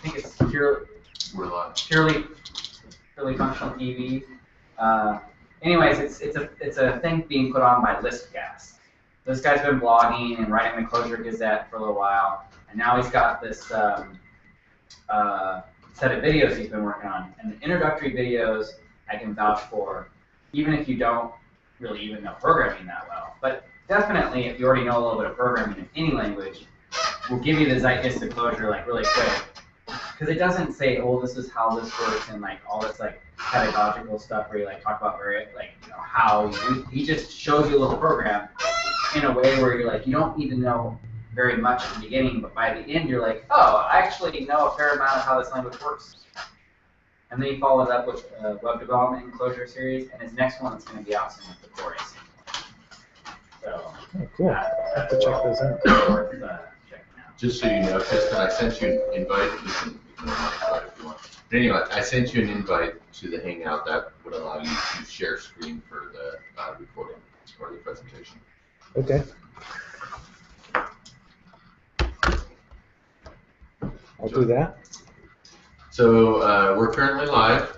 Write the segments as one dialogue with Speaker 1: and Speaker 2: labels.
Speaker 1: think it's purely functional TV. Anyways, it's a thing being put on by Listcast. This guy's been blogging and writing the Clojure Gazette for a little while, and now he's got this set of videos he's been working on. And the introductory videos I can vouch for, even if you don't really even know programming that well. But definitely, if you already know a little bit of programming in any language, will give you the zeitgeist of Clojure like really quick. Because it doesn't say, oh, this is how this works, and like all this like pedagogical stuff where you like talk about how you do. He just shows you a little program in a way where you're like, you don't need to know very much at the beginning, but by the end you're like, oh, I actually know a fair amount of how this language works. And then he followed up with web development in Clojure series, and his next one is going to be out soon with the Core AC. So,
Speaker 2: oh, cool. I have to check those out.
Speaker 3: Just so you know, Trystan, I sent you an invite. You can invite if you want. But anyway, I sent you an invite to the Hangout that would allow you to share screen for the recording for the presentation.
Speaker 2: Okay. I'll do that.
Speaker 3: So we're currently live.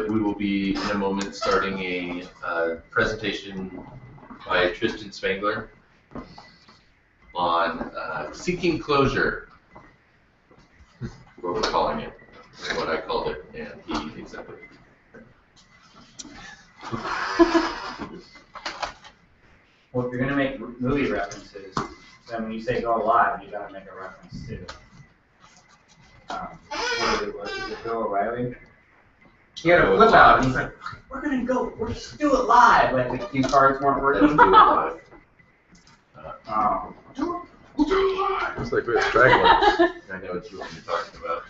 Speaker 3: We will be in a moment starting a presentation by Trystan Spangler on seeking Clojure, what we're calling it, what I called it, and he accepted it.
Speaker 1: Well, if you're going to make movie references, then when you say go live, you got to make a reference to what is it, Bill O'Reilly? He had a flip out, and he's like, we're going to go, we'll just do it live. Like, the cue cards weren't working.
Speaker 3: Let's do it live.
Speaker 1: We'll do it live.
Speaker 4: It's like we're stragglers.
Speaker 3: I know what you're talking about.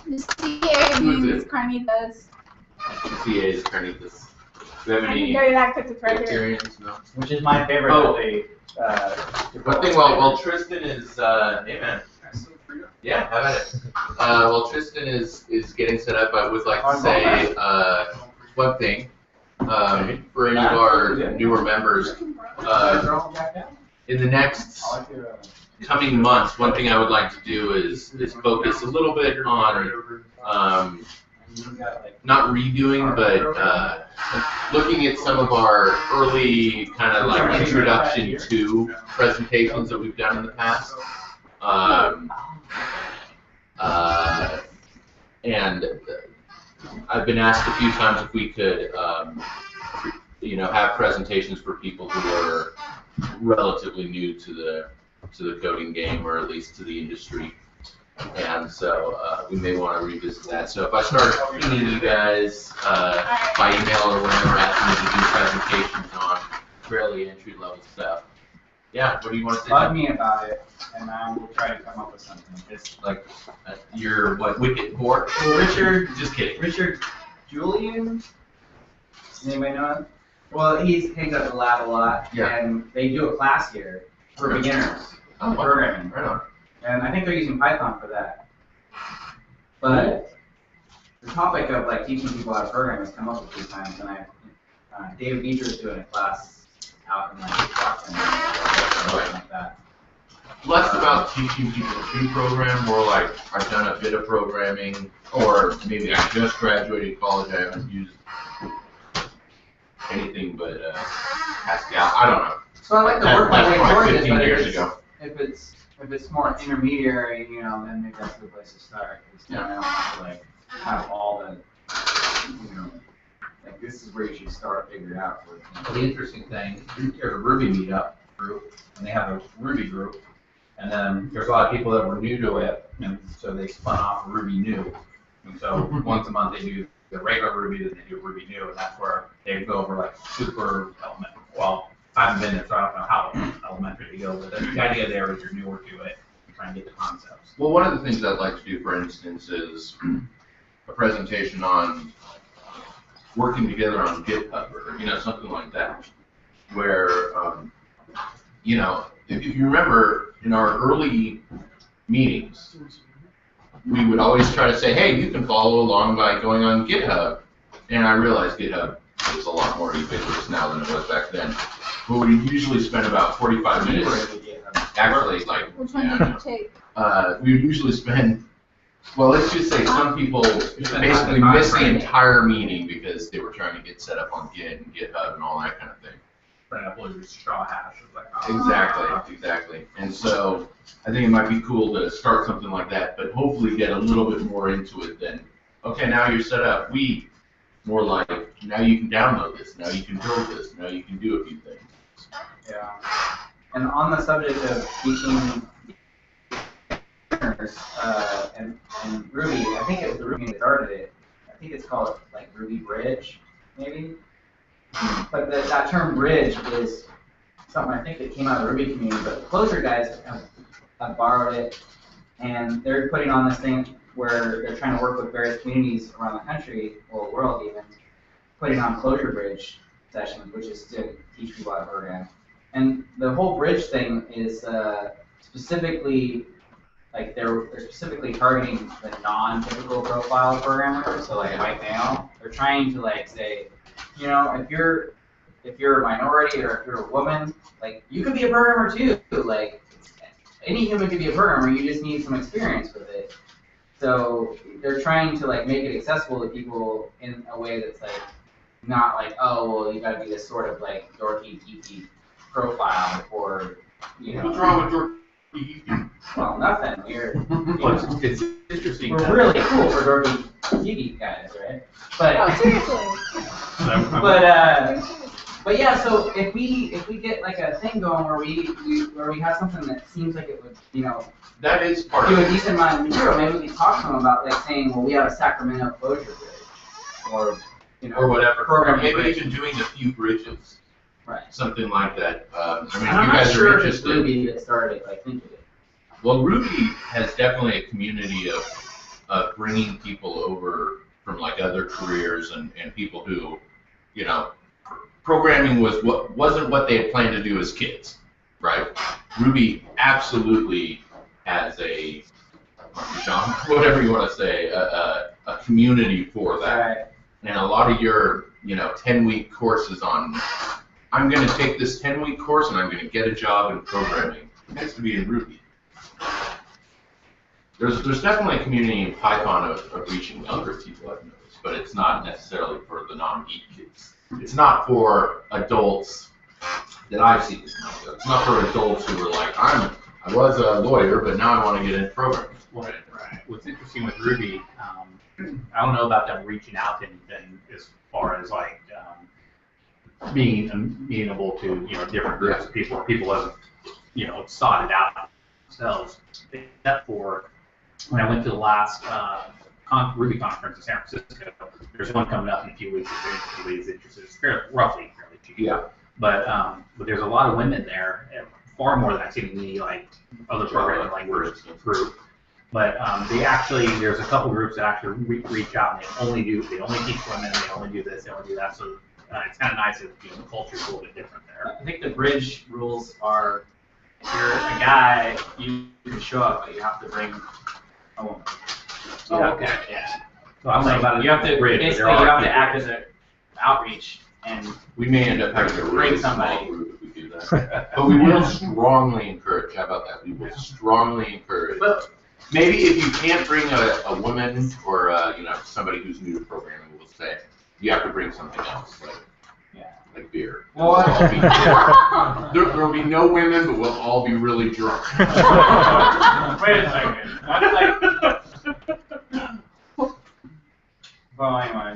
Speaker 5: The CA means carnitas.
Speaker 3: CA's carnitas. Do you have
Speaker 5: I
Speaker 3: any
Speaker 5: can go to that because it's right here.
Speaker 3: experience? No.
Speaker 1: Which is my favorite
Speaker 3: Oh.
Speaker 1: of the
Speaker 3: One thing while Trystan is, hey man. Yeah, have at it. While Trystan is getting set up, I would like to say one thing for any of our newer members. In the next coming months, one thing I would like to do is focus a little bit on not redoing, but looking at some of our early kind of like introduction to presentations that we've done in the past. And I've been asked a few times if we could, have presentations for people who are relatively new to the coding game, or at least to the industry. And so we may want to revisit that. So if I start pinging you guys by email or whatever, asking you to do presentations on fairly entry-level stuff. Yeah, what do you want to say?
Speaker 1: Bug me about it, and I will try to come up with something.
Speaker 3: It's like you're what, wicked bored?
Speaker 1: Well, Richard,
Speaker 3: Just kidding.
Speaker 1: Richard Julian. Anybody know him? Well, he hangs out at the lab a lot,
Speaker 3: Yeah.
Speaker 1: and they do a class here for beginners
Speaker 3: Oh, wow.
Speaker 1: programming.
Speaker 3: Right on.
Speaker 1: And I think they're using Python for that. But the topic of like teaching people how to program has come up a few times, and David Beecher is doing a class out in like Boston or something like that.
Speaker 3: Less about teaching people to program, more like I've done a bit of programming, or maybe I just graduated college, I haven't used anything but Pascal. I don't know.
Speaker 1: So I like to work my way
Speaker 3: That's
Speaker 1: towards
Speaker 3: probably
Speaker 1: it,
Speaker 3: 15
Speaker 1: but
Speaker 3: years ago.
Speaker 1: if it's more intermediary, then maybe that's a good place to start. Because I don't have to like have all the, like this is where you should start figuring out.
Speaker 6: Well, the interesting thing, there's a Ruby meetup group, and they have a Ruby group, and then there's a lot of people that were new to it, and so they spun off Ruby New. And so once a month they do the regular Ruby, then they do Ruby New, and that's where they go over like super elementary. Well, I haven't been there, so I don't know how elementary to go with it. The idea there is you're newer to it, you try and get the concepts.
Speaker 3: Well, one of the things I'd like to do, for instance, is a presentation on working together on GitHub, or something like that, where if you remember in our early meetings, we would always try to say, hey, you can follow along by going on GitHub, and I realize GitHub is a lot more ubiquitous now than it was back then. But we usually spend about 45 minutes Actually, like,
Speaker 5: Which one did you take?
Speaker 3: we would usually spend, well, let's just say some people basically miss the entire meeting because they were trying to get set up on Git and GitHub and all that kind of thing.
Speaker 6: Pineapple is straw hash. It's like, oh.
Speaker 3: Exactly. And so I think it might be cool to start something like that, but hopefully get a little bit more into it than, okay, now you're set up. More like, now you can download this, now you can build this, now you can do a few things.
Speaker 1: Yeah. And on the subject of teaching learners, and Ruby, I think it was Ruby that started it. I think it's called like Ruby Bridge, maybe. But that term bridge is something I think that came out of the Ruby community, but the Clojure guys have borrowed it, and they're putting on this thing where they're trying to work with various communities around the country, or world even, putting on Clojure Bridge sessions, which is to teach people how to program. And the whole bridge thing is specifically, like they're specifically targeting the non-typical profile programmer, so like a white male. They're trying to like say, you know, if you're a minority or if you're a woman, like you could be a programmer too. Like any human could be a programmer. You just need some experience with it. So they're trying to like make it accessible to people in a way that's like not like, oh well, you got to be this sort of like dorky, geeky profile or you know.
Speaker 4: What's wrong with dorky?
Speaker 1: Well, nothing.
Speaker 4: It's interesting.
Speaker 1: We're really cool for dorky, geeky guys, right? But
Speaker 5: Oh, seriously.
Speaker 1: but yeah. So if we get like a thing going where we have something that seems like it would, you know,
Speaker 3: That is part
Speaker 1: do
Speaker 3: of
Speaker 1: a
Speaker 3: it.
Speaker 1: decent amount of material, maybe we can talk to them about like saying, well, we have a Sacramento Clojure bridge, or you know,
Speaker 3: Or whatever. Or
Speaker 1: programming
Speaker 3: maybe
Speaker 1: bridge.
Speaker 3: even doing a few bridges.
Speaker 1: Right.
Speaker 3: Something like that. I mean,
Speaker 1: And I'm
Speaker 3: you
Speaker 1: not
Speaker 3: guys
Speaker 1: sure
Speaker 3: are
Speaker 1: if it's
Speaker 3: interested.
Speaker 1: Ruby that started it, but I think it is.
Speaker 3: Well, Ruby has definitely a community of bringing people over from like other careers and people who, you know, programming wasn't what they had planned to do as kids, right? Ruby absolutely has a genre, whatever you want to say, a community for that.
Speaker 1: Right.
Speaker 3: And a lot of your, you know, 10-week courses on, I'm going to take this 10-week course and I'm going to get a job in programming. It has to be in Ruby. There's definitely a community in Python of reaching younger people, I've noticed, but it's not necessarily for the non-geek kids. It's not for adults that I've seen. It's not for adults who are like, I was a lawyer, but now I want to get into programming.
Speaker 4: Right. What's interesting with Ruby, I don't know about them reaching out to anything as far as like being amenable to, you know, different groups of people. People haven't, you know, sought it out themselves. Except for when I went to the last Ruby conference in San Francisco. There's one coming up in a few weeks. If anybody's interested, it's roughly fairly cheap.
Speaker 3: Yeah.
Speaker 4: But there's a lot of women there, far more than I've seen in any like other programming language group. But there's a couple groups that actually reach out and they only teach women, they only do this, they only do that. So it's kind of nice that, you know, the culture's a little bit different there.
Speaker 7: I think the bridge rules are, if you're a guy, you can show up, but you have to bring a woman.
Speaker 4: Oh, okay.
Speaker 7: Yeah.
Speaker 4: So I'm like,
Speaker 7: You have to
Speaker 4: bridge,
Speaker 7: basically you have to act as an outreach and
Speaker 3: We may end up having a really
Speaker 7: Bring somebody.
Speaker 3: small group if we do that. But we will strongly encourage, how about that? We will strongly encourage. Maybe if you can't bring a woman or you know, somebody who's new to programming, we'll say you have to bring something else, like beer.
Speaker 1: Well,
Speaker 3: There'll be no women, but we'll all be really drunk.
Speaker 7: wait a second.
Speaker 1: well, anyway.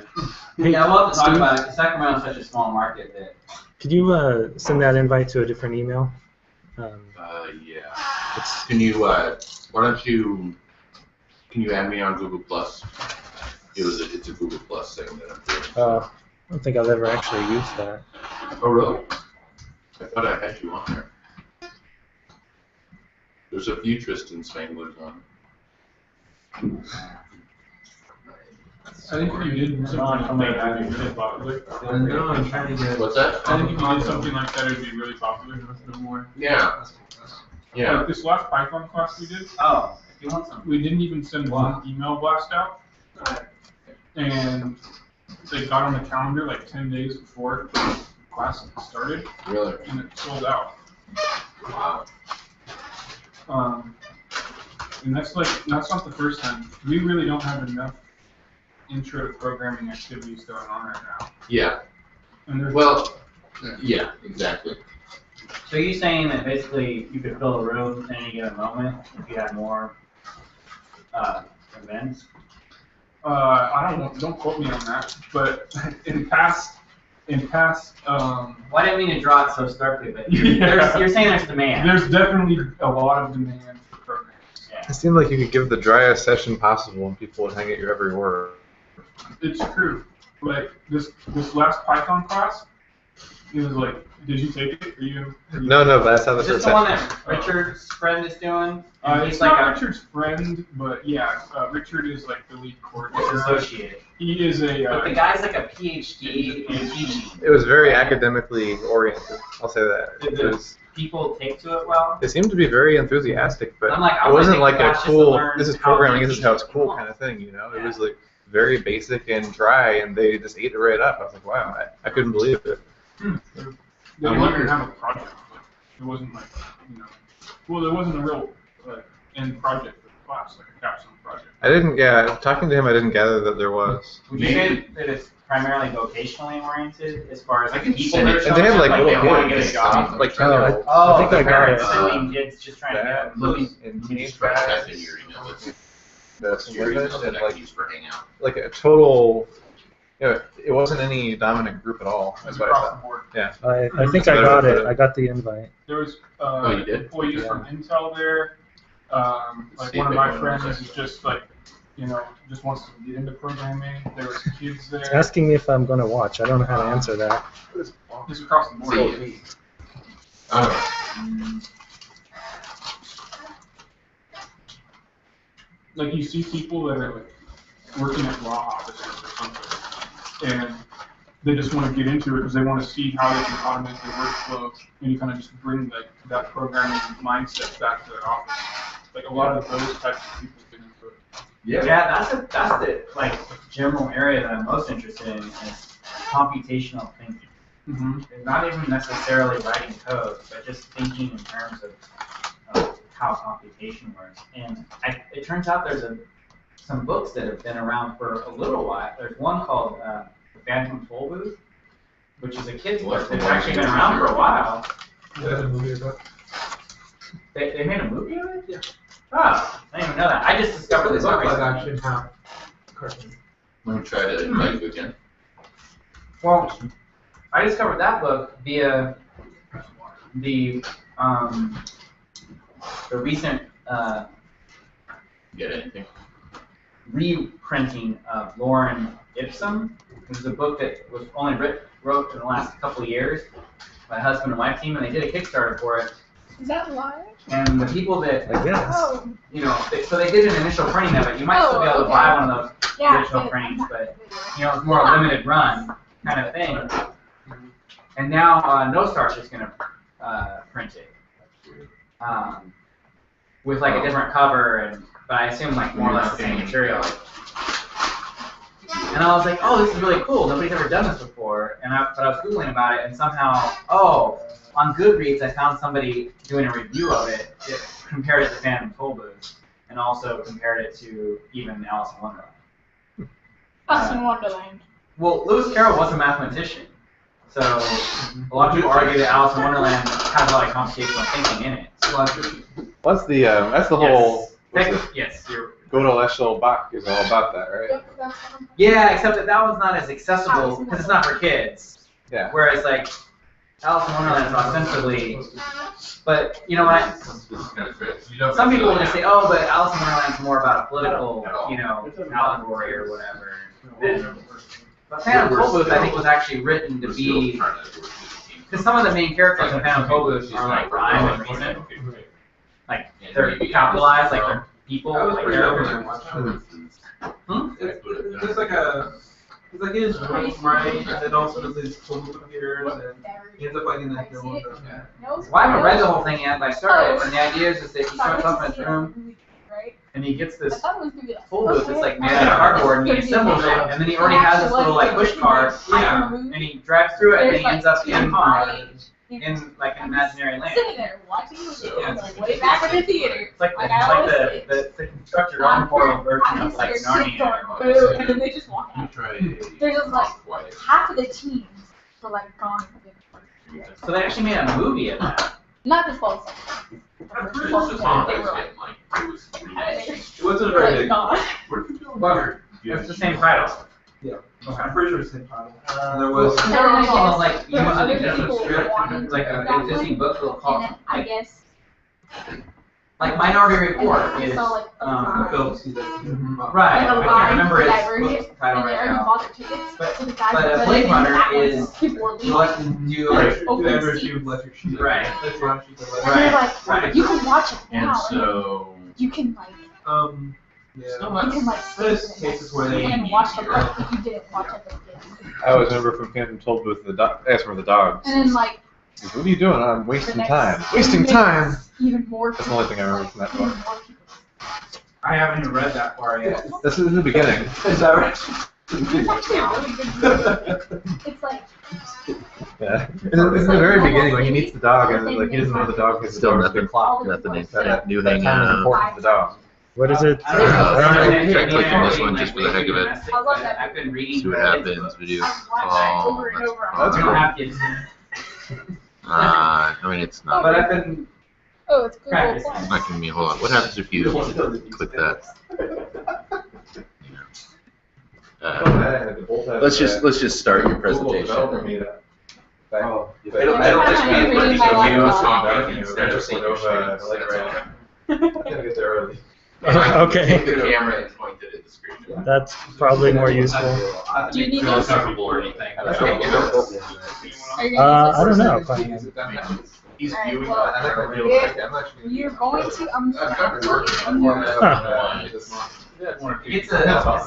Speaker 2: Hey,
Speaker 1: Yeah, we'll have to talk
Speaker 2: Steve?
Speaker 1: about it. Sacramento's such a small market that.
Speaker 2: Could you send that invite to a different email?
Speaker 3: Yeah. Can you? Can you add me on Google Plus? It's a Google Plus thing that I'm doing.
Speaker 2: I don't think I've ever actually used that.
Speaker 3: Oh, really? I thought I had you on there. There's a few Trystan Spanglers on.
Speaker 8: I think if you did something like that, it'd be really popular.
Speaker 3: No, I'm trying to get. What's that?
Speaker 8: I think if you did something like that, it'd be really popular. No more.
Speaker 3: Yeah. Yeah.
Speaker 8: Like this last Python class we did,
Speaker 1: Oh, if you want some.
Speaker 8: we didn't even send one email blast out, and they got on the calendar like 10 days before class started,
Speaker 3: Really?
Speaker 8: and it sold out.
Speaker 3: Wow.
Speaker 8: And that's not the first time. We really don't have enough intro to programming activities going on right now.
Speaker 3: Yeah.
Speaker 8: And there's
Speaker 3: Well, yeah, exactly.
Speaker 1: So you're saying that basically you could fill a room at any given moment if you had more events?
Speaker 8: don't quote me on that, but in past,
Speaker 1: Well, I didn't mean to draw it so starkly, but
Speaker 8: Yeah.
Speaker 1: you're saying there's demand.
Speaker 8: there's definitely a lot of demand for programs.
Speaker 1: Yeah.
Speaker 9: It seemed like you could give the driest session possible and people would hang at your every word.
Speaker 8: It's true. Like this last Python class, it was like, did you take it?
Speaker 9: No, but that's how the
Speaker 1: Is this
Speaker 9: first
Speaker 1: the one
Speaker 9: session.
Speaker 1: that Richard's friend is doing? And
Speaker 8: It's
Speaker 1: he's
Speaker 8: not
Speaker 1: like
Speaker 8: Richard's friend, but yeah, Richard is like the lead coordinator.
Speaker 1: associated.
Speaker 8: He is a.
Speaker 1: But the guy's like a PhD in teaching.
Speaker 9: It was very academically oriented. I'll say that.
Speaker 1: Did
Speaker 9: It was.
Speaker 1: people take to it well?
Speaker 9: They seemed to be very enthusiastic, but
Speaker 1: I'm like, I
Speaker 9: it
Speaker 1: wanna
Speaker 9: wasn't
Speaker 1: take
Speaker 9: like
Speaker 1: the
Speaker 9: a
Speaker 1: class just to
Speaker 9: cool.
Speaker 1: learn
Speaker 9: This is
Speaker 1: how to
Speaker 9: programming. This
Speaker 1: teach
Speaker 9: is how it's
Speaker 1: it.
Speaker 9: cool kind of thing. You know, it
Speaker 1: Yeah.
Speaker 9: was like very basic and dry, and they just ate it right up. I was like, wow, I couldn't believe it.
Speaker 8: They didn't even have a project. It wasn't like, well, there wasn't a real end project for the class, like a capstone project.
Speaker 9: I didn't. Yeah, talking to him, I didn't gather that there was.
Speaker 1: Would you say that it's primarily vocationally oriented as far as
Speaker 3: I
Speaker 1: like
Speaker 3: can
Speaker 1: people
Speaker 3: send
Speaker 1: that
Speaker 3: it-
Speaker 1: are
Speaker 9: And they have
Speaker 1: showing
Speaker 9: like
Speaker 1: up,
Speaker 9: little
Speaker 1: they want to get a
Speaker 9: kids,
Speaker 1: job?
Speaker 9: like
Speaker 2: Oh, I think I
Speaker 1: the
Speaker 2: got
Speaker 1: parents
Speaker 2: it.
Speaker 1: sending kids just trying to
Speaker 9: That,
Speaker 1: get moving.
Speaker 9: and
Speaker 3: Just
Speaker 9: teenage
Speaker 3: press
Speaker 9: guys,
Speaker 3: that in your email.
Speaker 9: that's
Speaker 3: Your email
Speaker 9: and
Speaker 3: that I
Speaker 9: like
Speaker 3: can use for Hangout.
Speaker 9: like a total. It wasn't any dominant group at all.
Speaker 8: It was
Speaker 9: That's what I
Speaker 8: across
Speaker 9: thought.
Speaker 8: the board.
Speaker 2: I think I got it. I got the invite.
Speaker 8: There was
Speaker 3: you did?
Speaker 8: employees
Speaker 2: Yeah.
Speaker 8: from Intel there. Like
Speaker 3: See
Speaker 8: one of
Speaker 3: if
Speaker 8: my
Speaker 3: anyone
Speaker 8: friends
Speaker 3: knows
Speaker 8: is just like, just wants to get into programming. There was kids there.
Speaker 2: It's asking me if I'm going to watch. I don't know how to answer that.
Speaker 8: Just across the board.
Speaker 3: See. Oh,
Speaker 8: Like you see people that are like working at law offices or something, and they just want to get into it because they want to see how they can automate their workflow, and you kind of just bring that programming mindset back to their office. Like a lot of those types of people get into it.
Speaker 1: Yeah, that's the like general area that I'm most interested in is computational thinking.
Speaker 8: Mm-hmm.
Speaker 1: And not even necessarily writing code, but just thinking in terms of how computation works. And it turns out there's some books that have been around for a little while. There's one called The Phantom Toll Booth, which is a kid's book that's actually been around for a while. They made a movie of it?
Speaker 6: Yeah.
Speaker 1: Oh, I didn't even know that. I just discovered this one recently.
Speaker 3: let me try to invite you again.
Speaker 1: Well, I discovered that book via the recent
Speaker 3: Get anything?
Speaker 1: reprinting of Lorem Ipsum. It was a book that was only wrote in the last couple of years by a husband and wife team, and they did a Kickstarter for it.
Speaker 5: Is that live?
Speaker 1: And the people that,
Speaker 2: I guess.
Speaker 5: Oh,
Speaker 1: so they did an initial printing of it. You might still be able to
Speaker 5: okay.
Speaker 1: buy one of those
Speaker 5: yeah.
Speaker 1: original printings, but it's more a limited run kind of thing. And now No Star's just going to print it with like a different cover, but I assume like more or less the same material. And I was like, oh, this is really cool. Nobody's ever done this before. But I was Googling about it, and somehow, on Goodreads, I found somebody doing a review of it. It compared it to Phantom Toll Booth, and also compared it to even Alice in Wonderland.
Speaker 5: Alice in Wonderland.
Speaker 1: Well, Lewis Carroll was a mathematician, so a lot of people argue that Alice in Wonderland has a lot of computational thinking in it.
Speaker 9: Well, that's the whole.
Speaker 1: Yes, you're.
Speaker 9: Godel Eshel Bach is all about that, right?
Speaker 5: Yep, that's one.
Speaker 1: Yeah, except that one's not as accessible because it's not for kids.
Speaker 9: Yeah.
Speaker 1: Whereas like Alice in Wonderland is ostensibly, but you know what? Some people will just say, oh, but Alice in Wonderland is more about a political, allegory or whatever. But Phantom Toll Booth, I think, was actually written to be, because some of the main characters in Phantom Toll Booth are like rhyme and reason, like they're capitalized, like they're people, like they're.
Speaker 6: It's like his room, right? And then also does his home computers, and he ends up like in that film.
Speaker 1: Well, I haven't read the whole thing yet, but I started, and the idea is that he starts off in his room,
Speaker 5: Right?
Speaker 1: and he gets
Speaker 5: I
Speaker 1: this
Speaker 5: thought it was gonna be
Speaker 1: toll booth that's like made out of cardboard, and he assembles it, and then he already has this little like push cart, and he drives through it, and then he ends up in in like an imaginary land.
Speaker 5: Sitting there watching the
Speaker 3: So-
Speaker 5: video, like way back in the theater.
Speaker 1: It's like
Speaker 5: Like I always say.
Speaker 1: the constructed own portal version
Speaker 5: I'm
Speaker 1: of like
Speaker 5: just scared
Speaker 1: Narnia.
Speaker 5: boo, and then they just walk
Speaker 3: You
Speaker 5: out.
Speaker 3: try
Speaker 5: They're just like
Speaker 3: quiet.
Speaker 5: half of the teams were like gone.
Speaker 1: So they actually made a movie of that.
Speaker 5: Not this whole
Speaker 3: I'm pretty sure the song was getting like it was
Speaker 5: It
Speaker 6: wasn't
Speaker 5: like gone.
Speaker 6: Butter.
Speaker 1: It's the same title.
Speaker 6: I'm pretty sure it's the same title. There was.
Speaker 5: And
Speaker 1: There
Speaker 5: then
Speaker 1: was
Speaker 5: I
Speaker 1: also
Speaker 5: guess
Speaker 1: like you
Speaker 5: there were
Speaker 1: know
Speaker 5: other
Speaker 1: there's a
Speaker 5: people
Speaker 1: script,
Speaker 5: wanting
Speaker 1: like
Speaker 5: to
Speaker 1: an
Speaker 5: that
Speaker 1: existing
Speaker 5: one.
Speaker 1: book will call
Speaker 5: And then I
Speaker 1: like,
Speaker 5: guess
Speaker 1: like Minority Report
Speaker 5: I
Speaker 1: is
Speaker 5: saw like
Speaker 6: The film season.
Speaker 1: right.
Speaker 5: like a
Speaker 1: I can't
Speaker 5: line
Speaker 1: remember
Speaker 5: for
Speaker 1: its
Speaker 5: Divergent,
Speaker 1: book title
Speaker 5: and they
Speaker 1: right
Speaker 5: already
Speaker 1: now.
Speaker 5: bought their tickets.
Speaker 1: But-
Speaker 5: So the guys
Speaker 1: but
Speaker 5: were
Speaker 1: a
Speaker 5: letting
Speaker 1: Blade
Speaker 5: in
Speaker 1: Runner
Speaker 5: that one,
Speaker 1: is-
Speaker 5: people were leaving.
Speaker 1: Do
Speaker 6: Right.
Speaker 5: Open
Speaker 6: Ever
Speaker 5: seats.
Speaker 6: do Electric Sheep.
Speaker 1: Right.
Speaker 6: That's one sheet of
Speaker 5: And they're
Speaker 6: Electric.
Speaker 5: like,
Speaker 1: Right.
Speaker 5: you can watch it
Speaker 3: And
Speaker 5: now.
Speaker 3: so
Speaker 5: You can like,
Speaker 6: Yeah.
Speaker 3: still
Speaker 5: you
Speaker 3: not
Speaker 5: can like
Speaker 6: There's
Speaker 5: save
Speaker 6: cases where they.
Speaker 5: and watch the part that you didn't watch at the beginning.
Speaker 9: I always remember from Phantom Told with the ask for the dogs.
Speaker 5: And then like
Speaker 9: What are you doing? I'm
Speaker 5: the
Speaker 9: wasting
Speaker 5: next
Speaker 9: time. Wasting time.
Speaker 5: even more.
Speaker 9: That's the only thing I remember from that
Speaker 5: Even
Speaker 9: book.
Speaker 5: more people.
Speaker 6: I haven't even read that far yet.
Speaker 9: This is the beginning.
Speaker 6: Is that right?
Speaker 5: It's actually a really good book. It's like
Speaker 9: Yeah. It's the very beginning when he meets the dog and like he doesn't know the dog because the
Speaker 10: Still
Speaker 9: dog's
Speaker 10: nothing.
Speaker 9: been clocked.
Speaker 10: Nothing.
Speaker 9: That
Speaker 10: New
Speaker 9: that
Speaker 10: hang
Speaker 9: time is
Speaker 10: out.
Speaker 9: important to the dog.
Speaker 2: What is it?
Speaker 1: I don't know.
Speaker 10: I don't know.
Speaker 1: Tried
Speaker 10: clicking this one just for the heck of it.
Speaker 5: I love that.
Speaker 1: I've been reading.
Speaker 10: See what
Speaker 1: kids'
Speaker 10: happens.
Speaker 1: books.
Speaker 10: Video.
Speaker 5: I've watched it over and over.
Speaker 9: That's
Speaker 1: I
Speaker 9: cool.
Speaker 1: don't have kids,
Speaker 10: I mean, it's not.
Speaker 1: but I've been
Speaker 5: Oh, it's Google
Speaker 1: practicing.
Speaker 10: It's not giving me. Hold on. What happens if you click that? Let's just start your presentation.
Speaker 6: Oh,
Speaker 3: it'll just be a bunch of you talking instead of seeing your screen. That's all.
Speaker 6: Gotta get there early.
Speaker 2: Okay.
Speaker 3: Take the camera and point it at the screen.
Speaker 2: That's probably more useful.
Speaker 5: Do you need
Speaker 4: Feel
Speaker 5: this?
Speaker 4: comfortable or anything.
Speaker 5: Are you gonna
Speaker 2: I don't know.
Speaker 5: use this?
Speaker 2: If I,
Speaker 4: He's
Speaker 5: Alright,
Speaker 4: viewing
Speaker 5: well,
Speaker 4: that.
Speaker 5: You're going to. I'm just gonna
Speaker 1: It's a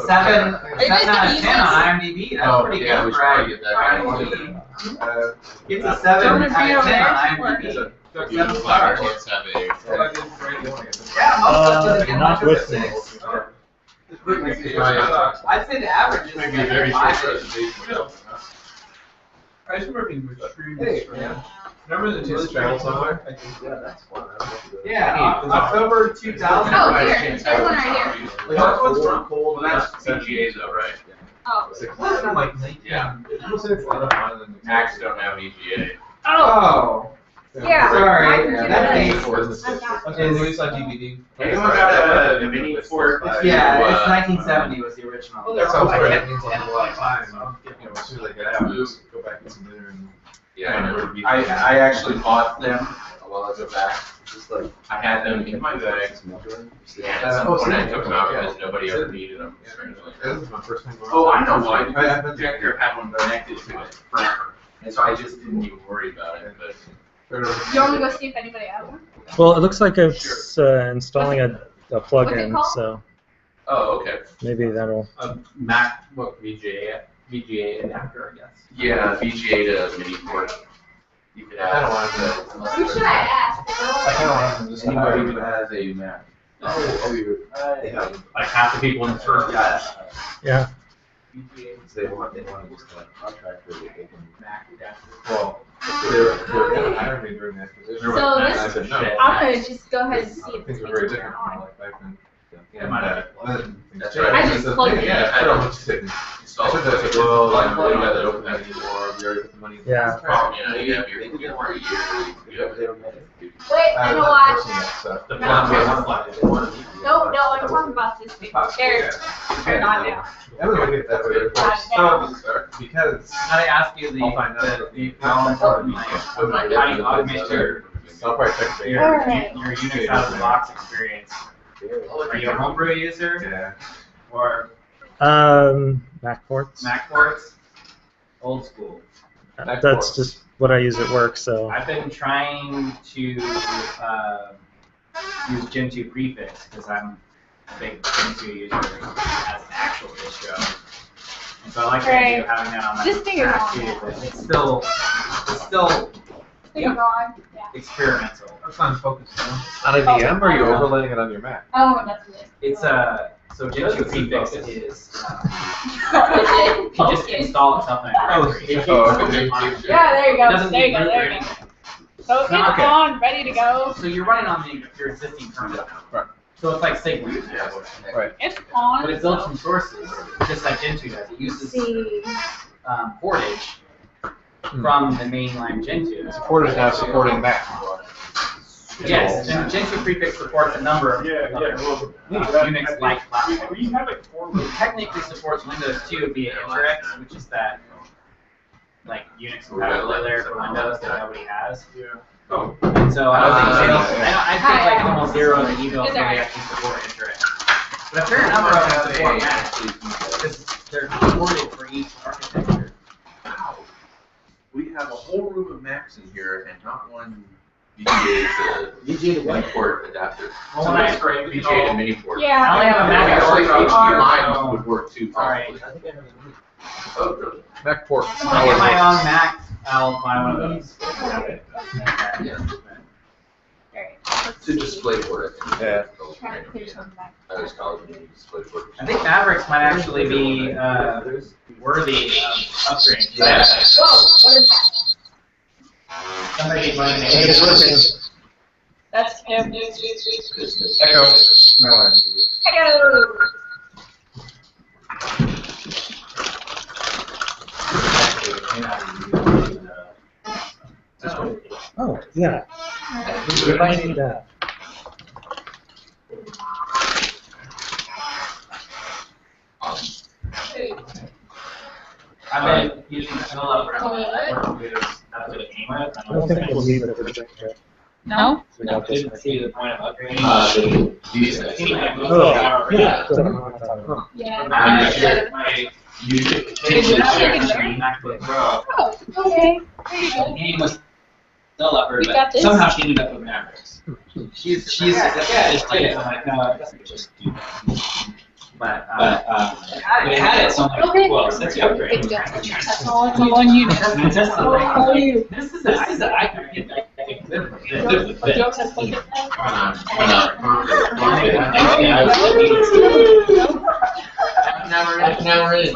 Speaker 1: 7
Speaker 5: you guys gonna
Speaker 1: out of
Speaker 5: use
Speaker 1: 10 on
Speaker 5: this?
Speaker 1: IMDb. That's
Speaker 3: Oh,
Speaker 1: pretty
Speaker 3: yeah,
Speaker 1: good
Speaker 3: we
Speaker 1: for
Speaker 3: should probably get that.
Speaker 1: IMDb. It's a
Speaker 5: Do you
Speaker 1: 7
Speaker 5: want me
Speaker 1: out
Speaker 5: to bring it
Speaker 1: of
Speaker 5: over
Speaker 1: 10
Speaker 5: there?
Speaker 1: on IMDb. So
Speaker 3: You
Speaker 1: 7 stars.
Speaker 3: let's have a.
Speaker 1: Yeah, most of them
Speaker 2: not
Speaker 1: get
Speaker 2: with me.
Speaker 1: 6. I'd say the average is
Speaker 3: Maybe a very short
Speaker 1: 5.
Speaker 3: presentation.
Speaker 6: I just remember being extremely Remember the two travel somewhere?
Speaker 1: Yeah, October 2000.
Speaker 5: Oh, here. There's one right here.
Speaker 6: Like, that one's from
Speaker 3: Well, that's PGA though, right?
Speaker 5: Oh.
Speaker 6: That's from like 19.
Speaker 3: Yeah.
Speaker 6: People say it's a lot of fun and
Speaker 3: Macs don't have EGA.
Speaker 1: Oh,
Speaker 5: Yeah.
Speaker 1: sorry.
Speaker 5: I can do
Speaker 1: That
Speaker 5: that.
Speaker 1: date
Speaker 5: I've got
Speaker 6: Okay, so it's on DVD.
Speaker 3: Anyone got a mini for?
Speaker 1: Yeah, it's 1970 was the original.
Speaker 6: That sounds great. That means a lot of time. You know, as soon as I get out, just go back and some dinner and.
Speaker 3: Yeah,
Speaker 6: I actually bought them while I was back. Just like.
Speaker 3: I had them in my bag. Yeah, at some point I took them out because nobody ever needed them.
Speaker 6: This is my first time.
Speaker 3: Oh, I know why.
Speaker 6: I've been
Speaker 3: Victor had one connected to it forever, and so I just didn't even worry about it. But
Speaker 5: You want me to go see if anybody has one?
Speaker 2: well, it looks like it's installing a
Speaker 5: What's it
Speaker 2: plugin,
Speaker 5: called?
Speaker 2: so
Speaker 3: oh, okay.
Speaker 2: maybe that'll.
Speaker 4: A MacBook VGA adapter, I guess.
Speaker 3: Yeah, VGA to mini port. You could
Speaker 6: I don't
Speaker 3: add.
Speaker 6: want
Speaker 5: Who should I ask?
Speaker 6: I kind of want them just
Speaker 3: Anybody who has a Mac.
Speaker 4: Like half the people in the first class.
Speaker 2: Yeah.
Speaker 10: They want to just contract where they can.
Speaker 4: Mac adapter.
Speaker 6: Well, they're gonna hire me during the acquisition.
Speaker 5: So
Speaker 6: And
Speaker 5: this-
Speaker 6: I said no.
Speaker 5: I'm gonna just go ahead and see if this
Speaker 6: Things are
Speaker 5: thing's
Speaker 6: very
Speaker 5: turn
Speaker 6: different from my
Speaker 5: on.
Speaker 6: life back then.
Speaker 4: It might have
Speaker 6: Then
Speaker 3: That's
Speaker 6: things
Speaker 3: right.
Speaker 5: I
Speaker 6: changed.
Speaker 5: just
Speaker 6: That's the
Speaker 5: plugged
Speaker 6: thing,
Speaker 5: it
Speaker 6: yeah,
Speaker 5: in.
Speaker 6: I don't know what to say. I said that, I said, well, I'm not gonna open that anymore, we already put the money in.
Speaker 2: Yeah.
Speaker 3: You have your for a year. You have
Speaker 5: Wait, I know what?
Speaker 4: The plug was
Speaker 5: No, I'm talking about this thing. There, turn on now.
Speaker 6: Everybody gets that way. So, because
Speaker 1: How to ask you
Speaker 6: I'll find out.
Speaker 1: the how important how do you automate your
Speaker 6: I'll probably check it.
Speaker 5: Alright.
Speaker 1: your Unix out of the box experience? Are you a homebrew user
Speaker 6: Yeah.
Speaker 1: or
Speaker 2: Mac ports.
Speaker 1: Mac ports? Old school.
Speaker 6: Mac
Speaker 2: That's
Speaker 6: ports.
Speaker 2: just what I use at work, so.
Speaker 1: I've been trying to use Gen 2 prefix because I'm a big Gen 2 user as an actual distro. And so I like the idea of having that on my
Speaker 5: This thing is
Speaker 1: Mac
Speaker 5: on
Speaker 1: too,
Speaker 5: now.
Speaker 1: but it's still
Speaker 5: Thing on. Yeah.
Speaker 1: experimental.
Speaker 6: That's not focused, huh?
Speaker 9: On a VM or are you overlaying it on your Mac?
Speaker 5: Oh, that's it.
Speaker 1: It's so Gen 2 prefix is
Speaker 5: It
Speaker 1: you can just install itself in a directory.
Speaker 9: Oh, okay.
Speaker 5: Yeah, there you
Speaker 1: It
Speaker 5: go.
Speaker 1: doesn't
Speaker 5: There you
Speaker 1: need
Speaker 5: go.
Speaker 1: root
Speaker 5: There
Speaker 1: or
Speaker 5: you go.
Speaker 1: anything.
Speaker 5: So it's
Speaker 1: Okay.
Speaker 5: on, ready to go.
Speaker 1: So you're running on your existing kernel.
Speaker 9: Right.
Speaker 1: So it's like Sigma.
Speaker 9: Right.
Speaker 5: It's on.
Speaker 1: But it builds from sources, just like Gentoo does. It uses
Speaker 5: See.
Speaker 1: portage from the mainline Gentoo.
Speaker 9: Supporters now supporting Mac.
Speaker 1: Yes, and Gentoo prefix supports a number of Unix-like platforms.
Speaker 8: We have like 4
Speaker 1: It technically supports Windows 2 via Interx, which is that like Unix compatibility layer for Windows that nobody has. And so I don't think sales, I think like almost zero of the emails really actually support Interx. But a fair number of them support Mac because they're supported for each architecture.
Speaker 10: We have a whole room of Macs in here and not one VGA to mini port adapter.
Speaker 1: Well, when I
Speaker 3: VGA to mini port.
Speaker 5: Yeah.
Speaker 1: I only have a Mac
Speaker 3: Actually,
Speaker 1: at
Speaker 3: HDMI would work too,
Speaker 1: Alright.
Speaker 3: probably.
Speaker 10: Oh, really?
Speaker 9: Mac ports.
Speaker 1: When I get my own Mac, I'll buy one of those.
Speaker 10: Yeah.
Speaker 5: Alright.
Speaker 10: To display port, I think.
Speaker 9: Yeah.
Speaker 5: Try to clear some back.
Speaker 10: I was calling it display port.
Speaker 1: I think Mavericks might actually be worthy of upgrade.
Speaker 10: Yeah.
Speaker 5: Whoa, what is that?
Speaker 1: Somebody running
Speaker 2: It's working.
Speaker 5: That's him.
Speaker 9: Echo.
Speaker 5: Hello.
Speaker 2: Oh, yeah. We might need that.
Speaker 7: I've been using Philip for computers. That's what it came with.
Speaker 2: I don't think we'll need the projector.
Speaker 5: No?
Speaker 7: I didn't see the point of upgrading.
Speaker 3: These
Speaker 2: Oh, yeah. So I'm not talking about-
Speaker 5: Yeah.
Speaker 7: My MacBook Pro.
Speaker 5: Oh, okay. There you go.
Speaker 7: The name was still upper,
Speaker 5: You got
Speaker 7: but
Speaker 5: this?
Speaker 7: somehow she ended up with Mavericks.
Speaker 1: She's
Speaker 7: Just like it. I'm like, no, it doesn't just do that.
Speaker 1: but
Speaker 7: But it had it, so I'm like,
Speaker 5: Okay.
Speaker 7: well, since you upgrade.
Speaker 5: Good job. That's all on you.
Speaker 7: And just
Speaker 5: All on you.
Speaker 7: this is I can get live with this.
Speaker 3: Now we're in.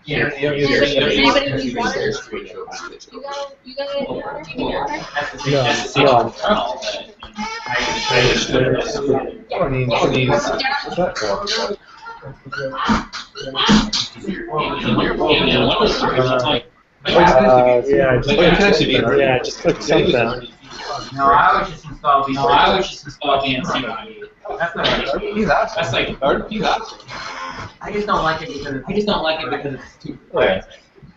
Speaker 5: Anybody need water? You got it?
Speaker 2: No,
Speaker 9: I mean, what's that for?
Speaker 2: Yeah, just click something.
Speaker 1: no, I would just install VC.
Speaker 7: BNC.
Speaker 1: That's not right.
Speaker 7: That's like
Speaker 1: I just don't like it because it's too
Speaker 7: Right.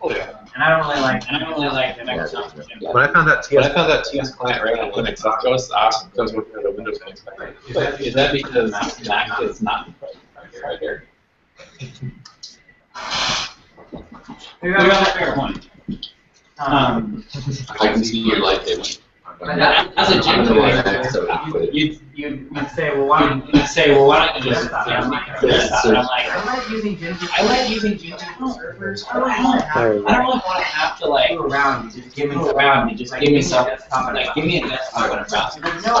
Speaker 1: and I don't really like
Speaker 7: the Microsoft.
Speaker 9: When I found that
Speaker 11: TS client right on Linux, that was awesome because we're going to Windows Linux. Is that because Mac is not right here?
Speaker 7: We got a fair point.
Speaker 3: I can see your light there.
Speaker 7: As a general,
Speaker 1: you'd say, well, why don't you
Speaker 7: why don't you just this? And I'm like,
Speaker 1: I like using Gentoo.
Speaker 7: I like using Gentoo servers. I don't
Speaker 2: There you
Speaker 7: really want to have to like
Speaker 1: go around. Just give me
Speaker 7: go around and just give me some
Speaker 1: desktop and
Speaker 7: like give me a desktop and a browser.
Speaker 1: There's no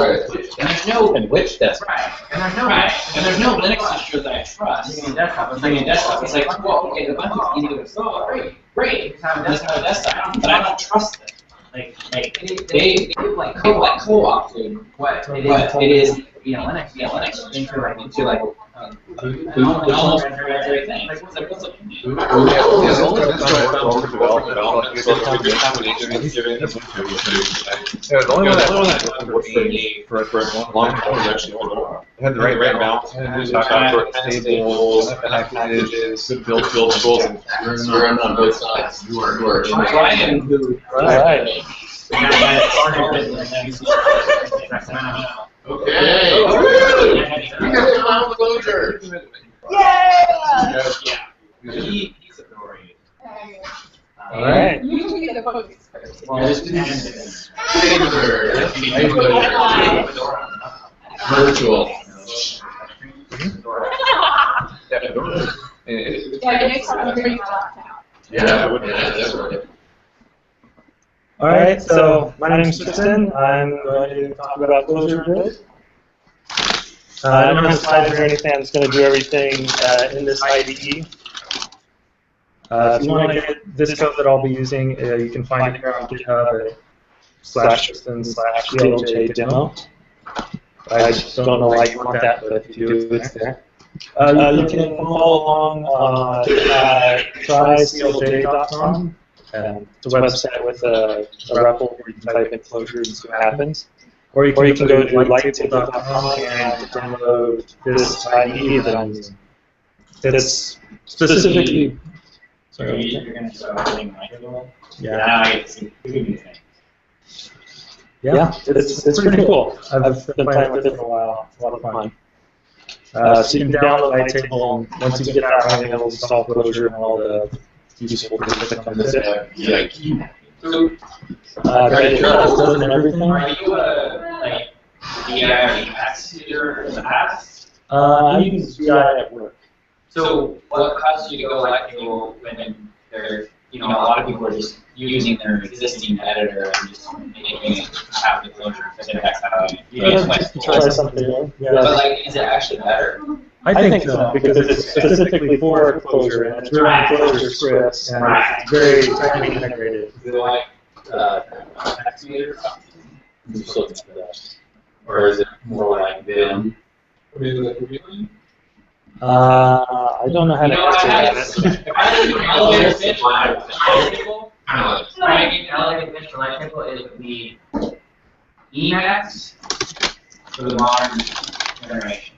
Speaker 7: And there's no
Speaker 11: And which desktop?
Speaker 1: right, and there's no
Speaker 7: and there's no Linux distro that I trust.
Speaker 1: Give me a desktop.
Speaker 7: Give me a desktop. It's like, well, okay, the Ubuntu's easy to install. Great.
Speaker 1: Just have a
Speaker 7: Let's have a desktop, but I don't trust them. Like
Speaker 1: They like
Speaker 7: co-opted
Speaker 1: what
Speaker 7: what it is,
Speaker 1: Linux
Speaker 7: into like almost everything. Like, what's up?
Speaker 9: The only one that worked for a long time actually had the right balance. Stable, packages, build tools, and
Speaker 3: We're on both sides. You are
Speaker 7: Ryan, who
Speaker 2: Alright.
Speaker 3: Okay. We got to allow Clojure.
Speaker 5: Yeah!
Speaker 7: he's authority.
Speaker 2: Alright.
Speaker 5: You can get the focus first.
Speaker 1: well,
Speaker 3: Virtual.
Speaker 5: Yeah, next time we're locked out.
Speaker 3: Yeah, that's right.
Speaker 2: Alright, so my name's Trystan. I'm going to talk about Clojure a bit. I don't have slides or anything. I'm just going to do everything in this IDE. If you want to get this code that I'll be using, you can find it here on GitHub at /Trystan/CLJ demo. I just don't know why you want that, but if you do, it's there. You can follow along at tryclj.com. It's a website with a REPL where you can type in Clojure and see what happens. Or you can go to lighttable.com and download this IDE that I'm using. It's specifically.
Speaker 7: Sorry, you're going to start doing micro.
Speaker 2: Yeah.
Speaker 7: Now I get to see things.
Speaker 2: Yeah, it's pretty cool. I've been playing with it for a while. A lot of fun. So you can download Lighttable, and once you get that running, it'll install Clojure and all the useful things that come with it.
Speaker 7: So,
Speaker 2: and everything.
Speaker 7: are you like VI or Emacs user in the past?
Speaker 2: I use VI at work.
Speaker 7: So what causes you to go Lighttable when there's, a lot of people are just using their existing editor and just making it have the Clojure syntax out of it?
Speaker 2: Try something new. Yeah.
Speaker 7: But like, is it actually better?
Speaker 2: I think so, because it's specifically for Clojure, and it's really Clojure scripts, and it's very tightly integrated.
Speaker 7: Is it like Activator or something? Or is it more like Vim?
Speaker 2: I don't know how to answer that.
Speaker 7: If I do an elevator pitch for Lighttable, when I get an elevator pitch for Lighttable, it would be Emacs for the modern generation.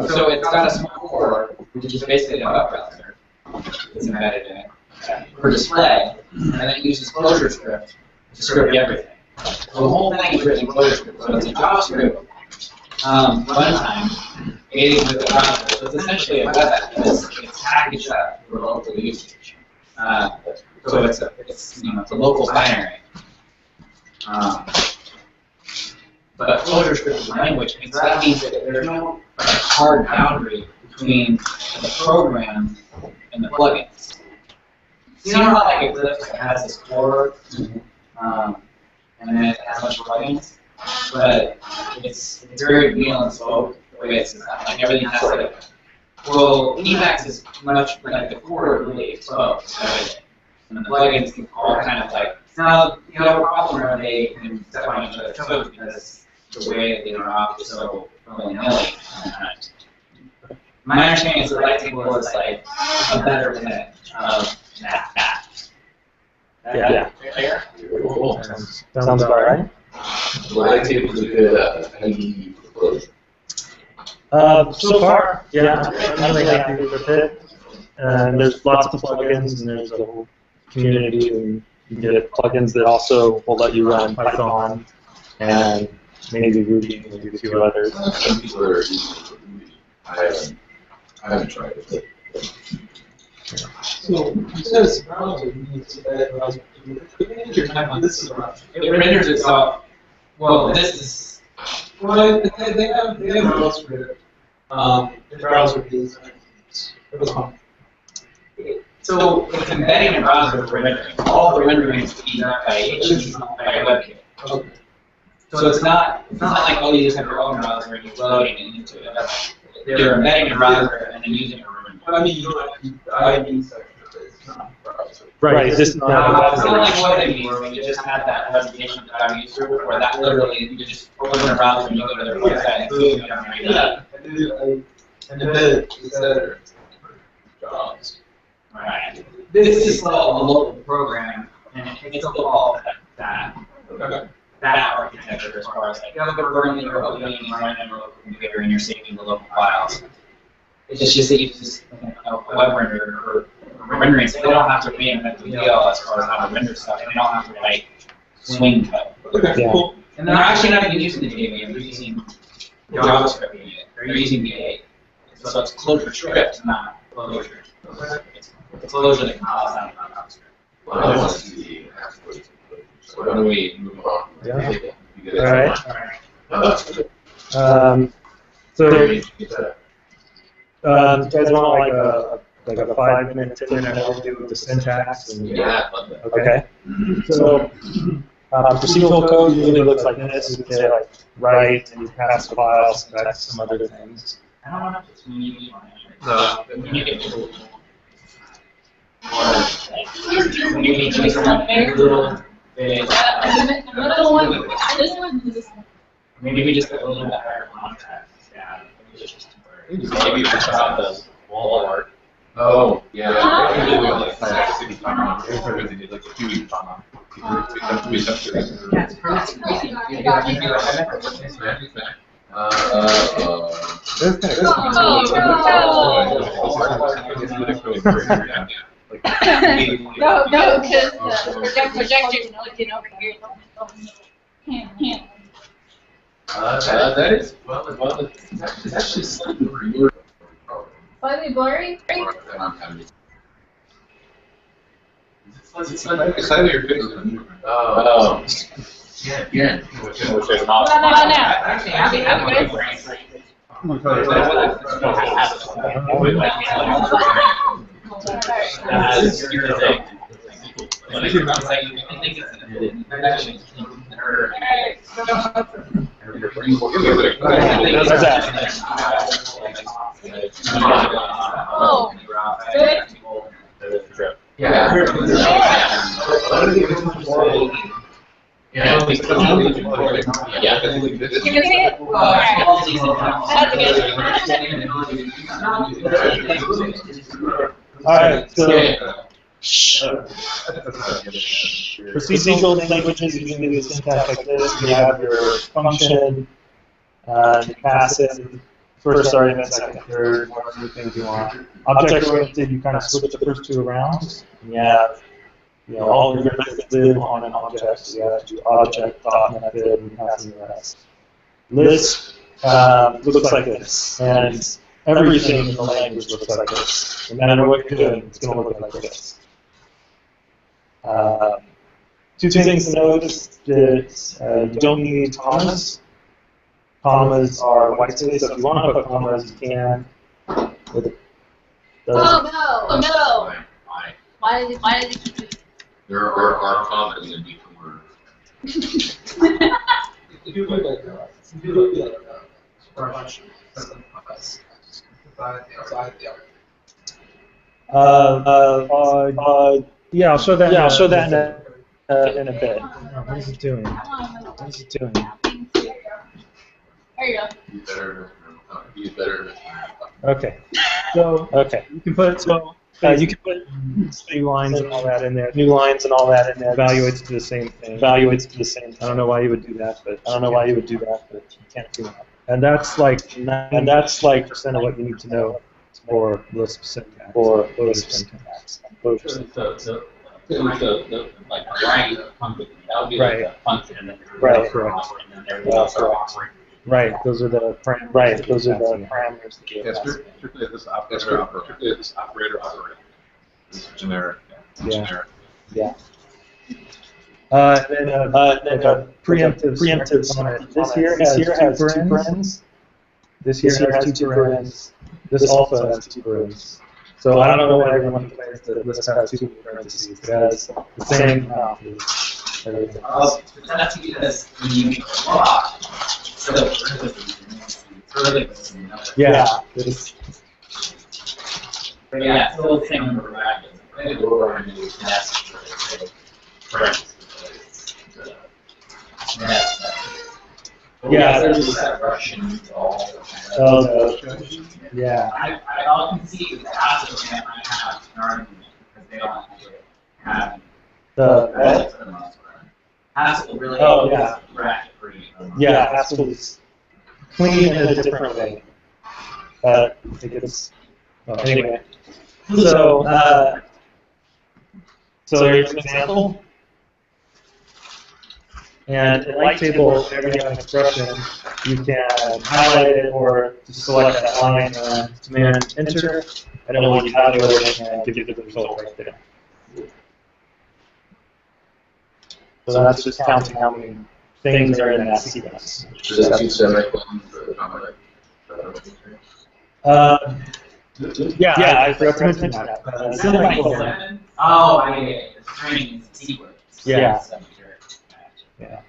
Speaker 7: So it's got a small core, which is basically a web browser that's embedded in it for display, and then it uses Clojure script to script everything. So the whole thing is written in Clojure script. So it's a JavaScript runtime aiding with the browser. So it's essentially a web app. It's packaged up for local usage. So it's a local binary. But Clojure script is language, and so that means that there's no hard boundary between the program and the plugins. You know how like Eclipse has this core, and then it has a bunch of plugins, but it's very real and slow the way it's designed. Like everything has like, well, Emacs is much like the core is really exposed, and the plugins can all kind of like, now you have a problem where they can step on each other's toes because the way that they interact is so willy-nilly sometimes. My understanding is that Lighttable is like a better way of that.
Speaker 2: Yeah.
Speaker 7: Fair?
Speaker 3: Cool.
Speaker 2: Sounds about right.
Speaker 3: Lighttable is a good IDE for Clojure.
Speaker 2: So far, yeah, I'm really happy with it. And there's lots of plugins, and there's a whole community, and you get plugins that also will let you run Python and maybe Ruby and maybe a few others.
Speaker 3: Some people are using Ruby. I haven't tried it.
Speaker 11: So, you said it's a browser, you need to edit browser. Your time on this is a browser.
Speaker 7: It renders itself. Well, this is.
Speaker 11: Well, they have a browser. The browser is.
Speaker 7: So it's embedding a browser for rendering. All the rendering is being done by WebKit.
Speaker 11: Okay.
Speaker 7: So it's not like, oh, you just have your own browser and you're loading it into it. They're embedding a browser and then using a render.
Speaker 11: I mean, you don't have to use the IE section of it. It's not a browser.
Speaker 2: Right, it's just
Speaker 7: It's not like what they mean, where you just have that presentation that I'm used to, where that literally, you just open a browser and you go to their website and boom, you have to read that.
Speaker 11: And embedded is editor jobs.
Speaker 7: Right. This is still a local program, and it's still all that architecture as far as like, you're running your local computer and you're saving the local files. It's just that you use a web renderer for rendering, so they don't have to reinvent the wheel as far as how to render stuff, and they don't have to write swing code.
Speaker 11: Okay,
Speaker 2: Yeah.
Speaker 11: cool.
Speaker 7: And they're actually not even using the JVM, they're using JavaScript in it. They're using V8. So it's Clojure script, not Clojure. It's Clojure that compiles out of JavaScript.
Speaker 3: Well, I want to see the exploits. So why don't we move on?
Speaker 2: Yeah.
Speaker 3: You guys
Speaker 2: All right.
Speaker 3: Oh, that's good.
Speaker 2: So,
Speaker 3: You
Speaker 2: you guys want like a 5-minute, 10-minute overview of the syntax? And,
Speaker 3: Yeah, I love that.
Speaker 2: Okay. So, procedural code usually looks like this. You say like write and you pass the file, spec some other things.
Speaker 7: I don't know if it's me. Or maybe just a little bit.
Speaker 5: Another one. This one. This one.
Speaker 7: Maybe just a little bit higher contrast. Yeah. Maybe just about the wall art.
Speaker 3: Oh, yeah.
Speaker 5: No, because the projector's looking over here. Can't.
Speaker 3: That is, well, it's actually slightly blurry.
Speaker 5: Slightly blurry?
Speaker 3: It's slightly your finger. Oh. Yeah.
Speaker 5: What about now? Oh, good.
Speaker 3: Yeah.
Speaker 7: Yeah.
Speaker 5: Can you see it? That's good.
Speaker 2: Alright, so procedural languages, you can do syntax like this. You have your function, you pass in first argument, second, third, whatever things you want. Object oriented, you kind of switch the first two around. And you have, all your methods live on an object, so you have to do object, dot method, and pass in the rest. Lisp looks like this, and everything in the language looks like this. No matter what you're doing, it's going to look like this. Two things to notice that you don't need commas. Commas are white space, so if you want to put commas, you can.
Speaker 5: Oh no! Why did it keep it?
Speaker 3: There are commas in each word.
Speaker 2: Yeah, I'll show that. Yeah, I'll show that in a bit. What is it doing? What is it doing?
Speaker 5: There you go.
Speaker 3: He's better.
Speaker 2: Okay. So you can put new lines and all that in there. New lines and all that in there. Evaluates to the same thing. I don't know why you would do that, but you can't do that. And that's like 90% of what you need to know for Lisp syntax.
Speaker 7: Like right function. That would be like a function.
Speaker 2: Right. Correct. Right. Those are the parameters that you
Speaker 9: Yeah, strictly this operator. It's generic.
Speaker 2: Yeah. Yeah. Then a preemptive on it. This here has two parens. This here has two parens. This also has two parens. So I don't know why everyone declares that Lisp has two parentheses. It has the same amount of everything.
Speaker 7: That's because when you make a block,
Speaker 2: yeah.
Speaker 7: Yeah, still the same number of brackets.
Speaker 2: Yeah,
Speaker 7: there's that Russian all.
Speaker 2: Yeah.
Speaker 7: I all can see the passive and I have an argument because they don't have
Speaker 2: the
Speaker 7: Haskell really
Speaker 2: yeah.
Speaker 7: bracket free.
Speaker 2: Yeah, Haskell is clean in a different way. I think it's anyway. So here's an example. And in light table, whenever you have an expression, you can highlight it or just select that line and command enter, and it will evaluate it and give you the result right there. So that's just counting how many things are in that sequence.
Speaker 3: Does that use semicolon for the comma?
Speaker 2: Yeah, I forgot to mention that. Semicolon.
Speaker 7: Oh, I get it. The string is a sequence.
Speaker 2: Yeah. Yeah.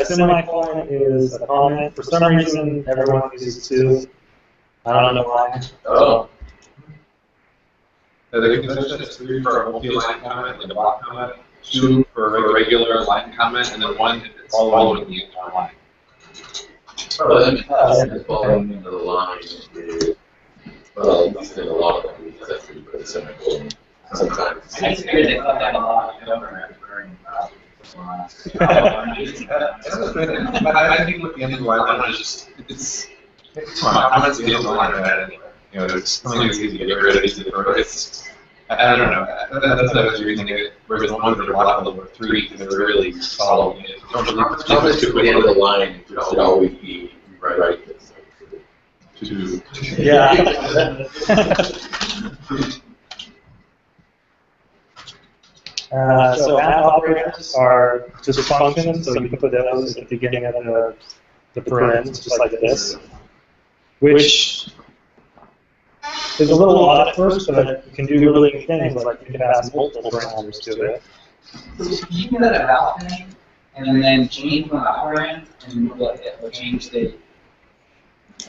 Speaker 2: Semicolon is a comment. For some reason, everyone uses two. I don't know why.
Speaker 3: Oh.
Speaker 9: The convention is 3 for a multi-line comment, like a block comment, 2 for a regular line comment, and then 1 if it's following the entire line.
Speaker 3: Following the line is, well, at least in a lot of them, that's pretty good. Sometimes.
Speaker 7: I figured they cut that a lot.
Speaker 9: But I think with the end of the line, it's comments at the end of the line are bad anyway. You know, there's something that's easy to get rid of, easy to throw. I don't know. That's not the reason it. Whereas the ones that are block level 3, they're really solid.
Speaker 3: Comments at the end of the line should always be right.
Speaker 2: Yeah. So math operators are just functions, so you can put those at the beginning of the parens, just like this, which is a little odd at first, but you can do really neat things, like you can pass multiple parameters to it.
Speaker 7: You can let a valve thing, and then change one operand, and it will change the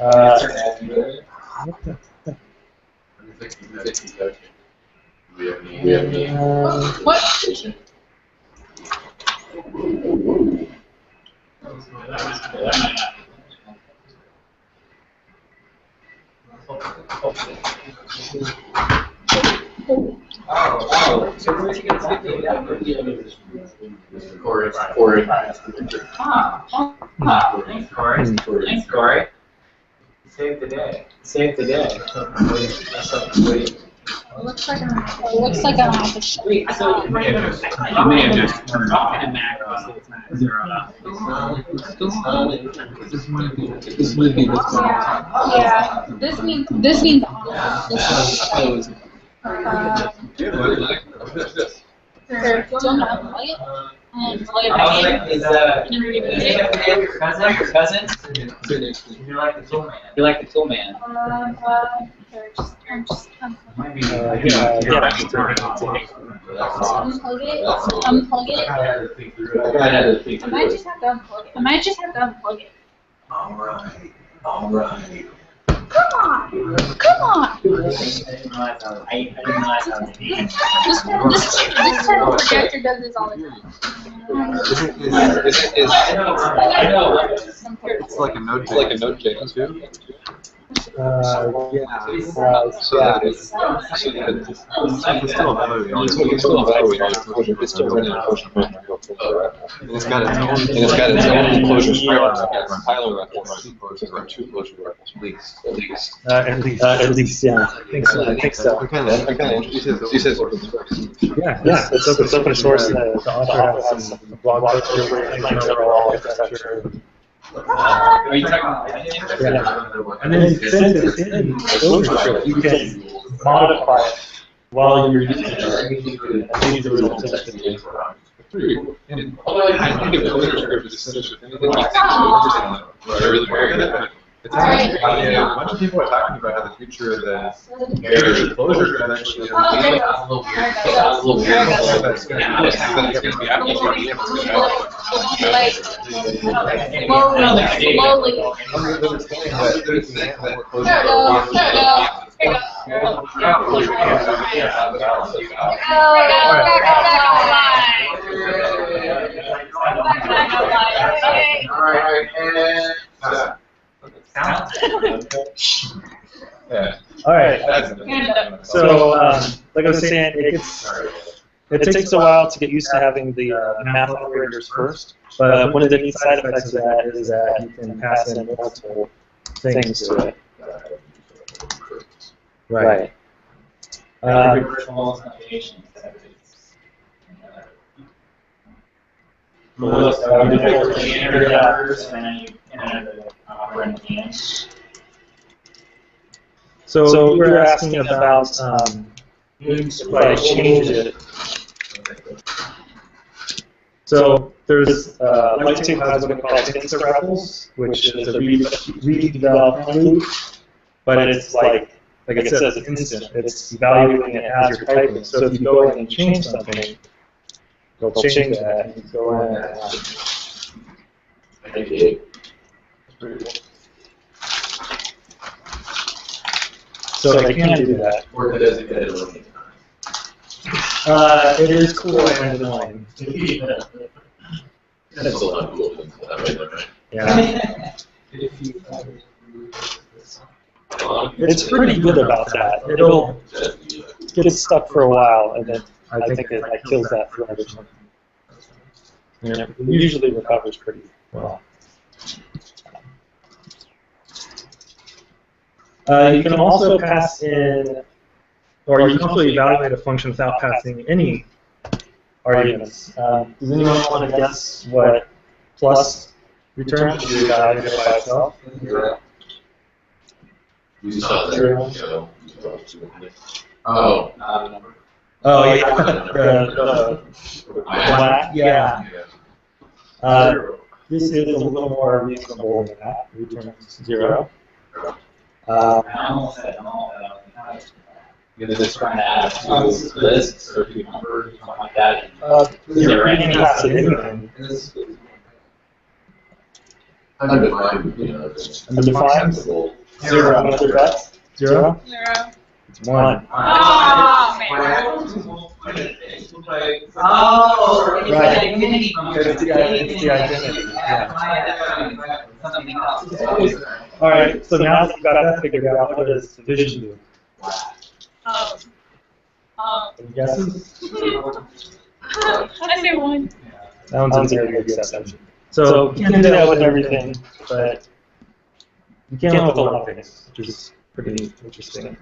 Speaker 7: answer as you do it.
Speaker 3: We have any
Speaker 5: What?
Speaker 7: Oh, so where's he going to take that?
Speaker 3: Corey.
Speaker 7: Thanks, Corey. Thanks, Corey. Save the day. Save the day.
Speaker 5: Looks like I'm on the show.
Speaker 7: Wait, so you may have just turned off the macro, so it's not zeroed up.
Speaker 5: Yeah. This means on. This is Sure. Do you want to unplug it? And plug it back in?
Speaker 7: Is your cousin? You like the tool man? You like the tool man?
Speaker 5: Just unplug it. I might just have to unplug it.
Speaker 3: All right.
Speaker 5: Come on! This type of projector does this all the time.
Speaker 9: It's like a node. It's like a node JSON too. It's still evaluating. It's still running a Clojure program. It's got its own Clojure script. Compiler reference. It's got 2 Clojure references, at least.
Speaker 2: At least, yeah. I think so.
Speaker 9: What kind of she says open source.
Speaker 2: Yeah, it's open source. The author has some blog posts where you can overall architecture.
Speaker 7: Are you talking about
Speaker 2: Yeah. And then since it's in Clojure script, you can modify it while you're using it. And these are the results of that.
Speaker 9: I think if Clojure script is essential, anything you can do, really very good. It's actually, a bunch of people are talking about how the future of the Clojure is actually
Speaker 5: That's a little weird.
Speaker 9: that's going to be absolutely
Speaker 2: Yeah. All right. So, like I was saying, it takes a while to get used to having the math operators first. But one of the neat side effects of that is that you can pass in multiple things to it. Right. So you were asking about if I change it. So there's Lightsaber has what we call Insta REPLs, which is a redevelop loop, but it's like it says, it's instant. It's evaluating it as you're typing. So if you go in and change something, it'll change that. And you go in and so they can do that.
Speaker 3: Or does it get it?
Speaker 2: It is cool and annoying.
Speaker 3: That's a lot of cool things that way, right?
Speaker 2: Yeah. It's pretty good about that. It'll get stuck for a while, and then I think it like kills that thread or something. And it usually recovers pretty well. You can also pass in, or you can also evaluate a function without passing any arguments. Does anyone want to guess what plus returns if you evaluate it by itself?
Speaker 3: We saw that. So,
Speaker 2: Oh, yeah. Yeah. This is a little more reasonable than that. Returns 0.
Speaker 7: I almost said null. You're just trying to add to lists or to numbers or something like that.
Speaker 2: You're reading past anything.
Speaker 3: undefined, you know.
Speaker 2: Undefined? 0. Another bet? 0?
Speaker 5: 0.
Speaker 2: It's 1.
Speaker 5: Oh, man.
Speaker 7: Oh,
Speaker 2: Right.
Speaker 7: identity.
Speaker 2: It's the identity. Yeah.
Speaker 7: Something else.
Speaker 2: All right. So now that you've got that figured out, what does division do? Any guesses?
Speaker 5: I say 1.
Speaker 2: That one's a very good exception. So you can do that with everything, but you can't with a lot of things, which is pretty interesting.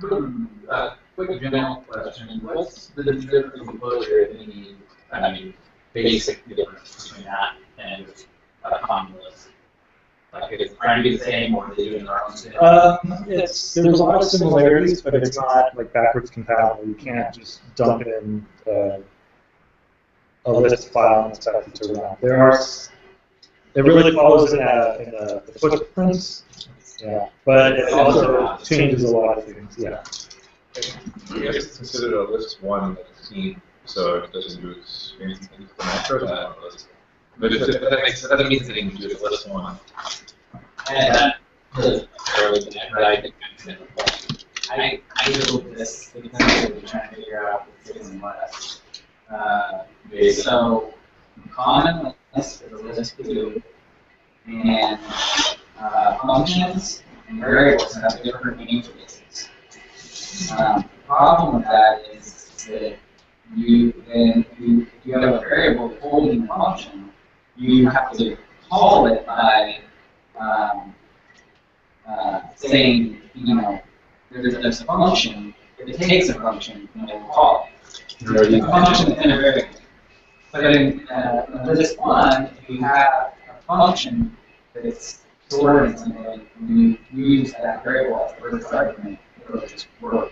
Speaker 7: Quick general question. What's the difference in Clojure? I mean, basic difference between that and a common list? Like, is it trying to be the same, or are they doing their own thing?
Speaker 2: There's a lot of similarities, but it's not like backwards compatible. You can't just dump it in a list file and expect it to run. It really follows in the footprints, yeah, but it also changes a lot of things, yeah.
Speaker 9: I guess it's considered a list 1 scene, so it doesn't do experience things for macros. But if that means that it can do it list 1.
Speaker 7: And that is fairly connected. I googled this because I was trying to figure out the different list. So, common list is a list to do, and functions and variables have different namespaces. The problem with that is that if you have a variable holding a function, you have to call it by saying, you know, there's a function, it takes a function, and it will call it. The function is in a variable. But in list 1, if you have a function that's stored in something, and you use that variable as the first argument, it will just work.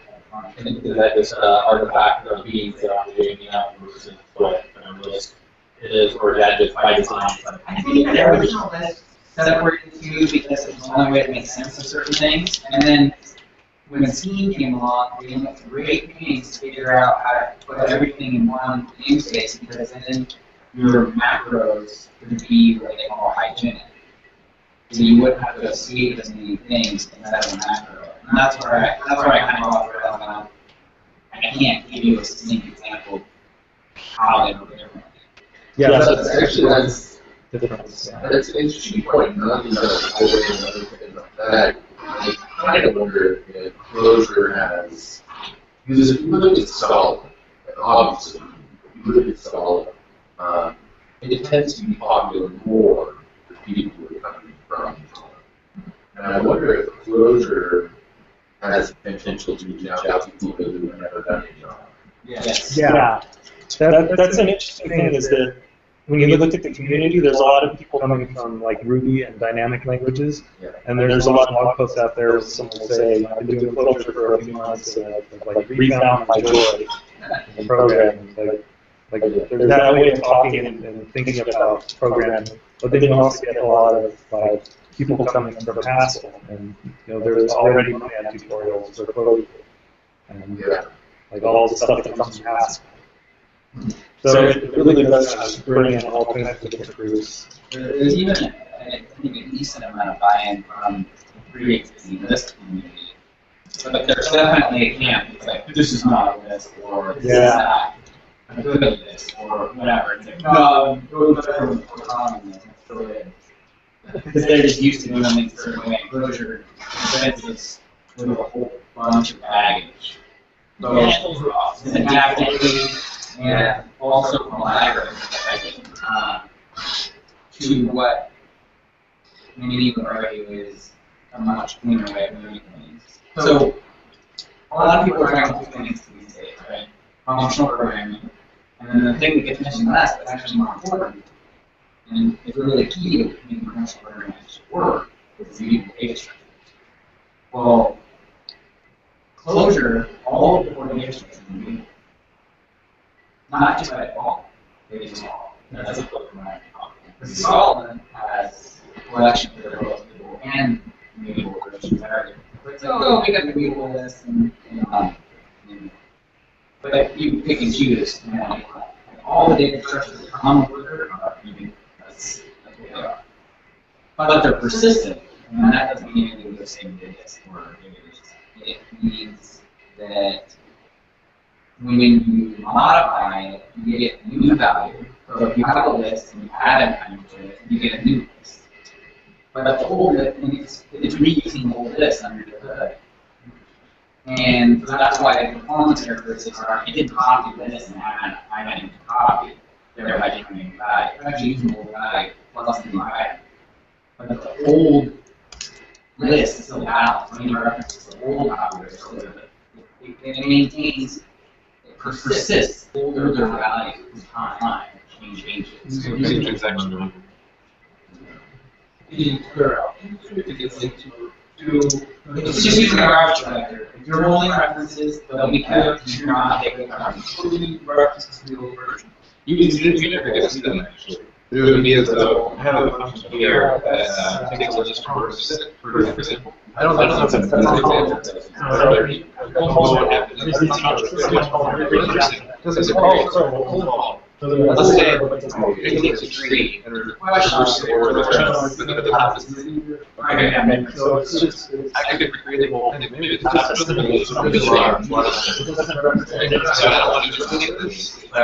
Speaker 7: Is that just an artifact of being that I'm doing, you know, versus what a list is, or is that just by design? I think the original list separated the two because it's the only way to make sense of certain things, and then when Steam came along, they went great pains to figure out how to put everything in one namespace, because then your macros would be what they call hygienic. So you wouldn't have to escape as many things inside of a macro. And that's where I kind of offer it. I can't give you a distinct example of how they work differently.
Speaker 2: Yeah,
Speaker 3: that's
Speaker 2: different.
Speaker 3: That's an interesting point. None of that. I kind of wonder if Clojure has, because if you look at solid, obviously, if you look at solid, it tends to be popular more for people who are coming from. And I wonder if Clojure has the potential to reach out to people who have never done a job.
Speaker 7: Yes.
Speaker 2: Yeah, that's an interesting thing, is that when you look at the community, there's a lot of people coming from like Ruby and dynamic languages, and there's a lot of blog posts out there where someone will say, I've been doing Clojure for a few months, and I've like refound my joy in programming. Like there's that way of talking and thinking about programming, but then you also get a lot of like people coming from Haskell, and you know there's already command tutorials for Clojure, and like all the stuff that comes from Haskell. So it really does bring in all kinds of different groups.
Speaker 7: There's even, I think, a decent amount of buy-in from the pre-existing list community. But there's definitely a camp. It's like, this is not a list, or this is not. a good list or whatever. It's like, no, go to the column list. That's the way. Because they're just used to doing things a certain way. Clojure presents us with a whole bunch of baggage. So, syntactically and also from a library perspective, to what many would argue is a much cleaner way of doing things. So, a lot of people are trying to do things these days, right? Functional programming. And then the thing that gets mentioned less, but actually more important, and it's really key to making functional programming work, is the immutable data structure. Well, Clojure, all of the core data structures are immutable. Not just by default, they just all. That's a Clojure. The solvent has a collection of their immutable and immutable versions. So we got the immutable list, and but you pick and choose. All the data structures that come with it are immutable. That's what they are. But they're persistent, and that doesn't mean anything the same data or databases. It means that when you modify it, you get a new value. So if you have a list and you add a value to it, you get a new list. But the old list, it's reusing the old list under the hood. And so that's why the performance characteristics are, you didn't copy this and I didn't copy, thereby generating value. You're actually using the old value plus the new item. But the old list is still valid. So any references to the old copy is still there. It maintains, it persists older values through time. Changes.
Speaker 9: Using transaction.
Speaker 7: It's just using our object vector. If you're rolling references, they'll be kept. You're not taking
Speaker 9: references to the old version. You never get to see them actually. It would be as though I have a function here that takes a list for example. I don't know if that's an example. Let's say it takes a tree and requires or the top is so it's just I could recreate the whole thing. Maybe the top doesn't really so I don't want to do any of this. A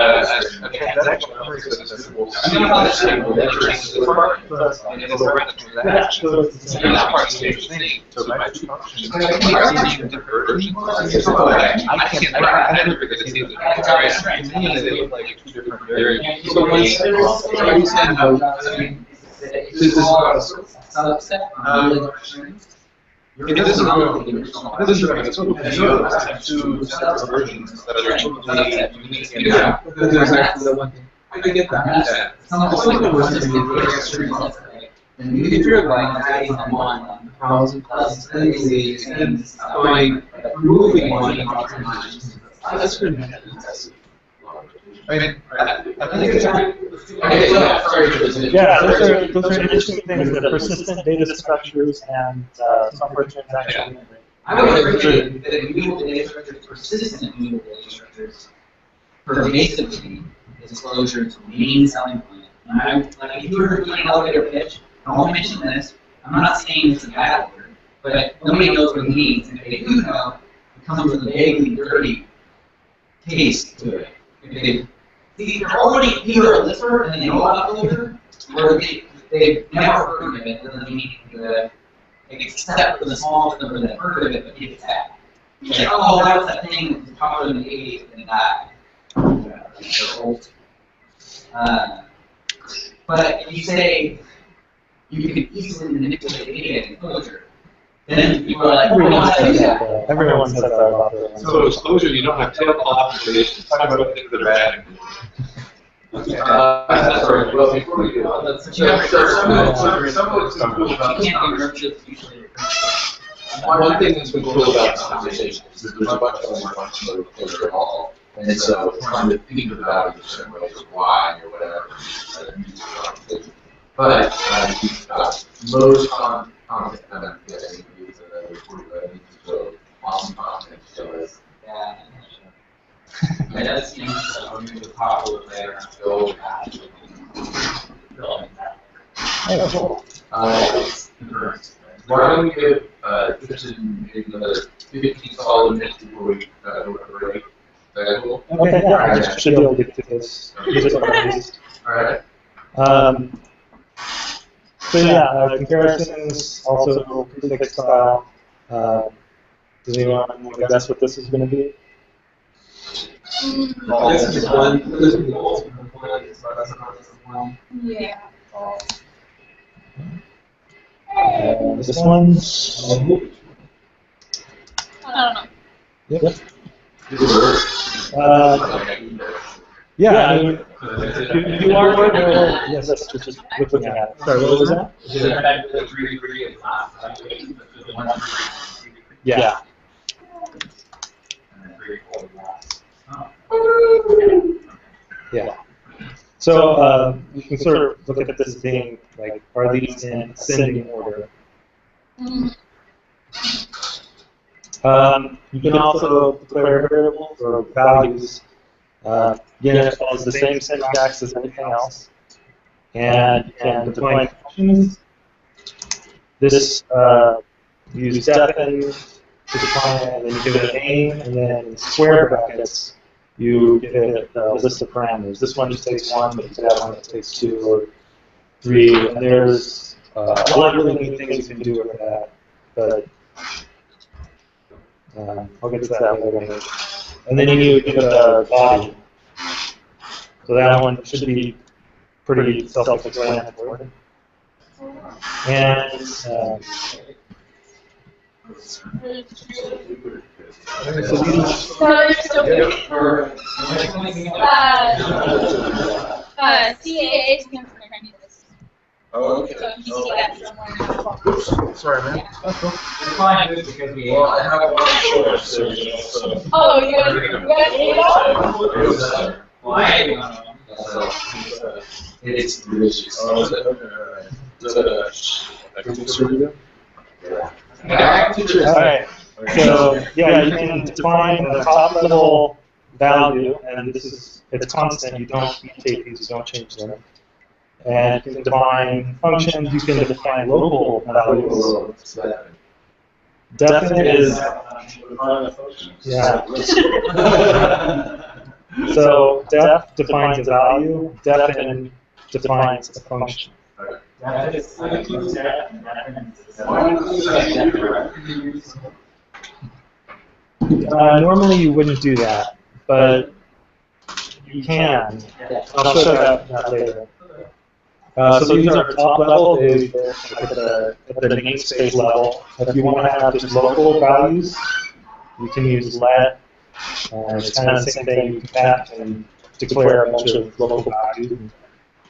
Speaker 9: transaction memory says you know how this table that changes the part and it'll write the transaction. And that part is the same thing. So my two functions are different versions. I can't I never figured this either. To me they look like two different variables. So when this is it isn't two separate versions that are totally unique. Yeah, because there's actually the one thing. I get that. It's like the worst thing
Speaker 7: and you figure like adding one 1,000 plus things and going removing one times.
Speaker 9: That's good. I mean, I think
Speaker 2: those are interesting things, the persistent data structures and software transaction.
Speaker 7: I would agree that immutable data structures, persistent immutable data structures, pervasively is Clojure's main selling point. And like if you were doing an elevator pitch, I'll only mention this. I'm not saying it's a bad word, but nobody knows what it means. And if they do know, it comes with a vaguely dirty taste to it. If they they're already either a listener and they know about Clojure, or they've never heard of it, doesn't mean except for the small number that heard of it but didn't tap. You're like, oh, that was that thing that was popular in the 80s and died. They're old. But if you say you can easily manipulate data in Clojure, then people are like, oh, how do I do that?
Speaker 2: Everyone says that about it.
Speaker 9: So with Clojure, you don't have tail call optimizations. Talk about things that are bad.
Speaker 10: Sorry, well, before we do that, one thing that's been cool about this conversation is that there's a bunch of other functions of Clojure at all. And so trying to think of the value in certain ways or why or whatever. But most content I'm getting is a recording so awesome content. So it's
Speaker 7: Yeah, that's the popular player. Go
Speaker 10: why don't we give Tristan maybe another 15 solid minutes before we go to break? Okay, cool.
Speaker 2: Okay, yeah, I should be able to get to this.
Speaker 10: All right.
Speaker 2: So yeah, comparisons, also prefix style. Does anyone want to guess what this is going to be?
Speaker 10: This is one. This is one.
Speaker 5: Yeah.
Speaker 2: This one's.
Speaker 5: I don't know.
Speaker 2: Yep. Yeah, I mean, you are aware. Yes, that's just looking at it. Sorry, what was that? Yeah. Yeah. So you can sort of look at this as being like, are these in ascending order? You can also declare variables or values. Again, it follows the same syntax as anything else. And you can define functions. This use defin to define it, and then you give it a name, and then in square brackets, you give it a list of parameters. This one just takes one, but you could have one that takes 2 or 3. And there's a lot of really neat things you can do with that. But I'll get to that later. And then you give it a body. So that one should be pretty self-explanatory. And so these
Speaker 5: CAA stands for Chinese.
Speaker 10: Oh, okay.
Speaker 5: So you see that somewhere.
Speaker 10: Sorry, man.
Speaker 6: It's fine, because we.
Speaker 10: Well, I have one so.
Speaker 5: Oh, you got 8
Speaker 6: Well, I ate one of them.
Speaker 10: So, it's delicious. Oh, is it a conservative?
Speaker 2: all right. So yeah, you can define the top level value, and this is it's constant. You don't mutate these, you don't change them. And you can define functions. You can define local values. Defin is So def defines a value. Defin defines a function. Normally you wouldn't do that, but you can. I'll show that later. So these are top level, they're at the namespace level. If you want to have just local values, you can use let. It's kind of the same thing. You can path and declare a bunch of local values and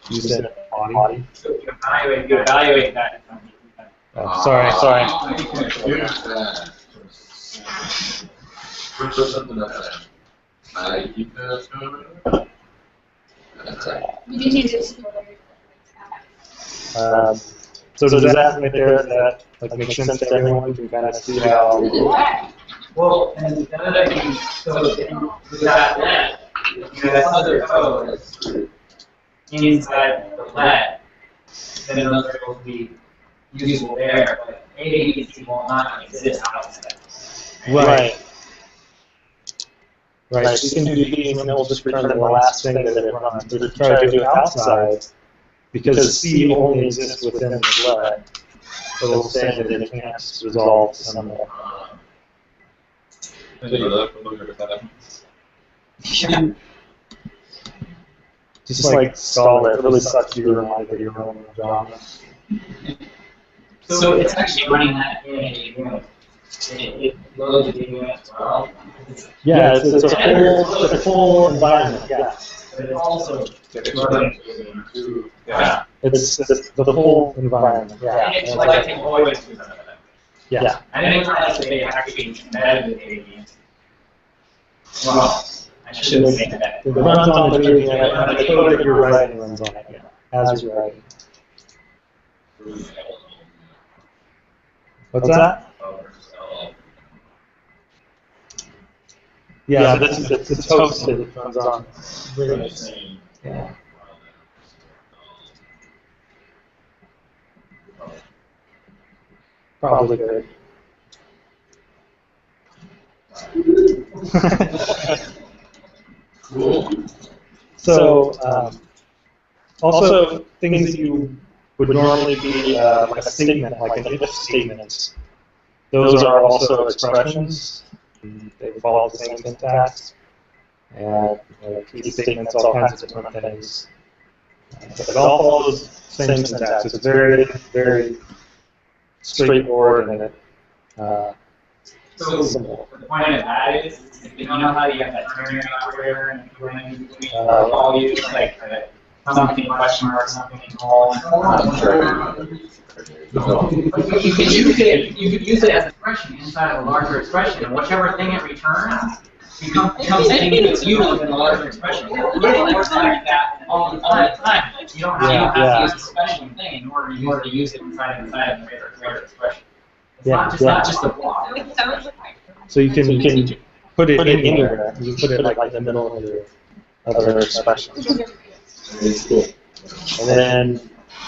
Speaker 2: use it on body.
Speaker 6: So you evaluate that.
Speaker 2: Sorry.
Speaker 10: Something like that. I keep that.
Speaker 5: You can use it.
Speaker 2: So does that right there, that like make sense to everyone? You can kind of see how.
Speaker 6: Well, and another thing, so with that let, you have other code inside the let, then those are supposed to be usable there, but A, B, and C will not exist outside.
Speaker 2: Right. Right. So you can do these, and it will just return the last thing that it runs. But if you try to do it outside, because C only exists within the let, it will say that it can't resolve somewhere. Just like Scholar, it really sucks you remind that you're running Java.
Speaker 6: So it's actually running that in a unit. It loads the unit as well.
Speaker 2: Yeah, it's a full environment, yeah.
Speaker 6: But it's also running.
Speaker 2: Yeah. It's the full environment, yeah.
Speaker 6: And it's collecting always to them.
Speaker 2: Yeah.
Speaker 6: I didn't realize that they actually embedded the AV. Well, I shouldn't say that.
Speaker 2: It runs on the JVM, and the code that you're writing runs on it, yeah, as you're writing. What's that? Yeah, this is it's hosted, it runs on. Yeah. Probably good.
Speaker 3: Cool.
Speaker 2: So also things that you would normally be like a statement, like an if statement. Those are also expressions. They follow the same syntax. And key statements, all kinds of different things. But it all follows the same syntax. It's very, very straightforward and simple.
Speaker 7: The point of that is, you know how you have that ternary operator and we all use like something question mark, something colon. You could use it as an expression inside of a larger expression, and whichever thing it returns becomes the thing that's used in a larger expression. It works like that all the time. You don't have to use a special thing in order to use it inside of a greater expression. It's not just a block.
Speaker 2: So you can put it anywhere. You can put it like in the middle of your other expressions. And then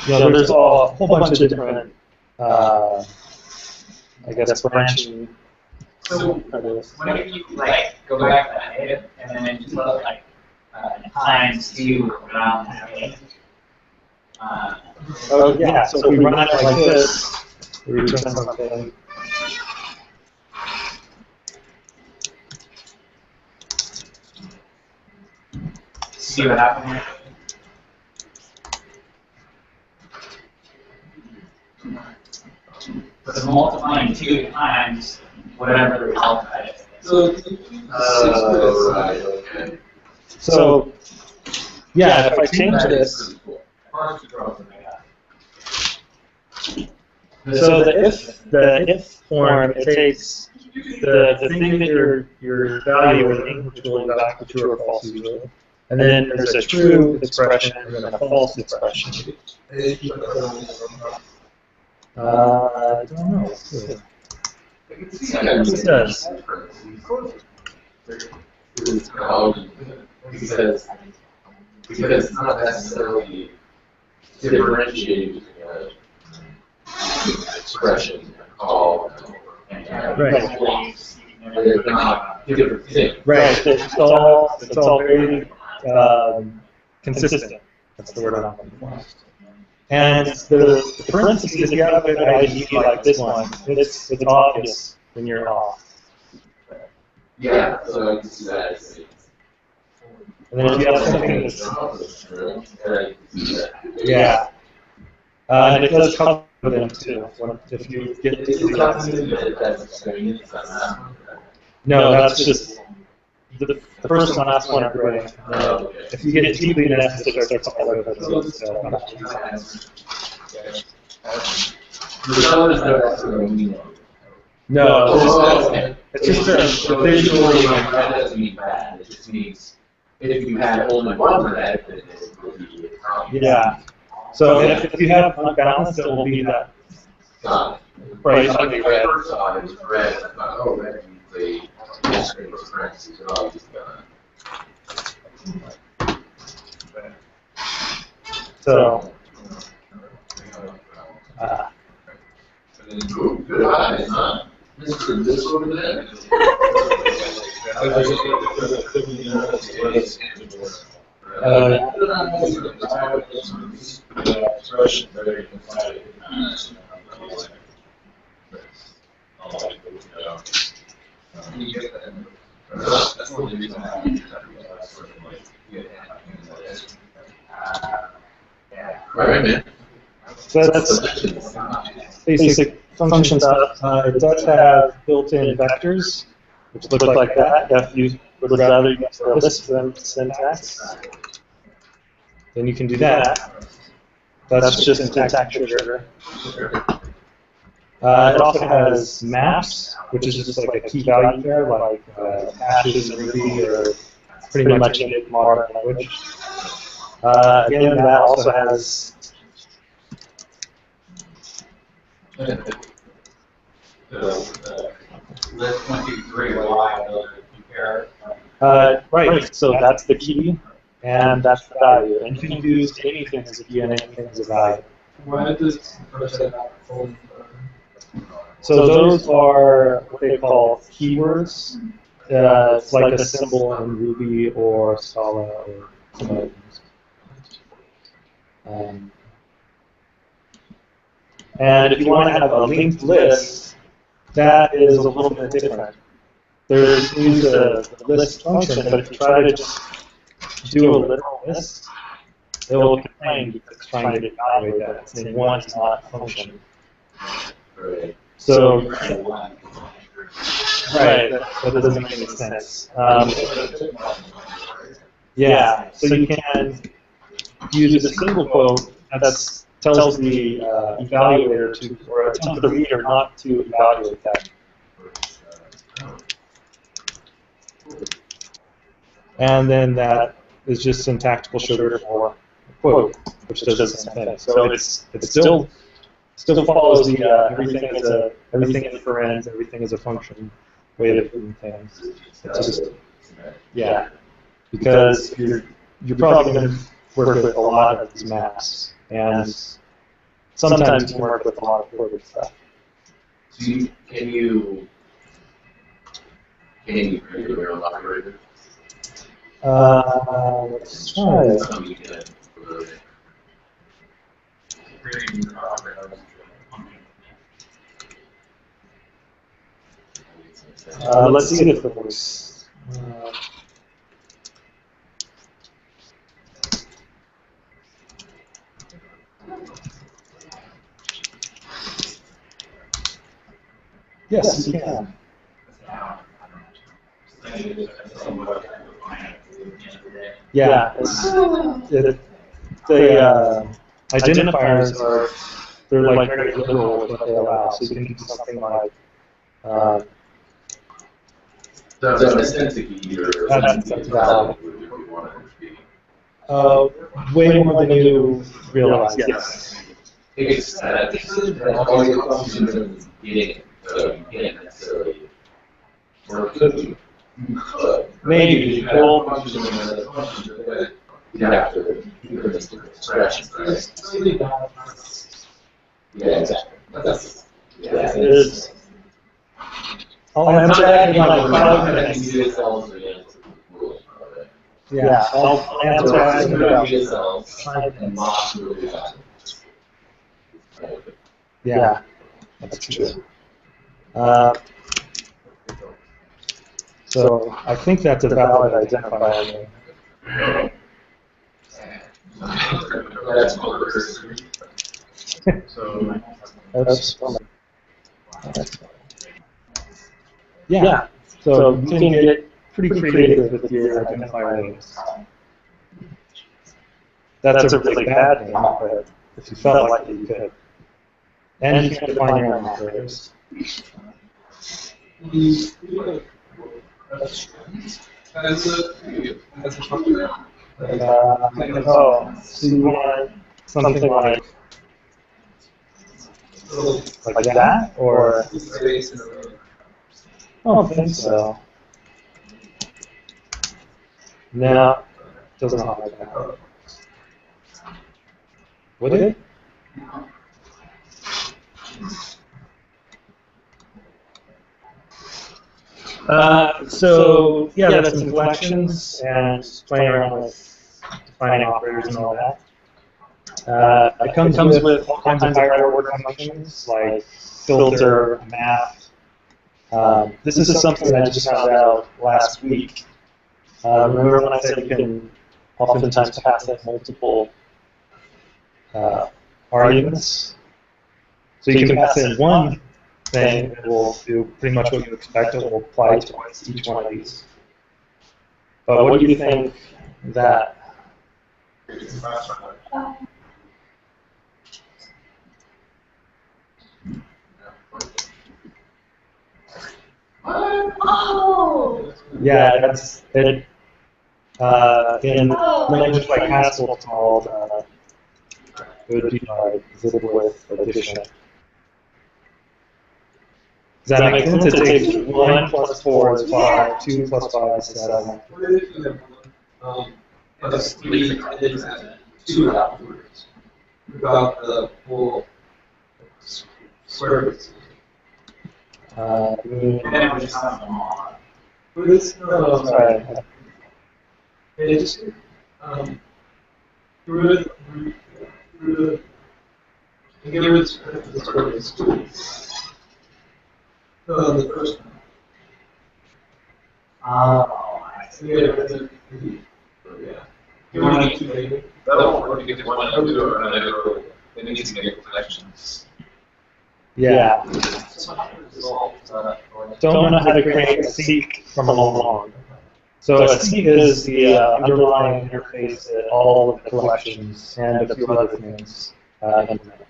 Speaker 2: there's a whole bunch of different I guess branching.
Speaker 7: So what if you go back to that data and then just put times 2 around that data?
Speaker 2: Oh yeah, so if we run it like this, we return something.
Speaker 7: See what happened here? But it's multiplying 2 times whatever the result is.
Speaker 2: So yeah, if I change this. So the if form, it takes the thing that you're evaluating, which will evaluate true or false usually, and then there's a true expression and then a false expression. I don't know. It does.
Speaker 10: Because it's not necessarily differentiating between expression and call.
Speaker 2: Right.
Speaker 10: They're not different things.
Speaker 2: Right. It's all very consistent. That's the word I'm looking for. And for instance, if you have an ID like this one, it's obvious when you're off.
Speaker 10: Yeah, so I can see that.
Speaker 2: And then if you have something that's yeah, and it does cover them too. If you get to no, that's just the first and last one are great. If you get deeply nested, it starts all over the no, it's just a visually.
Speaker 10: That doesn't mean bad. It just means if you had only one red, then it would be.
Speaker 2: Yeah. So if you have unbalanced, it will be that.
Speaker 10: Right. Like the red side is red. Oh, red means the discrete occurrences are always done.
Speaker 2: So.
Speaker 10: Good eyes, huh? Mr. This over there? That's the only reason I right, man.
Speaker 2: So that's basic function stuff. It does have built-in vectors, which look like that. If you would rather use the list syntax, then you can do that. That's just syntax trigger. It also has maps, which is just like a key value pair, like hashes in Ruby or pretty much any modern language. Again, that also has
Speaker 4: list 1, 2, 3, y, compare.
Speaker 2: right, so that's the key, and that's the value. And you can use anything as a key and anything as a value.
Speaker 9: Why does
Speaker 2: So those are what they call keywords. it's like a symbol in Ruby or Scala or some other things. And if you want to have a linked list, that is a little bit different. There's use the list function, but if you try to just do a literal list, it will complain because it's trying to evaluate that. It's saying one is not a function. So, right, that doesn't make any sense. Yeah, so you can use a single quote that tells the evaluator to, or tells the reader not to evaluate that. And then that is just syntactical sugar for a quote, which does the same thing. So it still follows the everything in the parens, everything is a function way of doing things. It's just, yeah, because you're probably going to work with a lot of these maps, and sometimes you can work with a lot of quoted stuff.
Speaker 3: So can you create your own operator?
Speaker 2: Let's try it. Let's see if it works. Yes, you can. Yeah, the identifiers they're like very liberal with what they allow. So you can do something like
Speaker 3: So in a sense, it could either
Speaker 2: that's valid. Way more than you realize. Yes.
Speaker 3: It's all your functions are getting it, so you can't necessarily, or it could be. You could.
Speaker 2: Maybe.
Speaker 3: You could have a function and another function, but you have to do this different expressions, right? Yeah, exactly. That's, yeah,
Speaker 2: It is. I'll answer that in like 5 minutes. Yeah, I'll answer that in about 5 minutes. Yeah, that's true. So I think that's a valid identifier. That's funny. Yeah, so you can get pretty creative with your identifier names. That's a really bad name, but if you felt like it, you could. And you can define your own operators. So you want something like that, or? I don't think so. No, it doesn't look like that. Would it? So yeah, that's some collections and playing around with defining operators and all that. It comes with all kinds of higher order functions like filter, map. This is something I just found out last week. Remember when I said you can oftentimes pass in multiple arguments? So you can pass in one thing, it will do pretty much what you expect. It will apply twice to each one of these. But what do you think that?
Speaker 5: Oh!
Speaker 2: Yeah, that's it. In language like Haskell, it's called. It would be like zip with addition. Does that make sense? It takes 1 plus 4 is 5, 2 plus 5 is 7.
Speaker 9: Plus 3 and then 2 afterwards. Without the whole square root.
Speaker 2: And then it would just have them on. Sorry.
Speaker 9: It's through the give it the first one.
Speaker 7: Oh, I see.
Speaker 9: Yeah. You want to keep it? That won't work because one of the it needs to make connections.
Speaker 2: Yeah. Don't know how to create a seek from along. So a seek is the underlying interface that all of the collections and a few other things implement.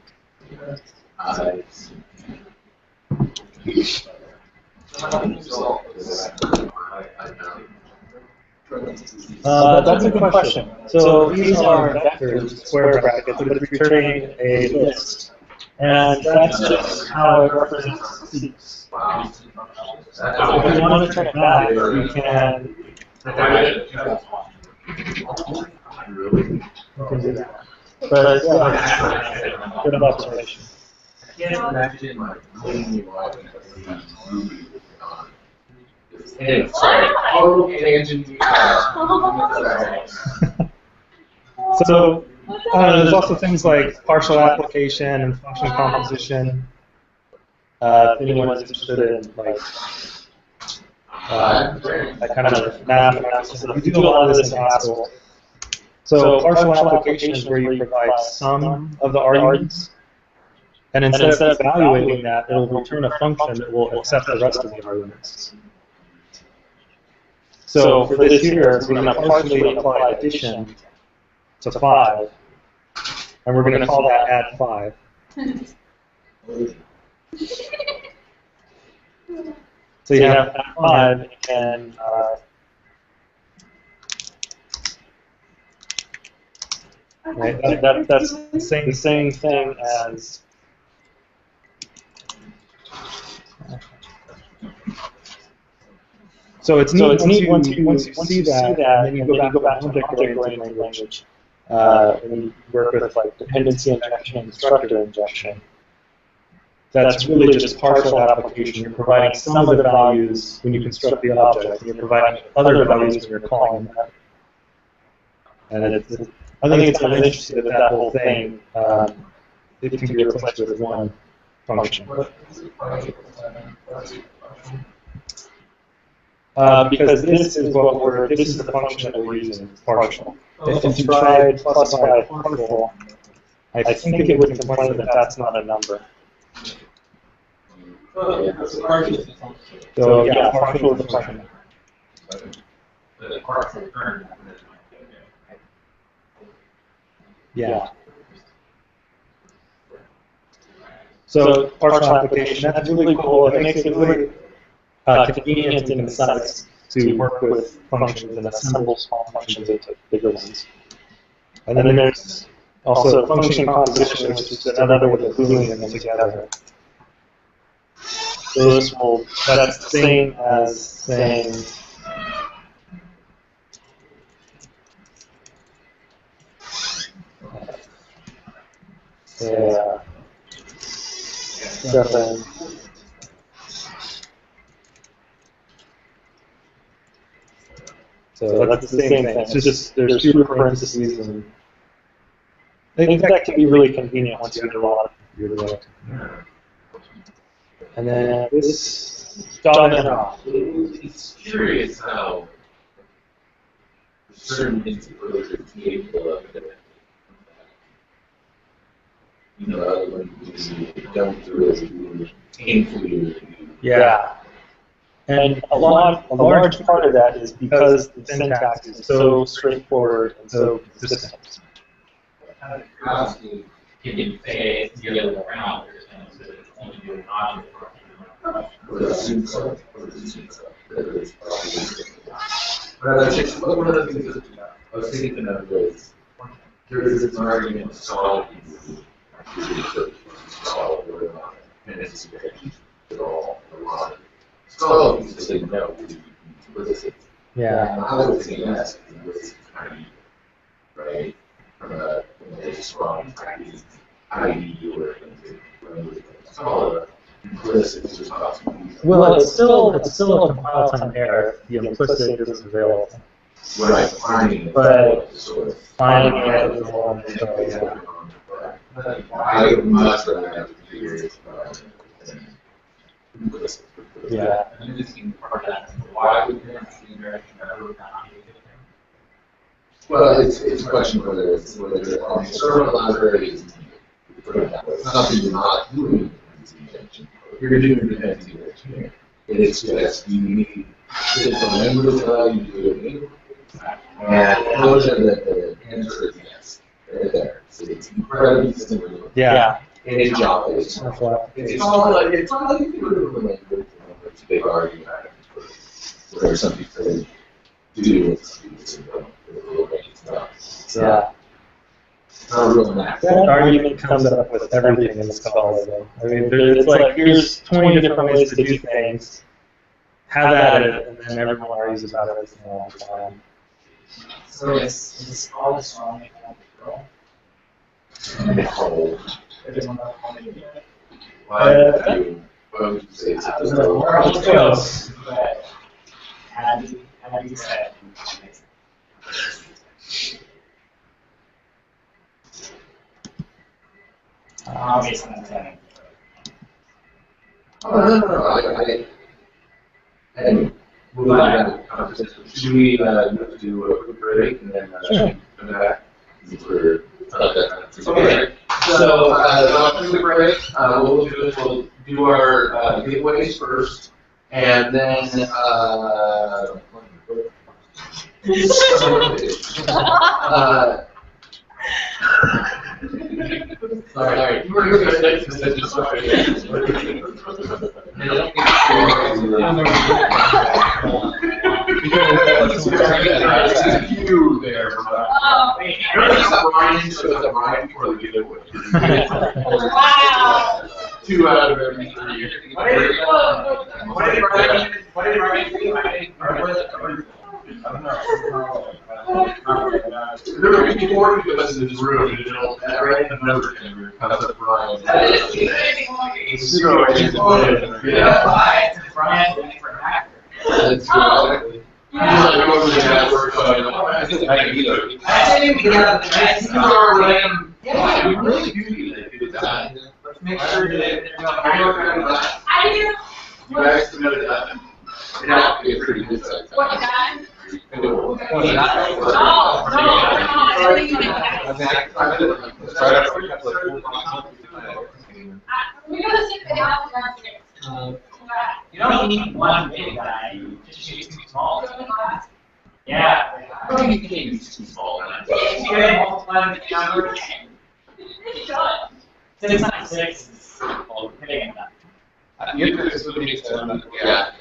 Speaker 2: That's a good question. So these are vectors, square brackets, but it's returning a list. And that's just how it represents seeks. If you want to turn it back, you can do that. But yeah, good observation.
Speaker 10: I can't imagine like cleaning your life and Ruby on. Anyway, sorry. Total tangent.
Speaker 2: So there's also things like partial application and function composition. If anyone is interested in like that kind of math analysis, we do a lot of this in Haskell. So partial application is where you provide some of the arguments, and instead of evaluating that, it'll return a function that will accept the rest of the arguments. So for this here, we're going to partially apply addition to 5, and we're going to call that add 5. So you have add 5, and right, that's the same thing as. So it's neat once you see that, and then you go back to object-oriented language, and you work with like dependency injection and constructor injection. That's really just partial application. You're providing some of the values when you construct the object, and you're providing other values when you're calling that. And I think it's kind of interesting that whole thing it can be replaced with one function. Because this is the function that we're using, partial. If you tried plus by partial, I think it would complain that that's not a number. So yeah, partial is a function. Yeah. So partial application, that's really cool. It makes it really convenient in the size to work with functions and assemble small functions into bigger ones. And then there's also function composition, which is another way of gluing them together. So that's the same as saying seven. So that's the same thing. It's just there's fewer parentheses, and I think that can be really convenient once you get a lot of your work. And then this dot and off.
Speaker 3: It's curious how certain things are really capable of it. You know, other ones don't do it painfully.
Speaker 2: Yeah. And a large part of that is because the syntax is so straightforward and so consistent.
Speaker 4: How can you say it's the other way around? It's only doing object.
Speaker 10: One of the things I was thinking of was there's an argument to solve and it's all a solve you say no,
Speaker 2: yeah.
Speaker 10: I would say yes, it's kind of right from a strong practice ID or solve implicit is just possible.
Speaker 2: Well, it's still a compile time error. The implicit isn't available.
Speaker 10: Right, finding it.
Speaker 2: But
Speaker 10: sort of
Speaker 2: finding it is the one. So, yeah.
Speaker 10: I would much rather have the figures than implicit.
Speaker 2: Yeah.
Speaker 4: I'm just thinking part of that. Why would the direction ever not be a good thing?
Speaker 10: Well, it's a question whether on the server library is it's something you're not doing with injection. You're doing dependency injection. It's just you need it's a language value to do it. And those are the answer is yes. They're there. So it's incredibly similar.
Speaker 2: Yeah.
Speaker 10: In Java, it's
Speaker 2: That's why.
Speaker 10: all like it's all like you do it with a language. It's a big argument where some people do it.
Speaker 2: Yeah.
Speaker 10: Not real math.
Speaker 2: That argument comes up with everything in Scala. Though. I mean, it's like here's 20 different ways to do things. Have at it, and then everyone argues about everything all the time.
Speaker 7: So is all this wrong with control? Everyone knows how to do it.
Speaker 10: Why would you say it's a
Speaker 2: Let's go.
Speaker 7: But how do you say it? Obviously, I'm saying.
Speaker 10: No. Anyway, we'll have a conversation. Should we do a quick break and then come back? Okay. So, after the break, what we'll do is we'll do our giveaways first, and then sorry. You were going to say just you there. Brian shows up right before the giveaway.
Speaker 5: Wow.
Speaker 10: 2 out of every 3.
Speaker 7: What did Ryan do? I don't know.
Speaker 10: There were people because in this room, you know, that random number can comes up Brian. It's 0.
Speaker 7: Yeah. Brian doing it for an actor.
Speaker 10: That's exactly. He's like over the network, so I think I can get it.
Speaker 7: I didn't even get out of the night.
Speaker 10: These are random. Yeah, we really do need to do that.
Speaker 7: Let's make sure that
Speaker 5: I do.
Speaker 10: You guys know that. It'd have to be a pretty good size.
Speaker 5: What you got?
Speaker 10: No,
Speaker 5: I didn't even get that. We gotta see if they have to run through.
Speaker 7: you don't need one big guy. You just need 2 small. Yeah.
Speaker 3: I don't think you can too small.
Speaker 7: You can multiply the number. 6 times 6 is big enough.
Speaker 3: Yeah.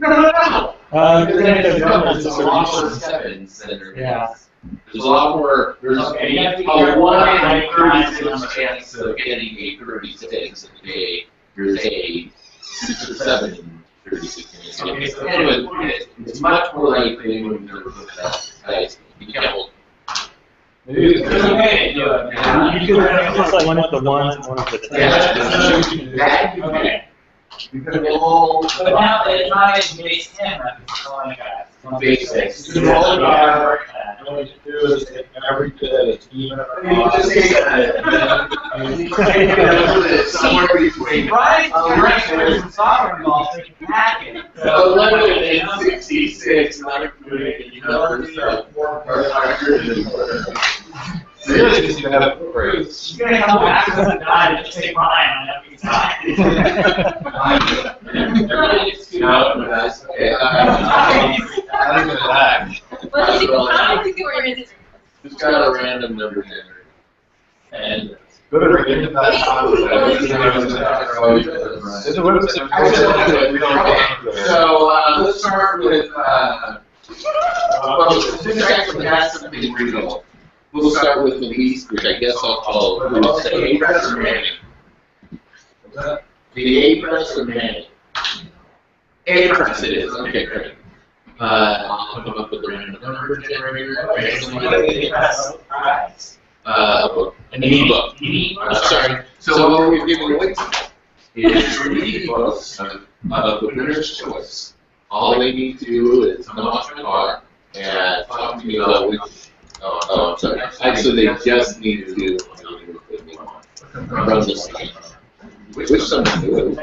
Speaker 10: No.
Speaker 3: There's a lot more sevens than there is.
Speaker 2: Yeah.
Speaker 3: There's a lot more. There's
Speaker 7: Okay, you have to be
Speaker 3: a
Speaker 7: careful
Speaker 3: 1
Speaker 7: about
Speaker 3: in
Speaker 7: like
Speaker 3: 36 chance of getting a 36. Okay, there's a 6 or 7 in 36.
Speaker 7: Okay, so
Speaker 3: Anyway, it's much more likely when you're looking at guys. Be careful.
Speaker 7: You can do it, man.
Speaker 2: You could just like one with the 1 and one with the 10.
Speaker 3: Yeah.
Speaker 7: Okay.
Speaker 3: Because all
Speaker 7: But now it's not in base 10, right? It's only got
Speaker 3: base 6.
Speaker 7: You can roll it out.
Speaker 11: All you do is take every bit is even.
Speaker 10: Somewhere between.
Speaker 7: Brian's there's some software involved, so you can hack it.
Speaker 10: 11 and 66, not including, you know, there's 400.
Speaker 11: Really, just you have a phrase.
Speaker 7: You're gonna come back and die and just say Brian on every time.
Speaker 10: No, that's okay.
Speaker 11: Not even that.
Speaker 5: Let's see, I don't think they were in it.
Speaker 10: Just got a random number generator.
Speaker 3: And
Speaker 11: Go to the end of that concept. It's a website. We don't.
Speaker 10: So let's start with, well, this actually has something real. We'll start with the least, which I guess I'll call the A press or Manning. The A press or Manning? A press it is. Okay, great. I'll come up with a random number generator. An e-book. Sorry. So what were we giving away? is 3 ebooks of the winner's choice. All they need to do is come off my car and talk to me about which. Oh, sorry. Actually, they just need to run the site. Which someone do it.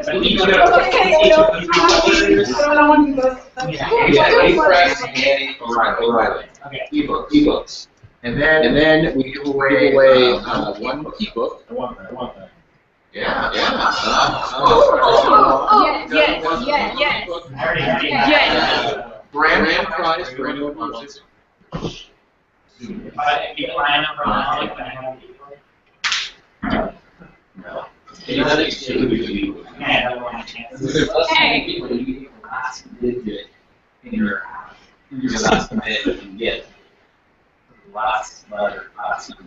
Speaker 10: Yeah, press and O'Reilly. Ebooks. And then we give away one ebook. Yeah.
Speaker 5: Yes.
Speaker 10: Brand prize for anyone who wants it.
Speaker 7: If I line up from now, like, I have people. No.
Speaker 10: Hey.
Speaker 7: Last digit in your last bit, you can get the last letter, last number.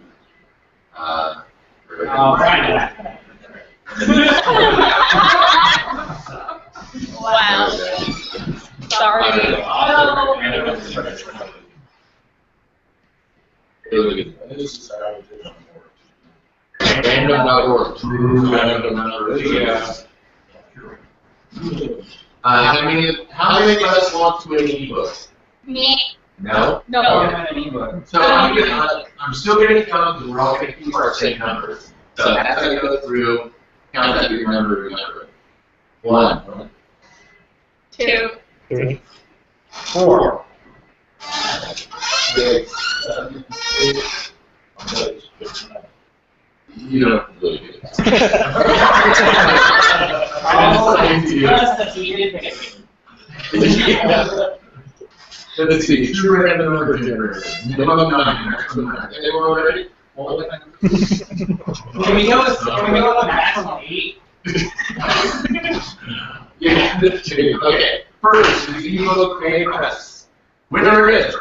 Speaker 5: Wow. Sorry.
Speaker 10: Random.org. How many of us want to win an ebook?
Speaker 5: Me.
Speaker 10: No?
Speaker 5: No.
Speaker 10: So I'm still going to count because we're all going to keep our same numbers. So as I go through, count up your number, remember. 1,
Speaker 5: 2,
Speaker 2: 3, 4.
Speaker 10: 6, 7, 8. You don't really do that. Let's see, 2 random number generators. Minimum 9, maximum 9. Everyone ready?
Speaker 7: Can we go with maximum 8?
Speaker 10: Yeah, okay. First is ebook create press. Winner is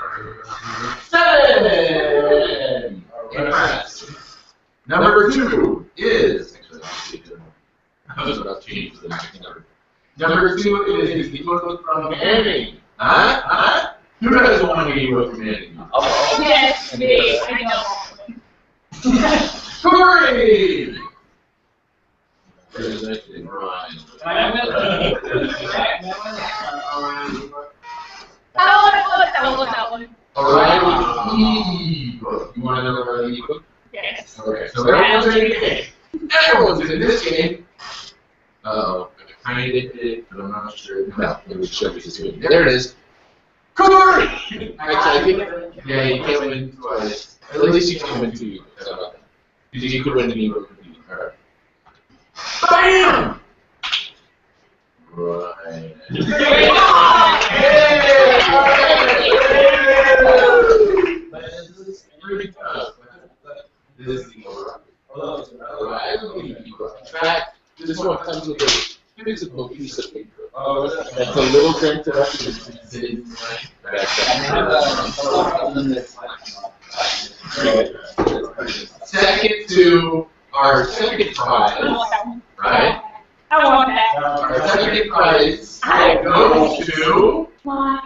Speaker 10: 7. Press. Number 2 is. I was about to change the next number. Number 2 is the ebook from Annie. Huh? Who doesn't want an ebook from Annie?
Speaker 5: Yes, me. I know.
Speaker 10: Corey! There's actually Ryan.
Speaker 5: I don't want that one.
Speaker 10: O'Reilly ebook. You want to know O'Reilly ebook?
Speaker 5: Yes.
Speaker 10: Okay, so everyone's in the game. Everyone's in this game. Uh-oh. I kind of did it, but I'm not sure. No, let me show you this game. There it is. Corey! Actually, I think, yeah, you can't win twice. At least you can win 2. Because you could win an ebook with me. Alright. BAM! Right. This is really tough. This is the O'Reilly ebook. In fact, this one comes with a physical piece of paper. That's a little cranked up. Second to our second prize, right?
Speaker 5: I want that.
Speaker 10: Our second prize goes to.
Speaker 5: Mine.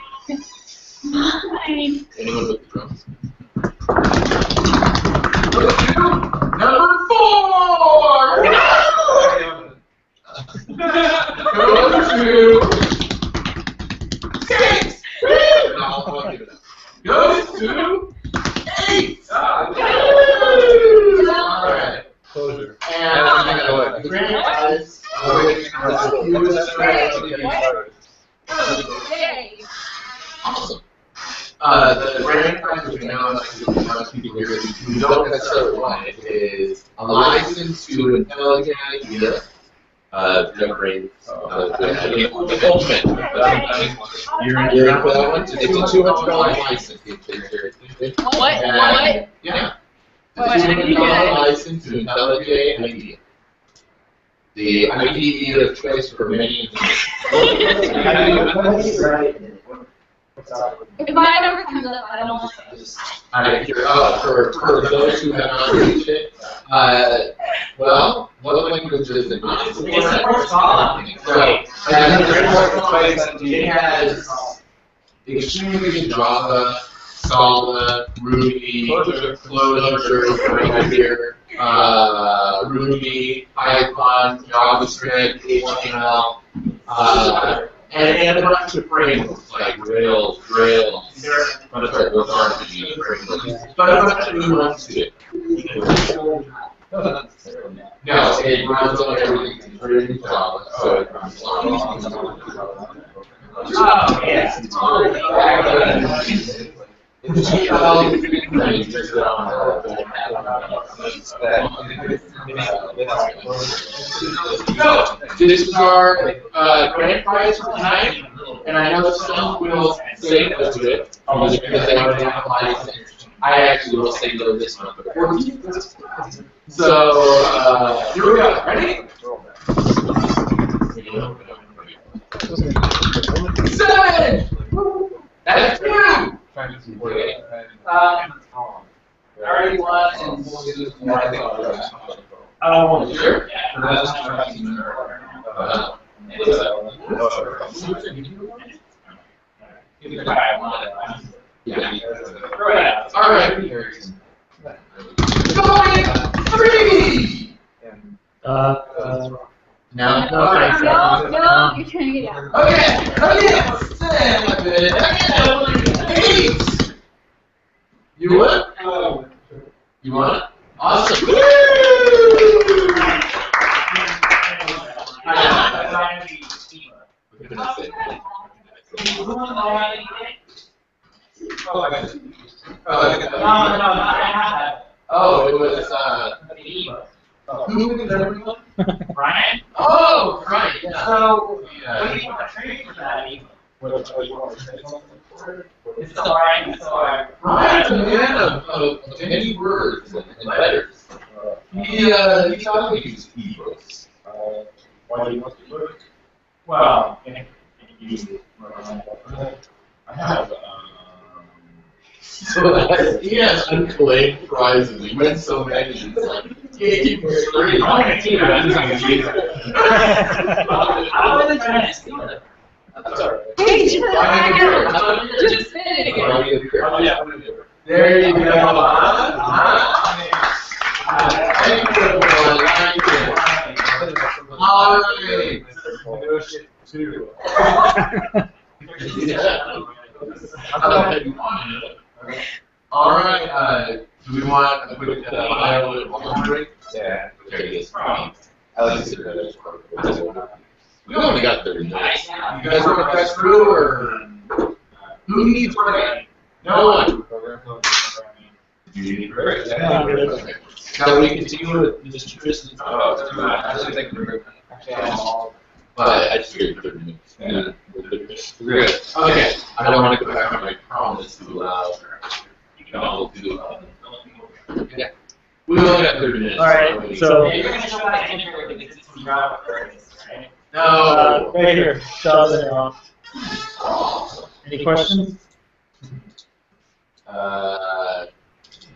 Speaker 10: Anyone with the drums? Goes to number 4. Goes to 6. I'll give it up. Goes to 8. All right.
Speaker 2: Clojure.
Speaker 10: And the grand prize, which was the fewest
Speaker 5: Yay.
Speaker 10: awesome. The grand prize, which I know most people here who don't necessarily want it, is a license to Intelligent Idea. Generate the ultimate. You're in for that one? It's a $200 license.
Speaker 5: What?
Speaker 10: Yeah. It's a $200 license to Intelligent Idea. The IDE of choice for many.
Speaker 5: If mine ever comes up, I don't want it.
Speaker 10: For those who have not reached it, well, what language is it? Right. It has extremely good Java, Scala, Ruby, Clojure right here,
Speaker 3: Ruby, Python, JavaScript, HTML, and a bunch of frameworks like Rails, those aren't the frameworks, but a bunch of new ones too. No, it runs on everything. It's written in Java, so it runs on. Oh, yeah. So, this is our grant prize for tonight, and I know some will say no to it because they already have a license. I actually will say no this month. So, here we go. Ready? 7! That's 2! I already won and sure? Yeah. All right. Going 3! No,
Speaker 5: you're trying to get out.
Speaker 3: Okay, 7, 8! You want? You want? Awesome. Woo! Oh, it was who did everyone?
Speaker 7: Brian?
Speaker 3: Oh, right. Yeah.
Speaker 7: So, what do you want to trade for that? It's alright.
Speaker 3: Brian's a man of many words and letters. He thought he used ebooks.
Speaker 11: Why do you want to do it?
Speaker 7: Well,
Speaker 11: I have,
Speaker 3: so he has unclaimed prizes. He wins so many. It's like, he keep straight.
Speaker 7: I'm going to keep it. I'm just going to keep it. I'm really trying to steal it.
Speaker 3: That's alright.
Speaker 5: Hey, just spin it again.
Speaker 11: oh yeah,
Speaker 3: There you go. All right.
Speaker 11: two.
Speaker 3: All right. Do we want to put bio and water break?
Speaker 11: Yeah.
Speaker 3: There it is.
Speaker 11: I like to do
Speaker 3: We only got 30 minutes. You guys want to press through, or who needs break? No one. Do you need break? Okay. Shall we continue with Mr. Trystan? But I just figured 30 minutes. Yeah. We're good. Okay. I don't want to go back on my promise to allow. You can all do. Yeah. We only got 30 minutes.
Speaker 2: All right. So.
Speaker 7: You're going to show that in here with the existing Java queries, right?
Speaker 2: No. Right here. Shut it off. Any questions?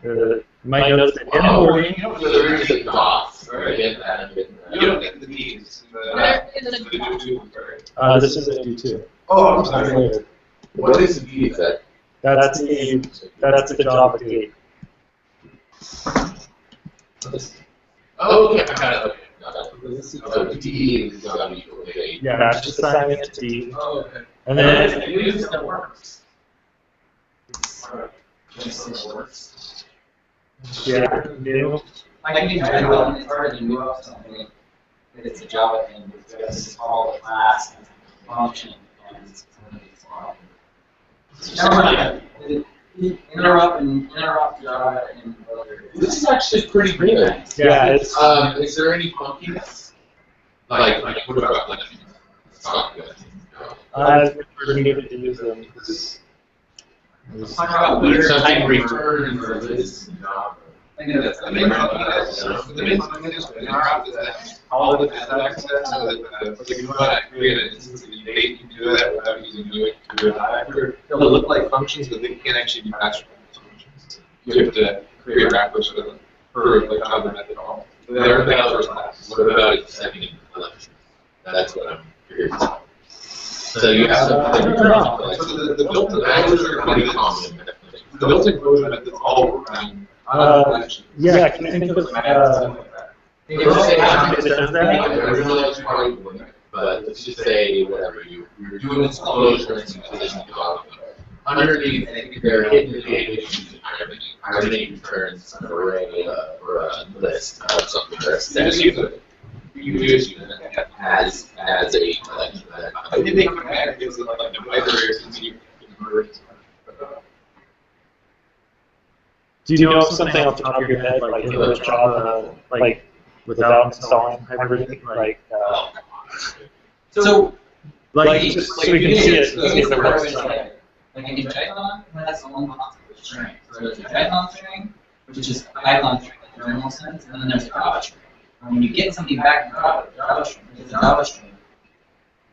Speaker 2: You might notice that in the wording.
Speaker 3: There is a dots, right?
Speaker 11: You don't get the D's.
Speaker 2: This is a D2.
Speaker 11: Oh, I'm sorry.
Speaker 3: What is the D? Is that?
Speaker 2: That's the Java gate.
Speaker 3: Oh, okay. I got it. Okay. So D is going to equal to 8.
Speaker 2: Yeah, that's just assigning it to D.
Speaker 3: Oh, okay.
Speaker 2: And then
Speaker 7: It still works.
Speaker 2: yeah, new.
Speaker 7: Like I can try to it's harder to move up something if it's a Java thing, because it's called a class and function and it's interrupt Java and other.
Speaker 3: This is actually pretty good.
Speaker 2: Yeah, it's
Speaker 3: Is there any funkiness? Like what about collections? Let's talk about that.
Speaker 2: I've never needed to use them.
Speaker 3: When something returns or this.
Speaker 9: The main function is when interrupt is that all of it has access, so that if you want to create an instance of date, you can do that without using UID. They'll look like functions, but they can't actually be passed functions. You have to create wrappers for them for like another method at all. They're the first class.
Speaker 3: What about accepting collections? That's what I'm curious about. So you have something.
Speaker 9: So the built-in methods are pretty common. The built-in code methods all work on collections.
Speaker 2: yeah, can you think of
Speaker 3: It will say how
Speaker 2: It does that?
Speaker 3: I really like to call it limit, but let's just say whatever you're doing this closure and position development. Underneath, there hidden databases and everything returns an array or a list of something that's good. You just use it as a collection.
Speaker 9: I think they come back and gives it like a library or something.
Speaker 2: Do you know something off the top of your head, like English, Java, like without installing Hibernate, like?
Speaker 7: So
Speaker 2: just so we can see it.
Speaker 7: It's the website. Like in Python, it has its own concept of string. So there's a Python string, which is a Python string in the normal sense, and then there's a Java string. And when you get something back from Java string, it's a Java string,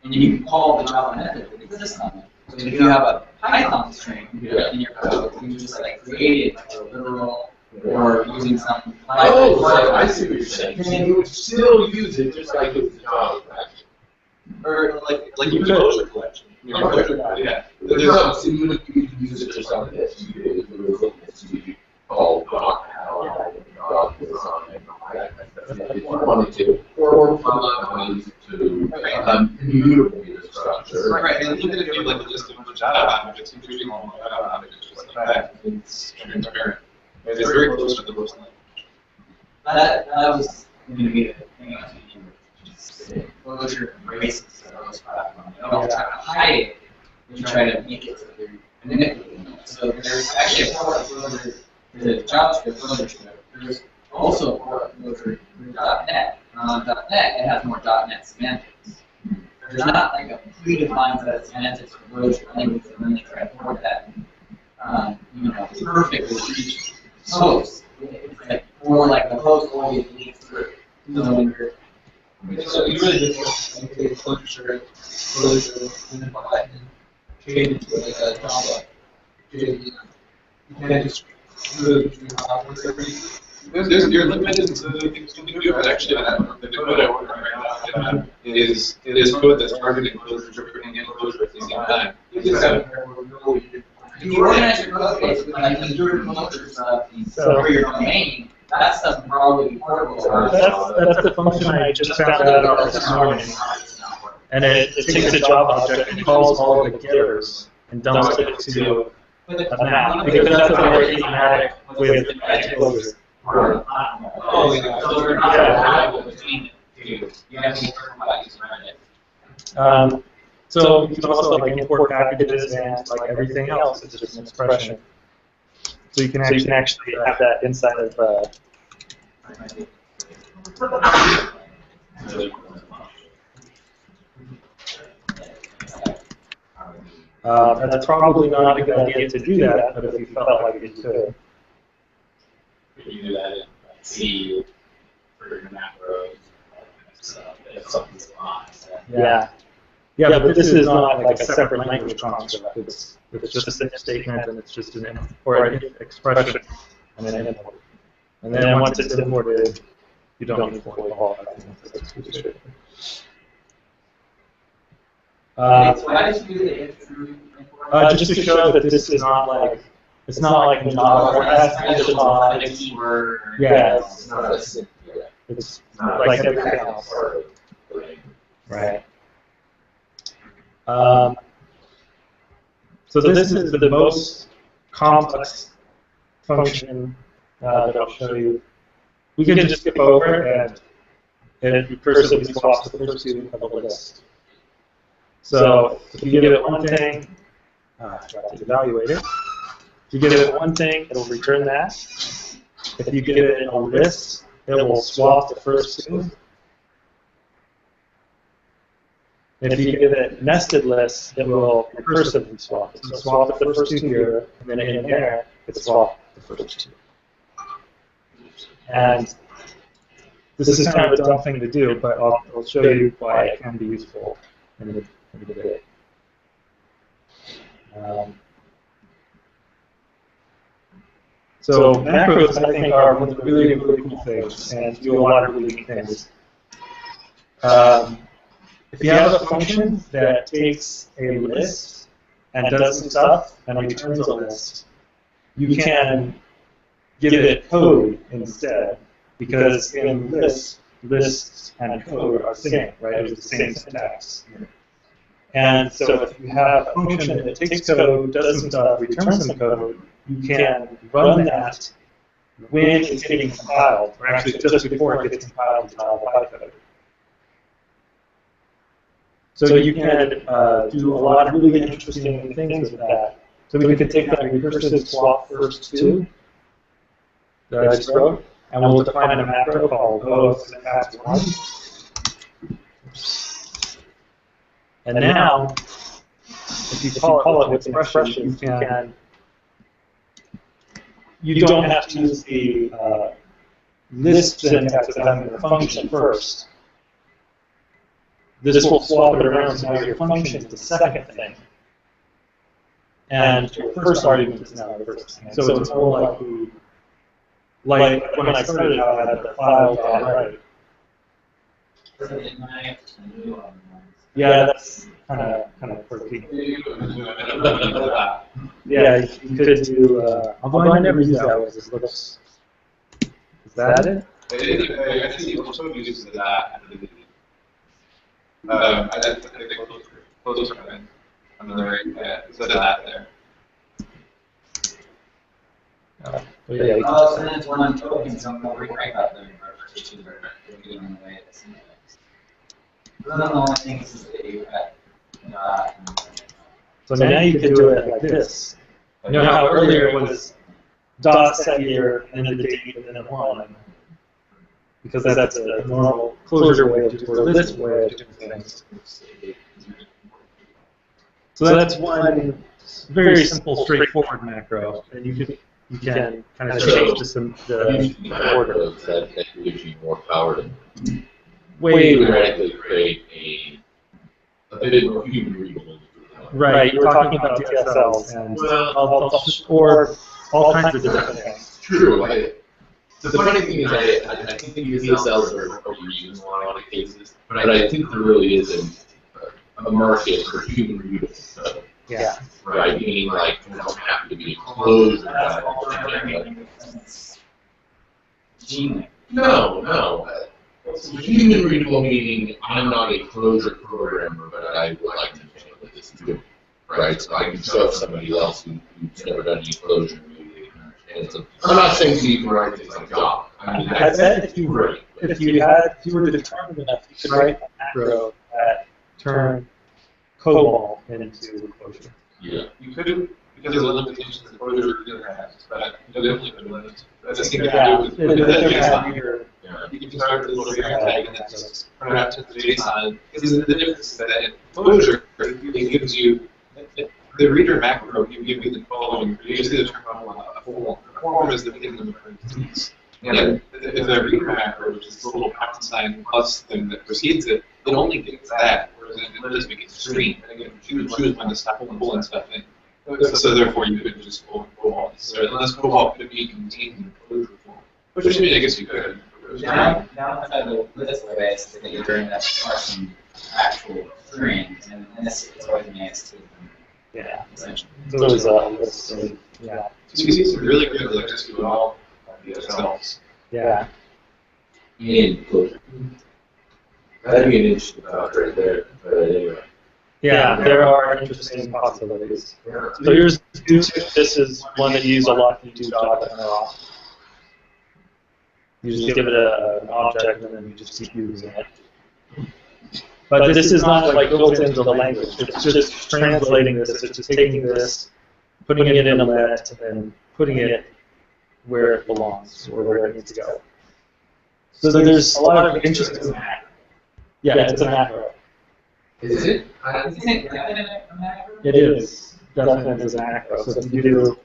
Speaker 7: and you can call the Java method that exists on it. So if you have a Python string in your code, you can just like create it like a literal or using some.
Speaker 10: Oh, right, I see what you're saying. And you would still use it just like with the Java collection.
Speaker 9: Or like you Clojure collection.
Speaker 10: Yeah. No, so you would use it just like this. You could, if you were looking at CD, doc, how doc this on it, if you wanted to, or ways to immutable data structure.
Speaker 9: Right, and even if you have like just a bunch of Java objects, including all my Java objects, just like that, it's transparent. It's very close to the most.
Speaker 7: That was going to be the thing I was thinking. Clojure embraces those platforms. They don't try to hide it. They try to make it so they're manipulating it. So there's actually a port of Clojure. There's a JavaScript Clojure script. There's also a port of Clojure for .NET. And on .NET, it has more .NET semantics. There's not like a predefined set of semantics for Clojure language, and then they try to port that perfectly for each host. It's like more like the host always leads through. So when you're
Speaker 9: So you really just take Clojure, and then change it to like a Java. You can't just do it between platforms You're limited to the things you can do, but actually the code I work on right now is code that's targeting Clojure and Clojure at the same time.
Speaker 7: you organize your code base with like the Clojure stuff for your domain. That stuff can probably be portable.
Speaker 2: That's the function I just found out about this morning. And it takes a Java object and calls all of the getters and dumps it to a map. Because that's a very thematic with Clojure.
Speaker 7: Oh, yeah. So they're not compatible between the two. You have to be careful about using it.
Speaker 2: So you can also like import packages and like everything else. It's just an expression. So you can actually have that inside of. That's probably not a good idea to do that, but if you felt like you could.
Speaker 11: You do that in C for your macros, if something's wrong.
Speaker 2: Yeah. Yeah, but this is not like a separate language construct. It's just a statement, and it's just an expression and an import. And then once it's imported, you don't need to call it.
Speaker 7: Why did you do the if true import?
Speaker 2: Just to show that this is not like, it's not like Java, or
Speaker 7: a keyword.
Speaker 2: Yeah,
Speaker 10: It's not a simple.
Speaker 2: it's like everything else. Right. So this is the most complex function that I'll show you. We can just skip over and it recursively swaps the first two of the list. So if you give it one thing, I forgot to evaluate it. If you give it one thing, it'll return that. If you give it a list, it will swap the first two. If you give it nested lists, it will recursively swap. So swap the first two here, and then in there, it swaps the first two. And this is kind of a dumb thing to do, but I'll show you why it can be useful in a bit. So macros, I think, are one of the really, really cool things, and do a lot of really neat things. If you have a function that takes a list and does some stuff and returns a list, you can give it code instead, because in lists lists and code are the same, right? It's the same syntax. And so if you have a function that takes code, does some stuff, returns some code, you can run that when it's getting compiled, or actually just before it gets compiled to bytecode. So you can do a lot of really interesting things with that. So we could take that recursive swap first too, that I just wrote, and we'll define a macro called OSyntax1. And now, if you call it with an expression, you don't have to use the list syntax of having the function first. This will swap it around so now your function is the second thing. And your first argument is now the first thing. So it's more like when I started out, I had the file.write. Yeah, that's kind of quirky. Yeah, you could do, although I never use that one, it looks, is that it?
Speaker 9: I think also uses that. I think Clojure on the right, yeah, it said that there.
Speaker 7: Oh, so then it's one token, so I'm going to rewrite that then. One of the only things is that you
Speaker 2: So now you can do it like this. You know how earlier it was dot set year and then the date and then a 1. Because that's a normal Clojure way of doing, or list way of doing things. So that's one very simple, straightforward macro, and you can kind of change the order.
Speaker 3: That gives you more power to
Speaker 2: Way
Speaker 3: create a bit more human readable.
Speaker 2: Right, you were talking about DSLs and or all kinds of different things.
Speaker 3: True. The funny thing is, I think DSLs are overused in a lot of cases, but I think there really is a market for human readable stuff.
Speaker 2: Yeah.
Speaker 3: Right, meaning like you don't have to be closed. No. Human readable meaning I'm not a Clojure programmer, but I would like to know what this is doing. Right, so I can show somebody else who's never done any Clojure. I'm not saying you can write things like Java. I mean,
Speaker 2: I bet if you were determined enough, you could write a macro that turn COBOL into Clojure.
Speaker 3: Yeah.
Speaker 9: You could, because of the limitations that Clojure has, but you don't have to limit. That's the thing you can start with a little tag and then just turn it out to the JSON. Because the difference is that in Clojure, it gives you the reader macro give you the following. You see the term a form. A form is the beginning of the parentheses. And the reader macro, which is this little pound sign plus thing that precedes it, it only gets that, whereas it doesn't make it stream. And again, you would choose when to stop pulling stuff in. So therefore, you could just pull COBOL. So unless COBOL could be contained in Clojure form, which I mean, I guess you could.
Speaker 7: Now the list ways that you're doing that are some actual strings, and this is always nice too.
Speaker 2: Yeah, so there's a list. Yeah.
Speaker 9: So you see some really good SQL DSLs.
Speaker 2: Yeah.
Speaker 3: In Clojure. That'd be an interesting thought right there. But anyway.
Speaker 2: Yeah, there are interesting possibilities. So here's this is one that you use a lot to do Java and off. You just give it an object and then you just keep using it. But this is not like built into the language. It's just translating this. It's just taking this, putting it in a let, and then putting it where it belongs or where it needs to go. So there's a lot of interesting. Yeah, it's a macro.
Speaker 3: Is it?
Speaker 2: It is. Definitely is a macro. So if you do.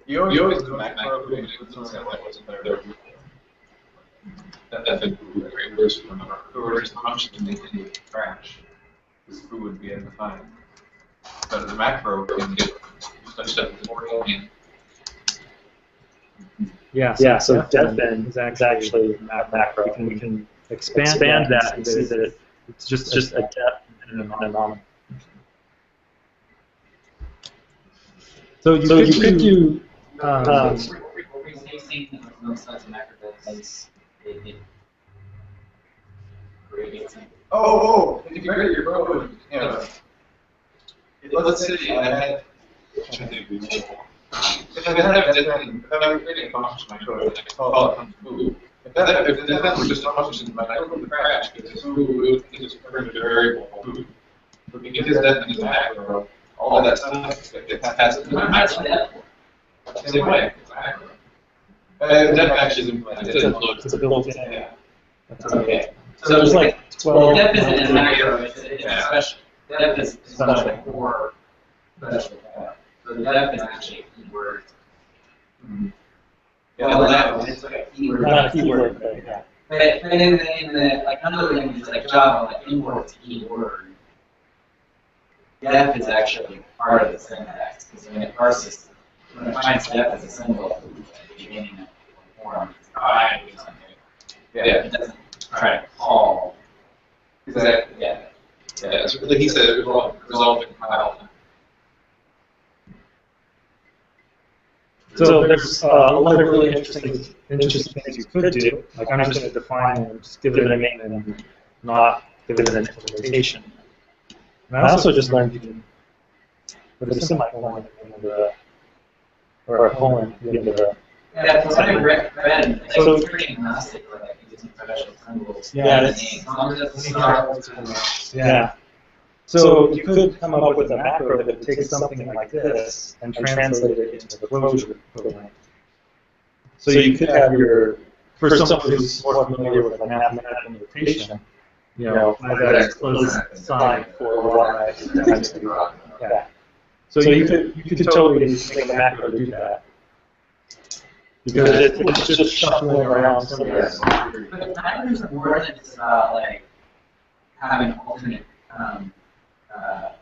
Speaker 9: You always do macro when you put something that wasn't there. That's a great version of the where's the function to make it trash. This food would be undefined. But the macro can get stuff more in.
Speaker 2: Yeah, so defen is actually macro. We can expand that and say that it's just a def and an anomaly. So you could do.
Speaker 9: Oh, if you create your code, you know, let's say I had, if I had creating a function in my code, and I call it foo. If that was just a function, my code would crash because foo is just a variable foo. But because that is a macro, all that stuff it has to be same way. That actually is implemented.
Speaker 2: It's a built-in.
Speaker 9: Yeah.
Speaker 7: Okay.
Speaker 2: So there's like 12.
Speaker 7: Depth isn't a macro, it's a special. Depth is special for special. So the depth is actually a keyword.
Speaker 9: Yeah,
Speaker 7: Well, that it's like a keyword.
Speaker 2: Not a keyword, but yeah.
Speaker 7: But in the like other languages like Java, like import is a keyword. Depth is actually part of the syntax because when it parses, when it finds depth as a symbol at the beginning of the form, it's trying to do something.
Speaker 9: Yeah.
Speaker 7: It doesn't try to call.
Speaker 9: Exactly.
Speaker 7: Yeah.
Speaker 9: Yeah, so like he said, it was resolved in compile.
Speaker 2: So there's a lot of really interesting things you could do. Like I'm just going to define and just give it a name and not give it an implementation. And I also just learned you can put a semicolon at the end of the, or a colon at the end of the.
Speaker 7: Yeah, from what I read, like,
Speaker 2: so,
Speaker 7: it's pretty agnostic, like using special symbols.
Speaker 2: Yeah, yeah. So you could come up with a macro that would take something like this and translate it into the Clojure program. So you could have your, for someone who's more familiar with mathematical notation, you know, X plus sign for Y times B. Yeah. So you could totally make a macro to do that. Because it's just shuffling around somewhere.
Speaker 7: But macros are more than just about like having an alternate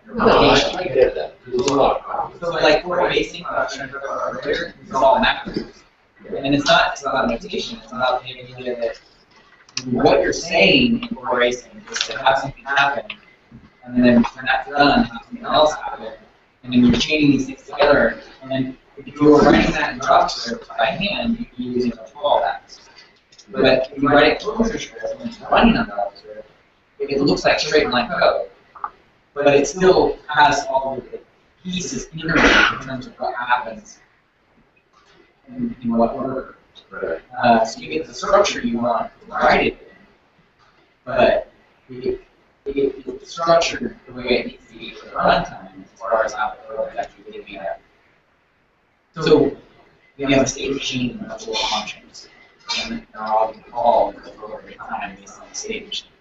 Speaker 7: notation.
Speaker 10: I get that. There's a lot of problems.
Speaker 7: So like for basing earlier, it's all macros. And it's not just about notation, it's about the idea that what you're saying in core racing is to have something happen, and then when that's done, have something else happen, and then you're chaining these things together, and then if you were writing that in JavaScript by hand, you'd be using a fallback. But if you write a Clojure script and it's running on JavaScript, it looks like straight line code, but it still has all of the pieces interlinked in terms of what happens in what order.
Speaker 10: Right.
Speaker 7: So you get the structure you want to write it in, but it's structured the way it needs to be for the runtime as far as how the code is actually getting at. So you have a state machine and a bunch of functions, and they're all being called over time based on the state machine.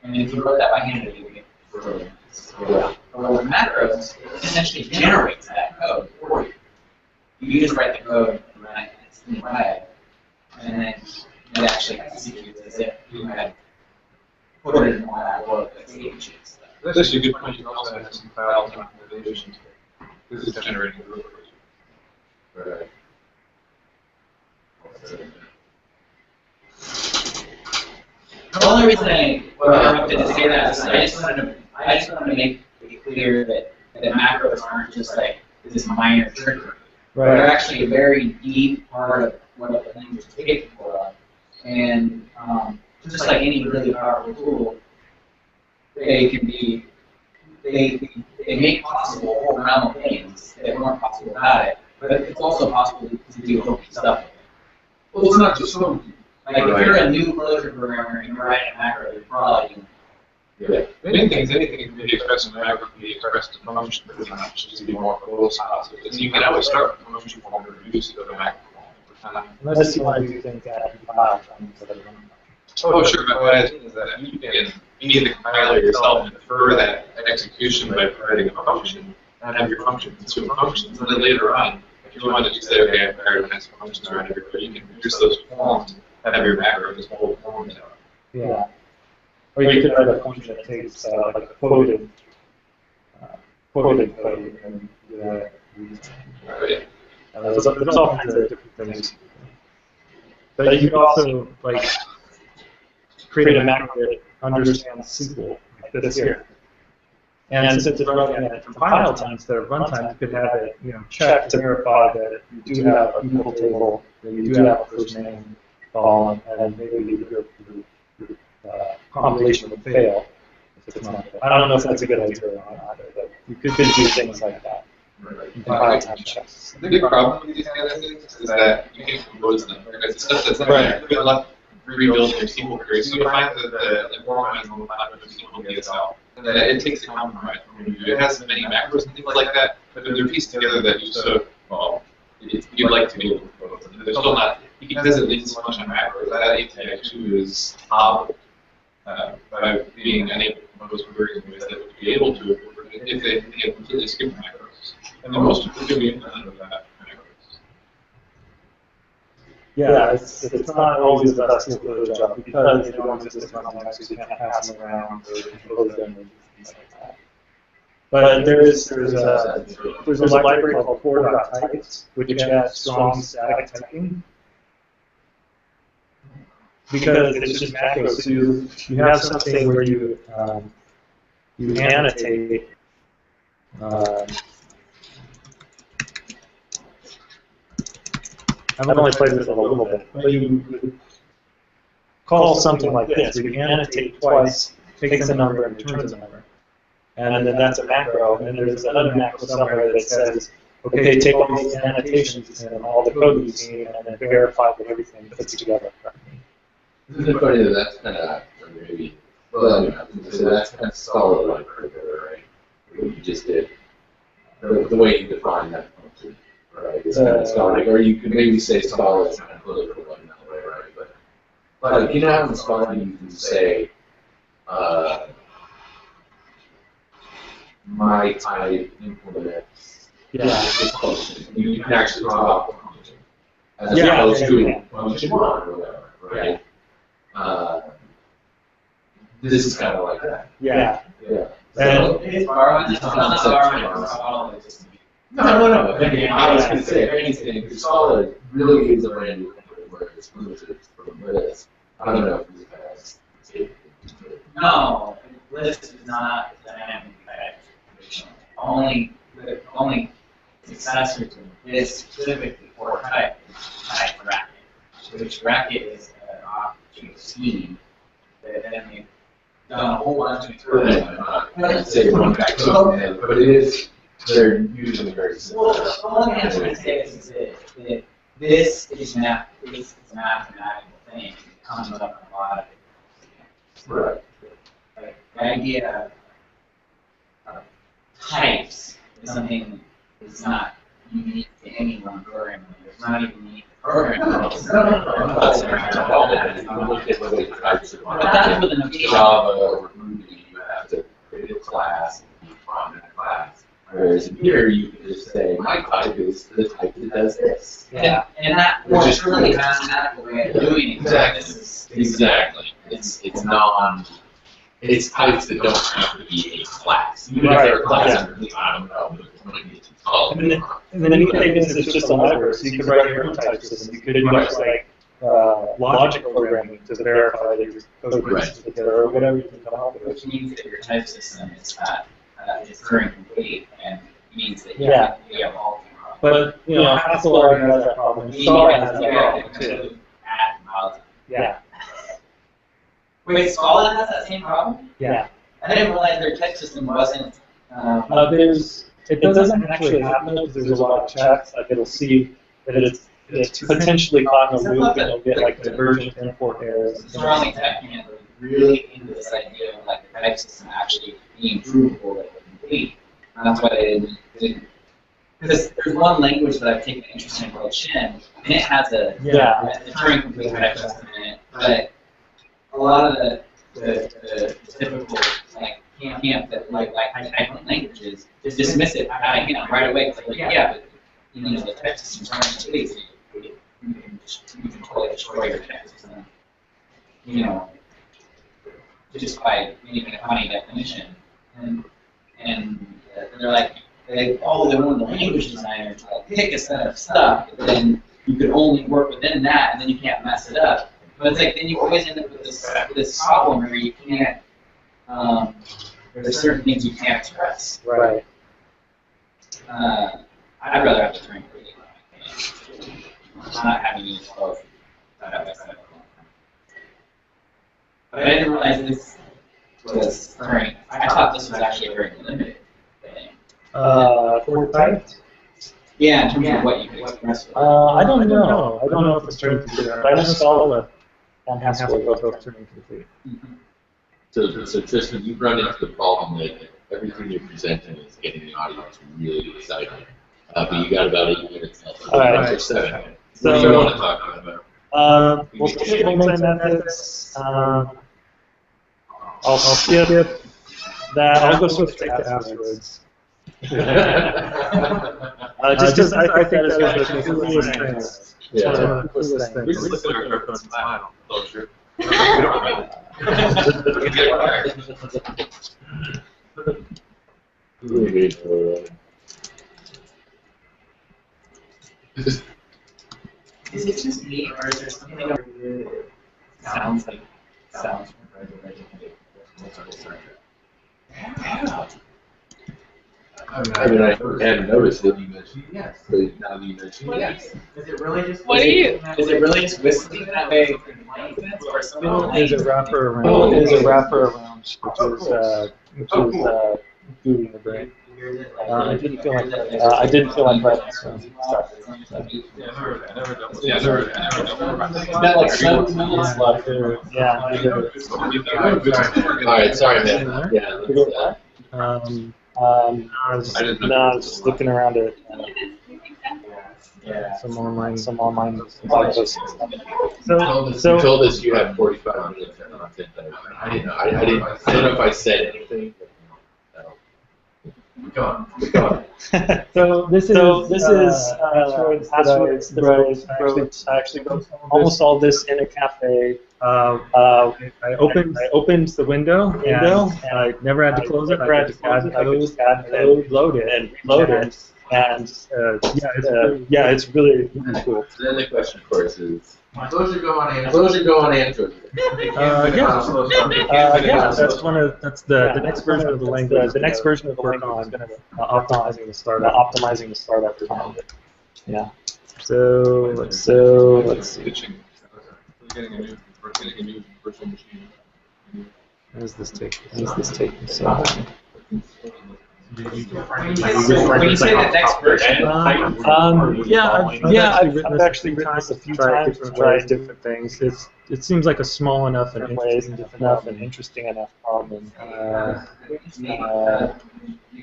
Speaker 7: And if you wrote that by hand, you would get brilliant. But with macros, it essentially generates that code for you. You just write the code and run it, and it's in red, and then it actually executes as if you had put it in all that work that state machine stuff.
Speaker 9: That's actually a good point. You can also have some file optimizations. This is generating the root.
Speaker 10: Right.
Speaker 7: The only reason I wanted to say that is I just wanted to make it clear that macros aren't just like this minor trigger.
Speaker 2: Right.
Speaker 7: They're actually a very deep part of what the language is capable of. And just like any really powerful tool, they make possible a whole realm of things that weren't possible without it. But it's also possible to do hokey stuff.
Speaker 9: Well, it's not just hokey.
Speaker 7: Like if you're a new Clojure programmer and you're writing a macro, you're probably
Speaker 9: Anything can be expressed in a macro can be expressed in function pretty much, just to be more close to it. You can always start with a function form and reduce it to a macro form.
Speaker 2: Unless you want to do things that compile instead of running.
Speaker 9: Oh, sure, but what I think is that you can be the compiler yourself and defer that execution by writing a function, and have your function consume functions, and then later on, if you wanted to say, okay, I've hired an extra functions around everybody, you can reduce those forms, and have your macro just hold forms out.
Speaker 2: Yeah. Or you could write a function that takes like a quoted code and do that.
Speaker 9: Right.
Speaker 2: There's all kinds of different things. But you could also like create a macro that understands SQL, like this here. And since it's running at compile time instead of runtime, you could have it, check to verify that you do have a people table, that you do have a first name column, and maybe your compilation would fail if it's not. I don't know if that's a good idea or not, but you could do things like that. Compile time checks.
Speaker 9: The big problem with these kind of things is that you can't compose them. Because it's stuff that's right. Good luck rebuilding your SQL queries. So you find that the format is a little platform of SQL DSL. And that it takes a compromise from you. It has many macros and things like that, but they're pieced together that you you'd like to be able to compose them. They're still not, because it leaves so much on macros, that API 2 is hobbled by being unable to compose queries in ways that would be able to if they had completely skipped macros. And most of the doing none of that macros.
Speaker 2: Yeah, it's not always the best tool for the job because they don't exist in context, so you can't pass them around or compose them and things like that. But there's a library called core.types, which has strong static typing. Because it's just macros. So you have something where you annotate I've only played with it a little bit, but you would call something like this, where you annotate twice, takes a number, and returns a number. And then that's a macro, and then there's another macro somewhere that says, okay, take all these annotations and all the code you've seen, and then verify that everything fits together correctly.
Speaker 10: Isn't it funny that that's kind of, maybe, well, so that's kind of solid like right? What you just did. The way you define that function, right? It's kind of solid, or you could maybe say solid is kind of political in that way, right? But like, you know how in solid you can say, my type implements this function. You can actually draw out the function as opposed to function 1 or whatever, right? This is kind of like that.
Speaker 2: Yeah.
Speaker 10: So,
Speaker 7: It's borrowing. It's not borrowing.
Speaker 10: No. I was going to say, if anything, solid really is a brand new thing where it's limited from this. I don't know if you guys see.
Speaker 7: No, list is not dynamic type. The only successor to this specifically for type is type bracket, which bracket is an object scheme that then they've done a whole bunch of improvements.
Speaker 10: I'd say one back to but it is, they're usually very similar.
Speaker 7: Well, the only answer I say is that this is a mathematical thing. It comes up in a lot of it.
Speaker 10: Right.
Speaker 7: Like, the idea of types is something that's not unique to any one program. It's not even unique to programming. That's what the notation.
Speaker 10: Java or Ruby, you have to create a class and define that class. Whereas in here, you can just say, my type is the type that does this.
Speaker 7: Yeah, and that was really mathematical way of doing it.
Speaker 3: Exactly. It's types that don't have to be a class. Even if
Speaker 2: Right.
Speaker 3: they're a class underneath, I don't know, but it's going to be called.
Speaker 2: And then the neat thing is it's just a library, so you could write your own type system. You could do like logic programming to verify that your code fits together or whatever you can come up with.
Speaker 7: Which means that your type system is not is Turing complete and means that you have all the
Speaker 2: But Haskell has that problem. Scala has that problem too. Yeah.
Speaker 7: Wait, Scala has that same problem?
Speaker 2: Yeah.
Speaker 7: I didn't realize their type system wasn't.
Speaker 2: It doesn't actually happen because there's a lot of checks. Like it'll see that it's potentially caught in a loop, and it'll get like divergent import errors.
Speaker 7: So we're only tapping it really into this idea of like the type system actually being provable and complete. And that's why they didn't. Because there's one language that I've taken an interest in called Shin, and it has a Turing complete type system in it, but a lot of the typical like camp that like high languages just dismiss it right away. It's like but the type system's not complete. You can totally destroy your type system. Just by making a funny definition, and they're like, they want the language designer to like pick a set of stuff, but then you could only work within that, and then you can't mess it up. But it's like then you always end up with this problem where you can't there's certain things you can't express.
Speaker 2: Right.
Speaker 7: I'd rather have the terrain really. Not having used both. But I didn't realize this was terrain. I thought this was actually a very limited thing.
Speaker 2: For types?
Speaker 7: Yeah, in terms of what you could express.
Speaker 2: I don't know. I don't know if it's terrain complete. But I know Scala has both terrain complete.
Speaker 3: So Trystan, you've run into the problem that everything you're presenting is getting the audience really excited. But you got about 8 minutes left.
Speaker 2: All right.
Speaker 3: Or 7.
Speaker 2: So,
Speaker 3: What do you want to talk about?
Speaker 2: We'll skip multi-methods. I'll skip that. I'll go switch to asteroids. Just because I think that is one of the coolest things. It's one of the coolest things.
Speaker 9: We just look at our phones and smile. Clojure.
Speaker 7: Is it just me, or is there something that sounds like sounds from
Speaker 3: I hadn't noticed that you mentioned yes, but now that you mentioned yes.
Speaker 5: Is it really just?
Speaker 7: What are you? Is it really just whistling that way? Or something?
Speaker 2: There's a wrapper around. There's a wrapper around, which is doing the brain. I didn't feel like that. I didn't feel like that. So.
Speaker 7: That like 7 minutes left.
Speaker 2: Yeah.
Speaker 3: All right, sorry, man. Yeah.
Speaker 2: I was just looking around at some online blog posts.
Speaker 3: So you told us you had 45 minutes of content. I didn't know. I don't know if I said anything. Go on.
Speaker 2: So this is asteroids that I actually wrote almost all this in a cafe. I opened the window and I never had to close it. I just add code, load it, and it's really cool.
Speaker 3: So then the question, of course, is Clojure go on Android?
Speaker 2: That's the next version of the language. The next version of the work on optimizing the startup time. Yeah. So let's see.
Speaker 9: We're getting a new virtual machine.
Speaker 2: Where's this taking? So.
Speaker 7: When you say the next version,
Speaker 2: I've actually written this a few times to try different things. It seems like a small enough and interesting enough problem.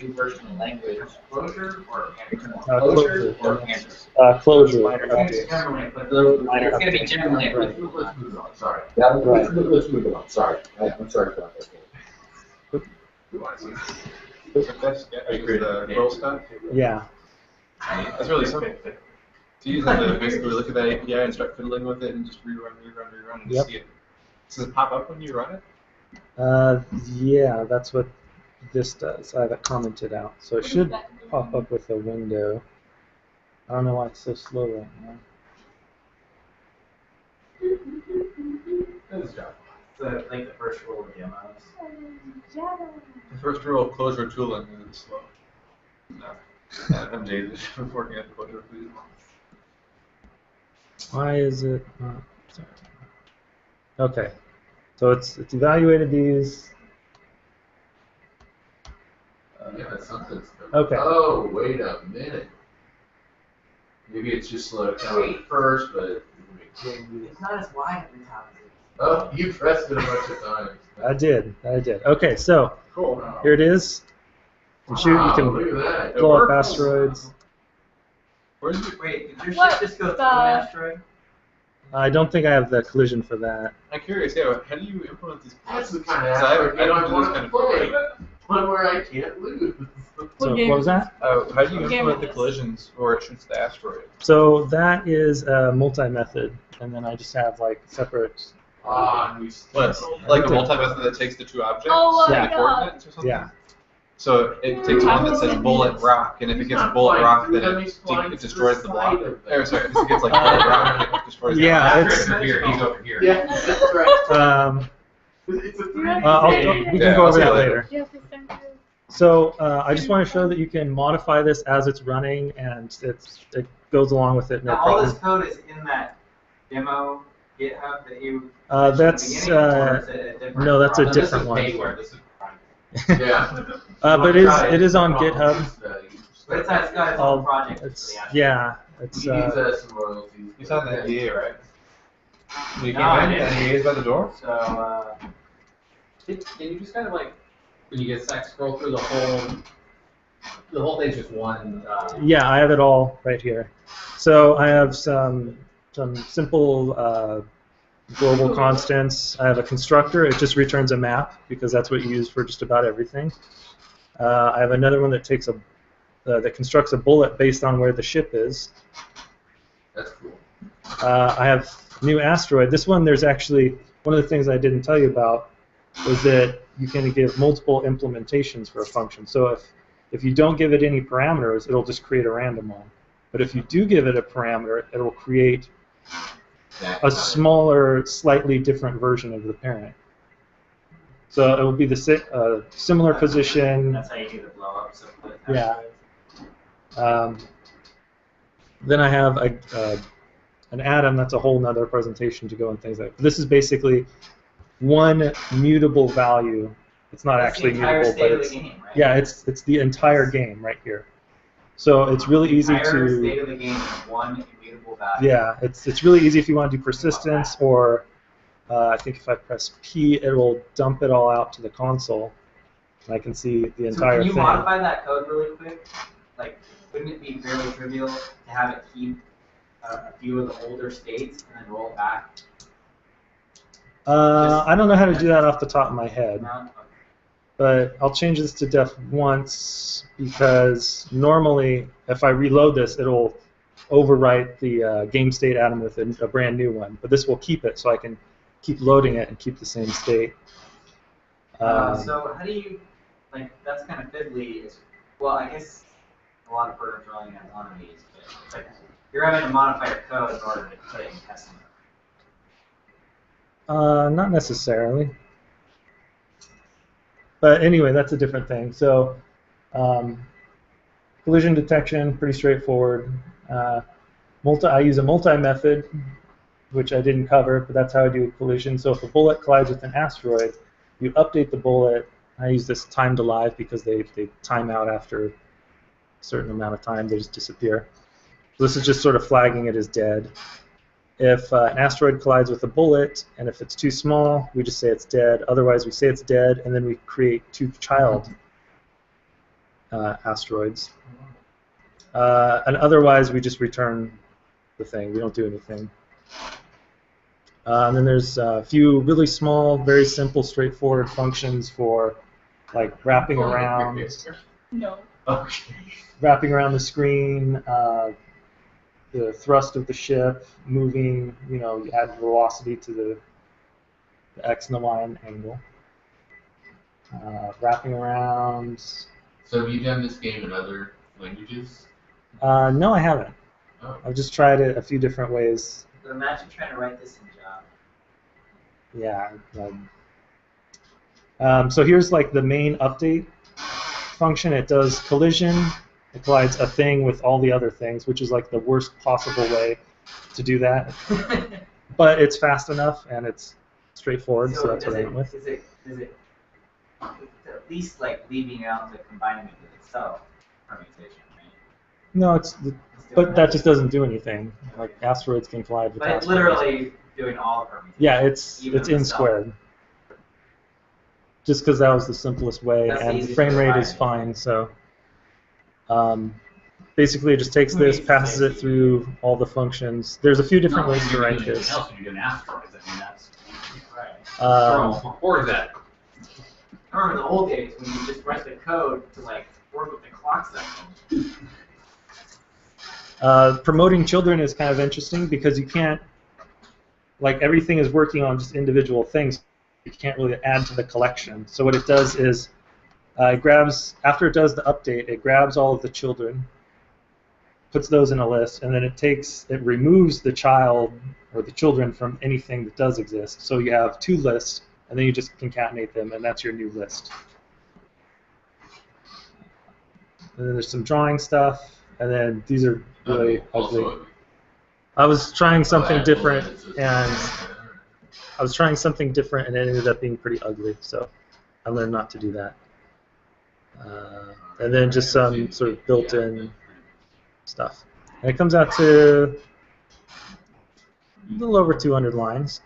Speaker 7: new version of language, Clojure or
Speaker 2: Clojure.
Speaker 7: Clojure.
Speaker 2: Clojure.
Speaker 7: It's going to be generally.
Speaker 10: Let's move on. Sorry. Yeah, let's move on. Sorry. I'm sorry about that.
Speaker 9: Are you creating the roll stuff?
Speaker 2: Yeah.
Speaker 9: That's really simple. To use it to basically look at that API and start fiddling with it and just rerun and just see it. Does it pop up when you run it?
Speaker 2: Yeah, that's what this does. I have it commented out. So it should pop up with a window. I don't know why it's so slow right now.
Speaker 6: Good job. So, like the first rule of demos.
Speaker 9: The first rule of Clojure tooling is slow. No. I'm dated from working at Clojure.
Speaker 2: Why is it not? Sorry. Okay. So it's evaluated these.
Speaker 3: Yeah, something's.
Speaker 2: Okay.
Speaker 3: Oh, wait a minute. Maybe it's just slow to count at first, but.
Speaker 5: It's not as wide at the top.
Speaker 3: Oh, you pressed it a bunch of times.
Speaker 2: I did. Okay, so
Speaker 3: Cool.
Speaker 2: here it is. You shoot, you can
Speaker 3: Look at that.
Speaker 2: blow up asteroids.
Speaker 9: Where's it?
Speaker 5: Wait, did your ship just go through an asteroid?
Speaker 2: I don't think I have the collision for that.
Speaker 9: I'm curious, yeah, how do you implement these?
Speaker 3: That's the kind of
Speaker 9: Because I
Speaker 3: asteroid I
Speaker 9: don't do this
Speaker 3: want
Speaker 9: kind
Speaker 3: to
Speaker 9: of
Speaker 3: play.
Speaker 9: programming.
Speaker 3: One where I can't lose.
Speaker 2: So what was that?
Speaker 9: How do you implement the collisions or it shoots the asteroid?
Speaker 2: So that is a multi-method, and then I just have like separate.
Speaker 9: What? Like a multi-method that takes the two objects
Speaker 5: Oh,
Speaker 9: and
Speaker 2: yeah.
Speaker 9: the coordinates or something?
Speaker 2: Yeah.
Speaker 9: So it takes one that says bullet rock, and if it gets bullet rock, then it destroys the block. Or sorry, if it gets like bullet rock, it destroys the block.
Speaker 2: Yeah, it's
Speaker 6: He's over here.
Speaker 3: Yeah, that's right.
Speaker 1: It's a
Speaker 2: we can go over that later.
Speaker 5: Yes, it's time to.
Speaker 2: So I just want to show that you can modify this as it's running, and it goes along with it. No
Speaker 1: now, all
Speaker 2: problem.
Speaker 1: this code is in that demo GitHub that you.
Speaker 2: That's no, that's a different one.
Speaker 6: This is
Speaker 3: Yeah.
Speaker 2: But it is on GitHub.
Speaker 1: But it's got its own project.
Speaker 2: Yeah, it's.
Speaker 3: He needs some royalties.
Speaker 9: You signed the NDA, right? You
Speaker 1: No,
Speaker 9: came
Speaker 1: I
Speaker 9: in,
Speaker 1: didn't.
Speaker 9: NDA is by the door?
Speaker 1: So,
Speaker 6: Can you just kind of like, when you get stuck, scroll through the whole thing's just one.
Speaker 2: Yeah, I have it all right here. So I have some simple global constants. I have a constructor. It just returns a map because that's what you use for just about everything. I have another one that takes that constructs a bullet based on where the ship is.
Speaker 3: That's cool.
Speaker 2: I have new asteroid. This one, there's actually one of the things I didn't tell you about was that you can give multiple implementations for a function. So if you don't give it any parameters, it'll just create a random one. But if you do give it a parameter, it'll create a smaller, slightly different version of the parent. So it will be the similar position.
Speaker 1: that's how you do the blow up. So
Speaker 2: Yeah. Then I have an atom. That's a whole nother presentation to go and things like that. This is basically one mutable value. It's not actually mutable, but it's
Speaker 1: game, right?
Speaker 2: yeah, it's the entire game right here. So it's really easy
Speaker 1: entire
Speaker 2: to
Speaker 1: state of the game is one immutable value.
Speaker 2: yeah, it's really easy if you want to do persistence or I think if I press P, it will dump it all out to the console, and I can see the entire
Speaker 1: Can you
Speaker 2: thing.
Speaker 1: modify that code really quick? Like, wouldn't it be fairly trivial to have it keep a few of the older states and then roll it back?
Speaker 2: I don't know how to do that off the top of my head,
Speaker 1: No?
Speaker 2: but I'll change this to def once because normally if I reload this, it'll overwrite the game state atom with a brand new one. But this will keep it, so I can keep loading it and keep the same state.
Speaker 1: So how do you, like, that's kind of fiddly. Well, I guess a lot of programs are only have one of these, but it's like you're having to modify your code in order to put it in testing.
Speaker 2: Not necessarily. But anyway, that's a different thing. So collision detection, pretty straightforward. I use a multi-method, which I didn't cover, but that's how I do a collision. So if a bullet collides with an asteroid, you update the bullet. I use this timed alive because they time out after a certain amount of time. They just disappear. So this is just sort of flagging it as dead. If an asteroid collides with a bullet, and if it's too small, we just say it's dead. Otherwise, we say it's dead, and then we create two child asteroids. And otherwise, we just return the thing. We don't do anything. And then there's a few really small, very simple, straightforward functions for like wrapping around the screen, the thrust of the ship, moving, you add velocity to the X and the Y angle. Wrapping around.
Speaker 3: So have you done this game in other languages?
Speaker 2: No, I haven't.
Speaker 3: Oh.
Speaker 2: I've just tried it a few different ways.
Speaker 1: But imagine trying to write this in Java.
Speaker 2: Yeah. So here's like the main update function. It does collision. It collides a thing with all the other things, which is like the worst possible way to do that. But it's fast enough and it's straightforward, so that's what I went with.
Speaker 1: Is it at least like leaving out the combining it with itself permutation, right?
Speaker 2: No, but that just doesn't do anything. Like asteroids can collide with
Speaker 1: But it's
Speaker 2: asteroids.
Speaker 1: literally doing all the permutations.
Speaker 2: Yeah, it's
Speaker 1: even
Speaker 2: in
Speaker 1: itself.
Speaker 2: squared. Just because that was the simplest way,
Speaker 1: That's the
Speaker 2: and the
Speaker 1: easiest
Speaker 2: frame
Speaker 1: to
Speaker 2: rate
Speaker 1: find.
Speaker 2: is fine. So basically, it just takes this, passes it through all the functions. There's a few different ways to write this.
Speaker 4: Else you do an asteroids. I mean, that's
Speaker 1: right.
Speaker 4: or is that?
Speaker 1: I remember the old days when you just write the code to like work with the clock section.
Speaker 2: Promoting children is kind of interesting because you can't, like everything is working on just individual things. You can't really add to the collection. So what it does is it grabs, after it does the update, it grabs all of the children, puts those in a list, and then it removes the child or the children from anything that does exist. So you have two lists. and then you just concatenate them, and that's your new list. And then there's some drawing stuff, and then these are really ugly. I was trying something different, and it ended up being pretty ugly, so I learned not to do that. And then just some sort of built-in stuff. And it comes out to a little over 200 lines.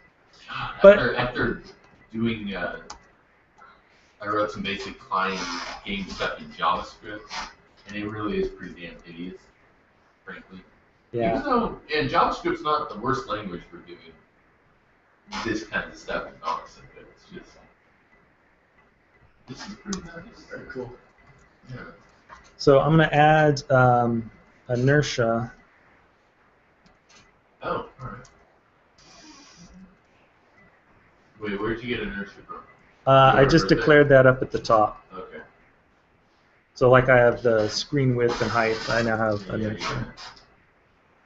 Speaker 2: But
Speaker 3: after doing, I wrote some basic client game stuff in JavaScript, and it really is pretty damn hideous, frankly.
Speaker 2: Yeah.
Speaker 3: Even though, and JavaScript's not the worst language for doing this kind of stuff in JavaScript, but it's just, this is pretty nice. Very cool. Yeah.
Speaker 2: So I'm going to add inertia.
Speaker 3: Oh, all right. Wait, where'd you get inertia from?
Speaker 2: I just declared that up at the top.
Speaker 3: Okay.
Speaker 2: So like I have the screen width and height, I now have inertia.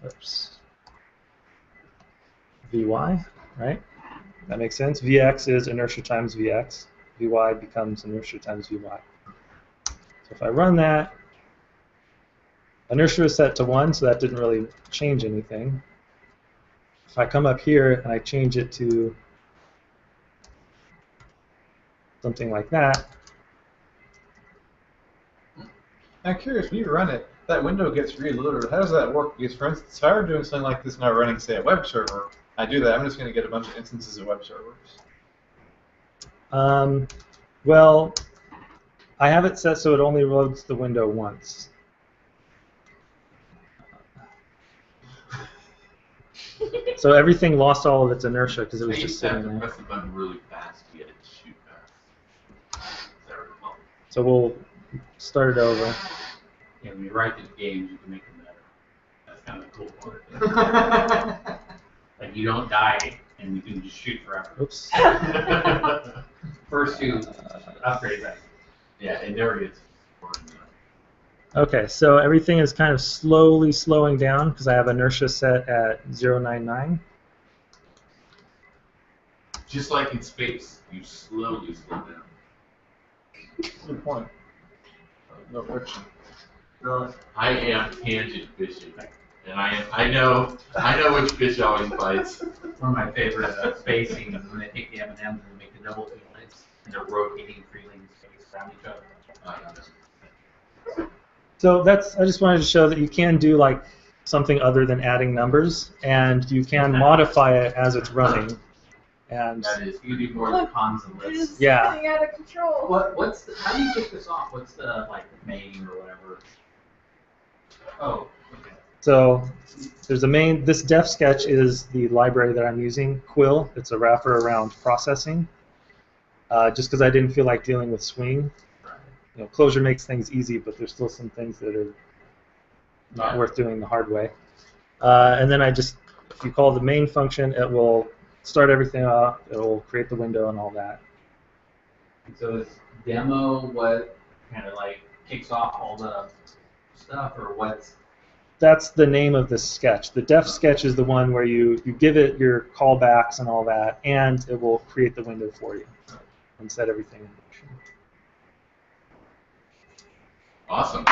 Speaker 2: Oops. Vy, right? That makes sense. Vx is inertia times Vx. Vy becomes inertia times Vy. So if I run that, inertia is set to 1, so that didn't really change anything. If I come up here and I change it to something like that.
Speaker 9: I'm curious, when you run it, that window gets reloaded. How does that work? Because for instance, if I were doing something like this and I'm running, say, a web server, I do that, I'm just going to get a bunch of instances of web servers.
Speaker 2: Well, I have it set so it only loads the window once. So everything lost all of its inertia because it was just sitting there.
Speaker 3: Press the button really fast to get it to shoot fast.
Speaker 2: So we'll start it over.
Speaker 4: Yeah, when you write these games, you can make them better. That's kind of the cool part. Like you don't die, and you can just shoot forever.
Speaker 2: Oops.
Speaker 4: First two upgrades that. Yeah, it never gets.
Speaker 2: Okay, so everything is kind of slowly slowing down because I have inertia set at 0.99.
Speaker 3: Just like in space, you slowly slow down.
Speaker 9: Good point. No friction.
Speaker 3: I am tangent fishing, and I know which fish always bites.
Speaker 4: One of my favorite space scenes is when they take the M&Ms and they make the double lights, and they're rotating freely in space around each other.
Speaker 2: So I just wanted to show that you can do like something other than adding numbers, and you can modify it as it's running. And
Speaker 4: that is, you do more than cons and lists.
Speaker 2: yeah.
Speaker 5: Getting out of control.
Speaker 4: How do you kick this off? What's the main or whatever? Oh, okay.
Speaker 2: So there's a main. This def sketch is the library that I'm using, Quill. It's a wrapper around processing. Just because I didn't feel like dealing with swing. You know, Clojure makes things easy, but there's still some things that are not worth doing the hard way. And then if you call the main function, it will start everything off. It will create the window and all that.
Speaker 4: So is demo what kind of like kicks off all the stuff, or what's?
Speaker 2: That's the name of the sketch. The def sketch is the one where you give it your callbacks and all that, and it will create the window for you and set everything in motion.
Speaker 3: Awesome.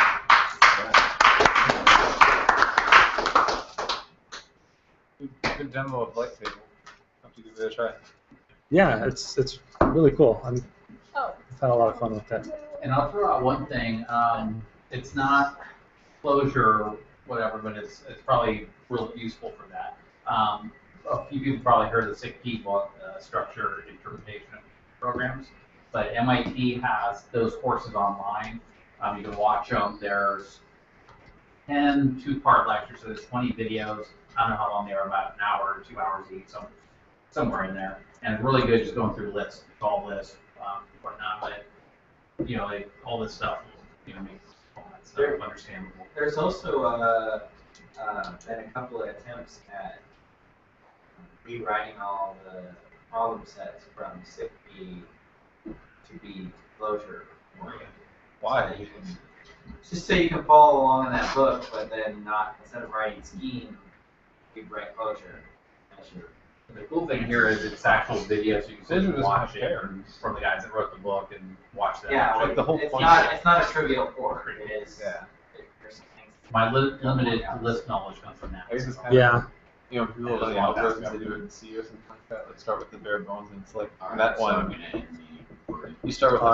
Speaker 9: Good demo of light table. Have to give it a try.
Speaker 2: Yeah, it's really cool. I've had a lot of fun with that.
Speaker 4: And I'll throw out one thing. It's not Clojure or whatever, but it's probably real useful for that. A few people probably heard of the SIG-P structure interpretation programs, but MIT has those courses online. You can watch them. There's 10 two-part lectures, so there's 20 videos. I don't know how long they are, about an hour or 2 hours each, somewhere in there. And it's really good just going through lists, all lists, whatnot. But all this stuff will make all that stuff understandable.
Speaker 12: There's also been a couple of attempts at rewriting all the problem sets from SIG-P to be Clojure oriented.
Speaker 9: Why?
Speaker 12: Just so you can follow along in that book, but then not, instead of writing scheme, you write Clojure as your
Speaker 4: The cool thing here is it's actual video, so you can
Speaker 9: Visual
Speaker 4: sit and
Speaker 9: is
Speaker 4: watch
Speaker 9: not
Speaker 4: it
Speaker 9: fair.
Speaker 4: from the guys that wrote the book and watch that.
Speaker 12: Yeah,
Speaker 9: Like the whole
Speaker 12: it's
Speaker 9: point.
Speaker 12: not a trivial port. It is.
Speaker 9: Yeah.
Speaker 12: There's some things.
Speaker 4: My limited list knowledge comes from that.
Speaker 9: I guess it's kind
Speaker 2: Yeah.
Speaker 9: of, you know, people
Speaker 4: Yeah,
Speaker 9: on the
Speaker 4: just one
Speaker 9: algorithms,
Speaker 4: task
Speaker 9: they do it in C or something like that. Like start with the bare bones, and it's like
Speaker 3: Alright,
Speaker 9: that
Speaker 3: so I'm
Speaker 9: one.
Speaker 3: gonna end the recording.
Speaker 9: You start with the